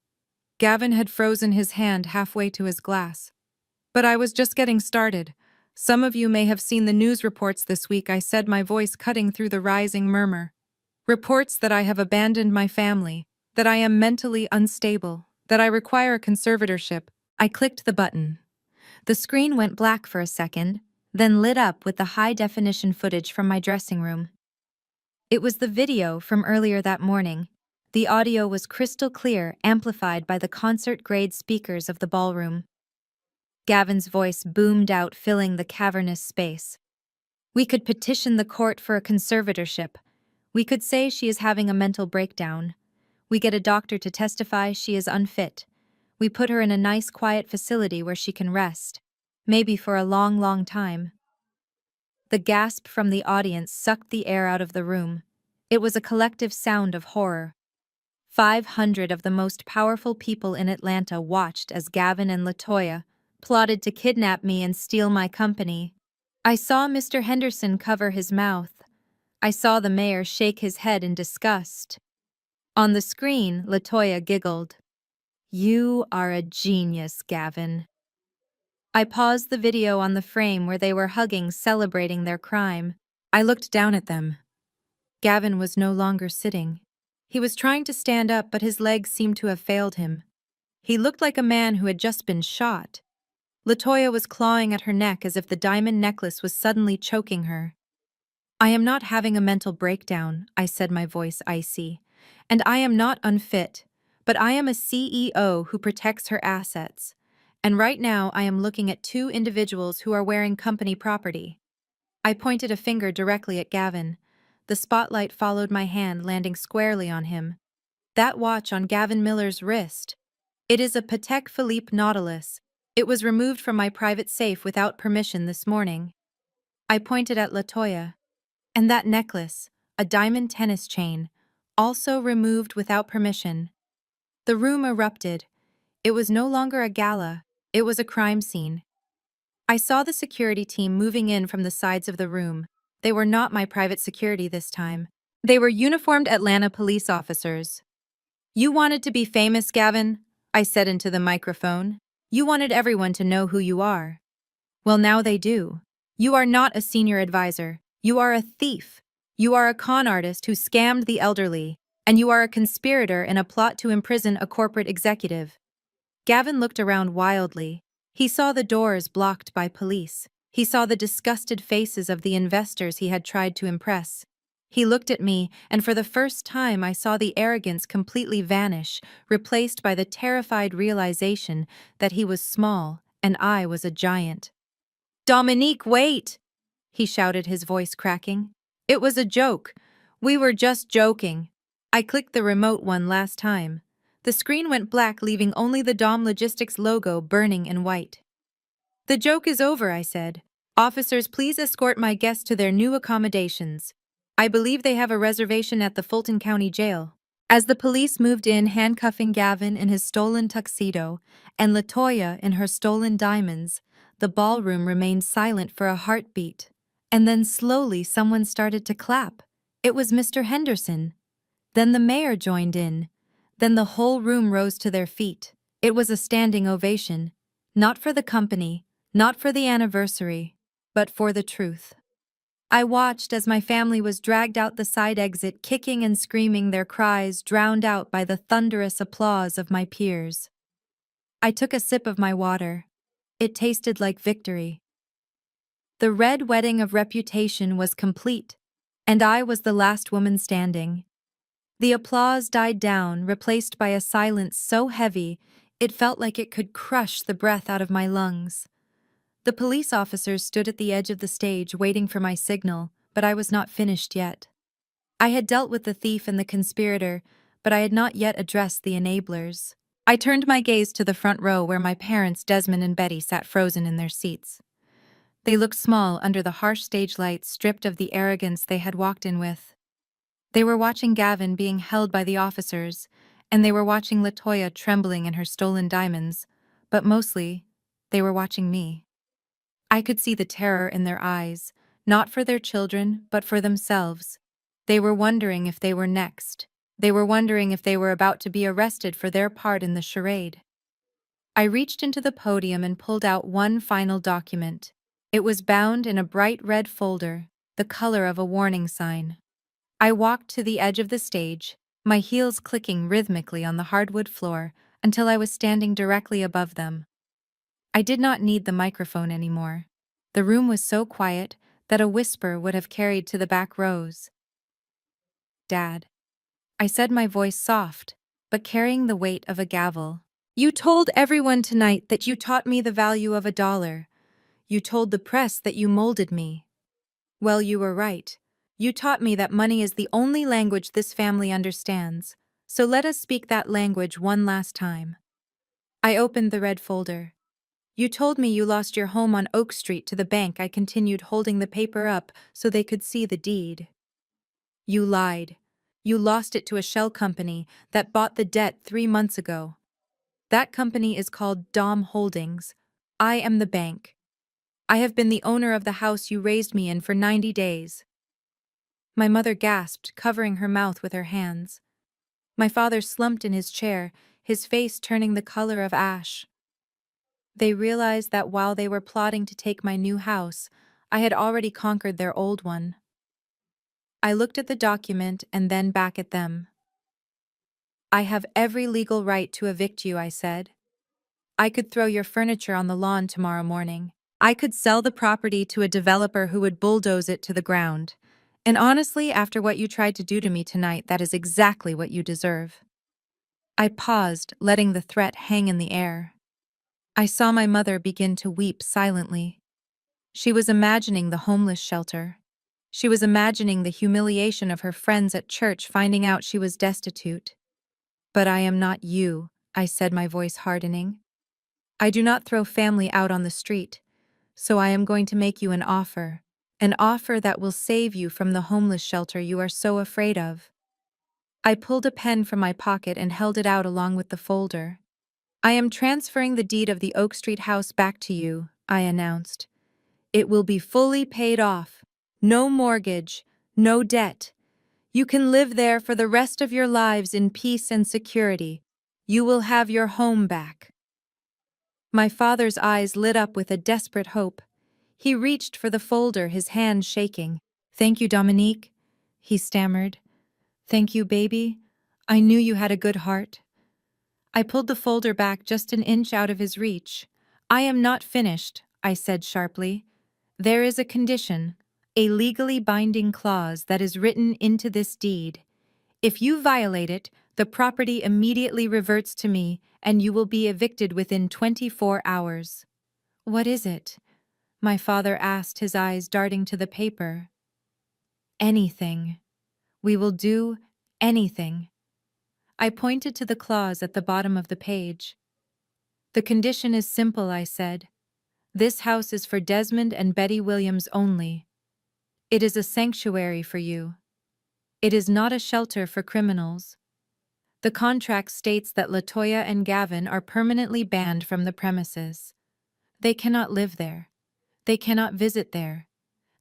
Gavin had frozen his hand halfway to his glass. But I was just getting started. Some of you may have seen the news reports this week, I said, my voice cutting through the rising murmur. Reports that I have abandoned my family, that I am mentally unstable, that I require a conservatorship. I clicked the button. The screen went black for a second, then lit up with the high-definition footage from my dressing room. It was the video from earlier that morning. The audio was crystal clear, amplified by the concert-grade speakers of the ballroom. Gavin's voice boomed out, filling the cavernous space. We could petition the court for a conservatorship. We could say she is having a mental breakdown. We get a doctor to testify she is unfit. We put her in a nice, quiet facility where she can rest. Maybe for a long, long time. The gasp from the audience sucked the air out of the room. It was a collective sound of horror. 500 of the most powerful people in Atlanta watched as Gavin and LaToya plotted to kidnap me and steal my company. I saw Mr. Henderson cover his mouth. I saw the mayor shake his head in disgust. On the screen, LaToya giggled. You are a genius, Gavin. I paused the video on the frame where they were hugging, celebrating their crime. I looked down at them. Gavin was no longer sitting. He was trying to stand up, but his legs seemed to have failed him. He looked like a man who had just been shot. LaToya was clawing at her neck as if the diamond necklace was suddenly choking her. I am not having a mental breakdown, I said, my voice icy. And I am not unfit, but I am a CEO who protects her assets. And right now I am looking at 2 individuals who are wearing company property. I pointed a finger directly at Gavin. The spotlight followed my hand, landing squarely on him. That watch on Gavin Miller's wrist. It is a Patek Philippe Nautilus. It was removed from my private safe without permission this morning. I pointed at LaToya. And that necklace, a diamond tennis chain, also removed without permission. The room erupted. It was no longer a gala, it was a crime scene. I saw the security team moving in from the sides of the room. They were not my private security this time. They were uniformed Atlanta police officers. You wanted to be famous, Gavin, I said into the microphone. You wanted everyone to know who you are. Well, now they do. You are not a senior advisor. You are a thief. You are a con artist who scammed the elderly, and you are a conspirator in a plot to imprison a corporate executive. Gavin looked around wildly. He saw the doors blocked by police. He saw the disgusted faces of the investors he had tried to impress. He looked at me, and for the first time I saw the arrogance completely vanish, replaced by the terrified realization that he was small and I was a giant. Dominique, wait! He shouted, his voice cracking. It was a joke. We were just joking. I clicked the remote one last time. The screen went black, leaving only the Dom Logistics logo burning in white. The joke is over, I said. Officers, please escort my guests to their new accommodations. I believe they have a reservation at the Fulton County Jail. As the police moved in, handcuffing Gavin in his stolen tuxedo and LaToya in her stolen diamonds, the ballroom remained silent for a heartbeat. And then slowly someone started to clap. It was Mr. Henderson. Then the mayor joined in. Then the whole room rose to their feet. It was a standing ovation. Not for the company, not for the anniversary, but for the truth. I watched as my family was dragged out the side exit, kicking and screaming, their cries drowned out by the thunderous applause of my peers. I took a sip of my water. It tasted like victory. The red wedding of reputation was complete, and I was the last woman standing. The applause died down, replaced by a silence so heavy it felt like it could crush the breath out of my lungs. The police officers stood at the edge of the stage waiting for my signal, but I was not finished yet. I had dealt with the thief and the conspirator, but I had not yet addressed the enablers. I turned my gaze to the front row where my parents, Desmond and Betty, sat frozen in their seats. They looked small under the harsh stage lights, stripped of the arrogance they had walked in with. They were watching Gavin being held by the officers, and they were watching LaToya trembling in her stolen diamonds, but mostly, they were watching me. I could see the terror in their eyes, not for their children, but for themselves. They were wondering if they were next. They were wondering if they were about to be arrested for their part in the charade. I reached into the podium and pulled out one final document. It was bound in a bright red folder, the color of a warning sign. I walked to the edge of the stage, my heels clicking rhythmically on the hardwood floor, until I was standing directly above them. I did not need the microphone anymore. The room was so quiet that a whisper would have carried to the back rows. Dad. I said, my voice soft, but carrying the weight of a gavel. You told everyone tonight that you taught me the value of $1. You told the press that you molded me. Well, you were right. You taught me that money is the only language this family understands, so let us speak that language one last time. I opened the red folder. You told me you lost your home on Oak Street to the bank. I continued, holding the paper up so they could see the deed. You lied. You lost it to a shell company that bought the debt 3 months ago. That company is called Dom Holdings. I am the bank. I have been the owner of the house you raised me in for 90 days. My mother gasped, covering her mouth with her hands. My father slumped in his chair, his face turning the color of ash. They realized that while they were plotting to take my new house, I had already conquered their old one. I looked at the document and then back at them. I have every legal right to evict you, I said. I could throw your furniture on the lawn tomorrow morning. I could sell the property to a developer who would bulldoze it to the ground. And honestly, after what you tried to do to me tonight, that is exactly what you deserve. I paused, letting the threat hang in the air. I saw my mother begin to weep silently. She was imagining the homeless shelter. She was imagining the humiliation of her friends at church finding out she was destitute. But I am not you, I said, my voice hardening. I do not throw family out on the street, so I am going to make you an offer that will save you from the homeless shelter you are so afraid of. I pulled a pen from my pocket and held it out along with the folder. I am transferring the deed of the Oak Street house back to you, I announced. It will be fully paid off. No mortgage, no debt. You can live there for the rest of your lives in peace and security. You will have your home back. My father's eyes lit up with a desperate hope. He reached for the folder, his hand shaking. Thank you, Dominique, he stammered. Thank you, baby. I knew you had a good heart. I pulled the folder back just an inch out of his reach. I am not finished, I said sharply. There is a condition, a legally binding clause that is written into this deed. If you violate it, the property immediately reverts to me, and you will be evicted within 24 hours. What is it? My father asked, his eyes darting to the paper. anything. We will do anything. I pointed to the clause at the bottom of the page. The condition is simple, I said. This house is for Desmond and Betty Williams only. It is a sanctuary for you. It is not a shelter for criminals. The contract states that LaToya and Gavin are permanently banned from the premises. They cannot live there. They cannot visit there.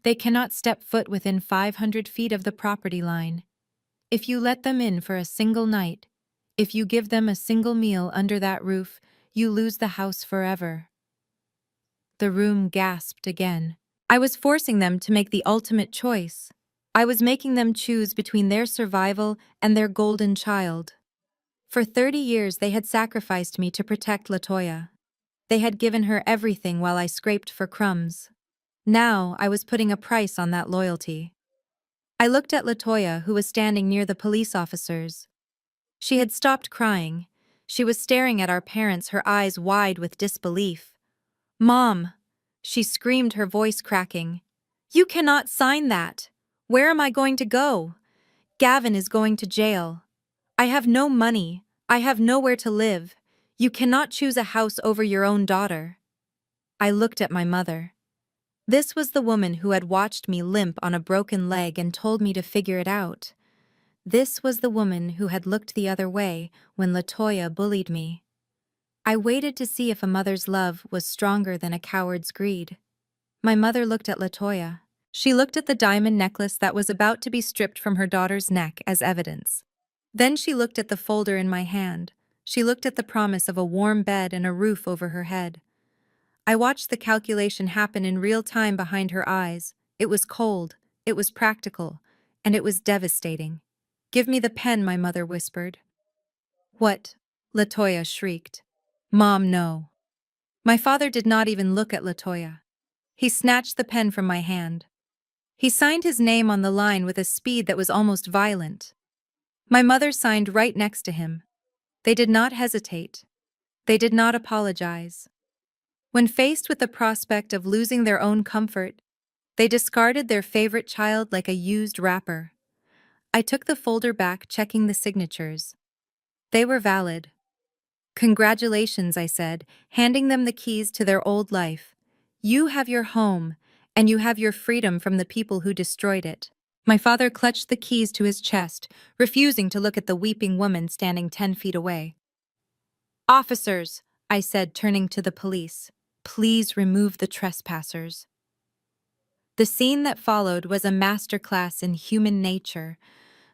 They cannot step foot within 500 feet of the property line. If you let them in for a single night, if you give them a single meal under that roof, you lose the house forever. The room gasped again. I was forcing them to make the ultimate choice. I was making them choose between their survival and their golden child. For 30 years they had sacrificed me to protect LaToya. They had given her everything while I scraped for crumbs. Now I was putting a price on that loyalty. I looked at LaToya, who was standing near the police officers. She had stopped crying. She was staring at our parents, her eyes wide with disbelief. "Mom!" She screamed, her voice cracking. "You cannot sign that! Where am I going to go? Gavin is going to jail. I have no money. I have nowhere to live. You cannot choose a house over your own daughter." I looked at my mother. This was the woman who had watched me limp on a broken leg and told me to figure it out. This was the woman who had looked the other way when LaToya bullied me. I waited to see if a mother's love was stronger than a coward's greed. My mother looked at LaToya. She looked at the diamond necklace that was about to be stripped from her daughter's neck as evidence. Then she looked at the folder in my hand. She looked at the promise of a warm bed and a roof over her head. I watched the calculation happen in real time behind her eyes. It was cold, it was practical, and it was devastating. "Give me the pen," my mother whispered. "What?" LaToya shrieked. "Mom, no." My father did not even look at LaToya. He snatched the pen from my hand. He signed his name on the line with a speed that was almost violent. My mother signed right next to him. They did not hesitate. They did not apologize. When faced with the prospect of losing their own comfort, they discarded their favorite child like a used wrapper. I took the folder back, checking the signatures. They were valid. "Congratulations," I said, handing them the keys to their old life. "You have your home, and you have your freedom from the people who destroyed it." My father clutched the keys to his chest, refusing to look at the weeping woman standing 10 feet away. "Officers," I said, turning to the police, "please remove the trespassers." The scene that followed was a masterclass in human nature.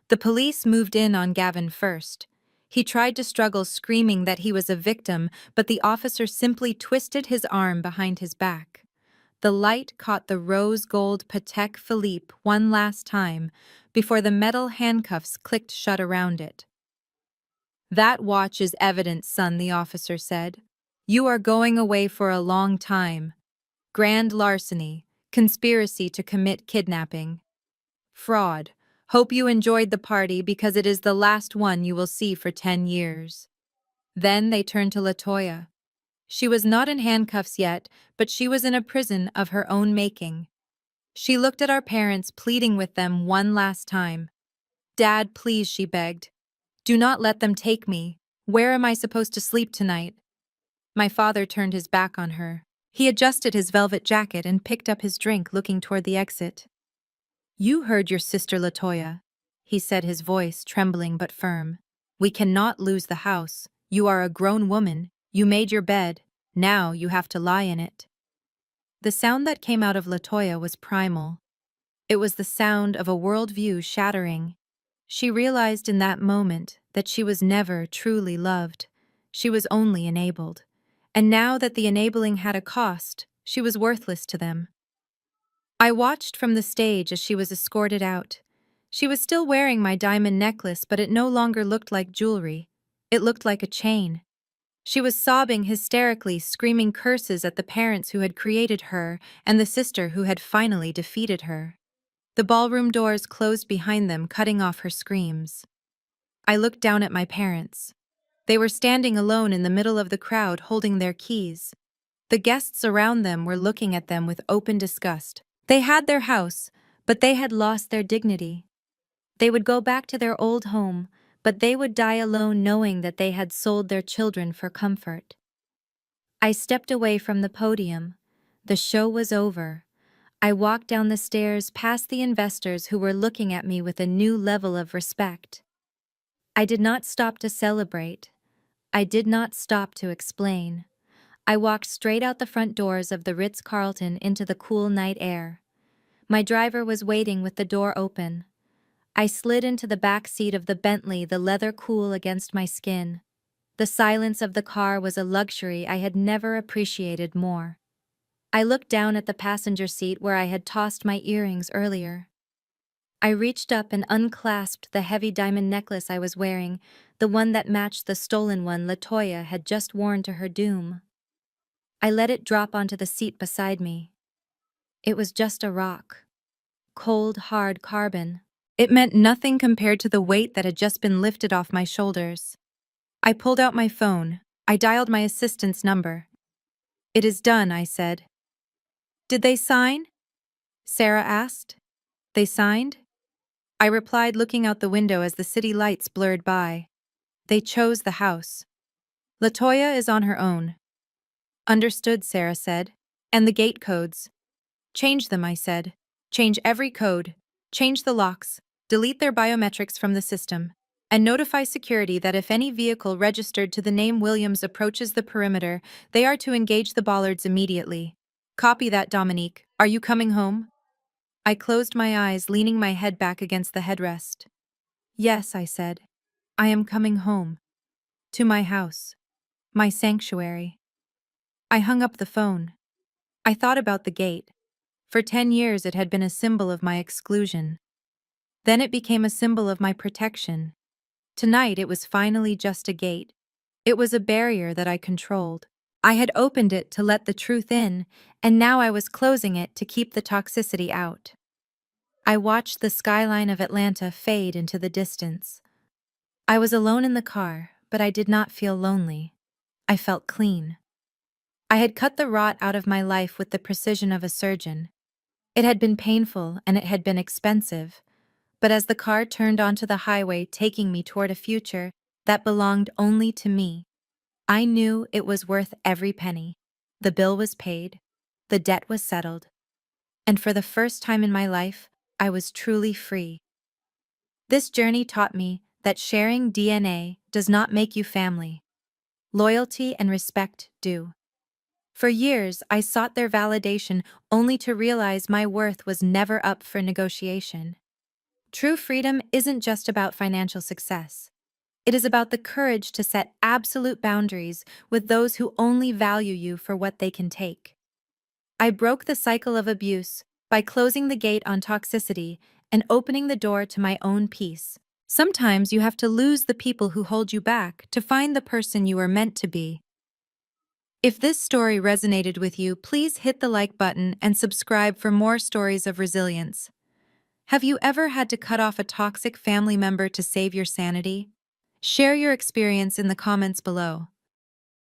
The police moved in on Gavin first. He tried to struggle, screaming that he was a victim, but the officer simply twisted his arm behind his back. The light caught the rose-gold Patek Philippe one last time before the metal handcuffs clicked shut around it. "That watch is evidence, son," the officer said. "You are going away for a long time. Grand larceny, conspiracy to commit kidnapping. Fraud. Hope you enjoyed the party because it is the last one you will see for 10 years. Then they turned to LaToya. She was not in handcuffs yet, but she was in a prison of her own making. She looked at our parents, pleading with them one last time. "Dad, please," she begged. "Do not let them take me. Where am I supposed to sleep tonight?" My father turned his back on her. He adjusted his velvet jacket and picked up his drink, looking toward the exit. "You heard your sister, LaToya," he said, his voice trembling but firm. "We cannot lose the house. You are a grown woman. You made your bed. Now you have to lie in it." The sound that came out of LaToya was primal. It was the sound of a worldview shattering. She realized in that moment that she was never truly loved. She was only enabled. And now that the enabling had a cost, she was worthless to them. I watched from the stage as she was escorted out. She was still wearing my diamond necklace, but it no longer looked like jewelry. It looked like a chain. She was sobbing hysterically, screaming curses at the parents who had created her and the sister who had finally defeated her. The ballroom doors closed behind them, cutting off her screams. I looked down at my parents. They were standing alone in the middle of the crowd, holding their keys. The guests around them were looking at them with open disgust. They had their house, But they had lost their dignity. They would go back to their old home, but they would die alone knowing that they had sold their children for comfort. I stepped away from the podium. The show was over. I walked down the stairs past the investors who were looking at me with a new level of respect. I did not stop to celebrate. I did not stop to explain. I walked straight out the front doors of the Ritz-Carlton into the cool night air. My driver was waiting with the door open. I slid into the back seat of the Bentley, the leather cool against my skin. The silence of the car was a luxury I had never appreciated more. I looked down at the passenger seat where I had tossed my earrings earlier. I reached up and unclasped the heavy diamond necklace I was wearing, the one that matched the stolen one LaToya had just worn to her doom. I let it drop onto the seat beside me. It was just a rock. Cold, hard carbon. It meant nothing compared to the weight that had just been lifted off my shoulders. I pulled out my phone. I dialed my assistant's number. "It is done," I said. "Did they sign?" Sarah asked. "They signed?" I replied, looking out the window as the city lights blurred by. "They chose the house. LaToya is on her own." "Understood," Sarah said. "And the gate codes?" "Change them," I said. "Change every code. Change the locks. Delete their biometrics from the system. And notify security that if any vehicle registered to the name Williams approaches the perimeter, they are to engage the bollards immediately." "Copy that, Dominique. Are you coming home?" I closed my eyes, leaning my head back against the headrest. "Yes," I said. "I am coming home. To my house. My sanctuary." I hung up the phone. I thought about the gate. For 10 years it had been a symbol of my exclusion. Then it became a symbol of my protection. Tonight it was finally just a gate. It was a barrier that I controlled. I had opened it to let the truth in, and now I was closing it to keep the toxicity out. I watched the skyline of Atlanta fade into the distance. I was alone in the car, but I did not feel lonely. I felt clean. I had cut the rot out of my life with the precision of a surgeon. It had been painful and it had been expensive, but as the car turned onto the highway taking me toward a future that belonged only to me, I knew it was worth every penny. The bill was paid, the debt was settled, and for the first time in my life, I was truly free. This journey taught me that sharing DNA does not make you family. Loyalty and respect do. For years, I sought their validation only to realize my worth was never up for negotiation. True freedom isn't just about financial success. It is about the courage to set absolute boundaries with those who only value you for what they can take. I broke the cycle of abuse by closing the gate on toxicity and opening the door to my own peace. Sometimes you have to lose the people who hold you back to find the person you are meant to be. If this story resonated with you, please hit the like button and subscribe for more stories of resilience. Have you ever had to cut off a toxic family member to save your sanity? Share your experience in the comments below.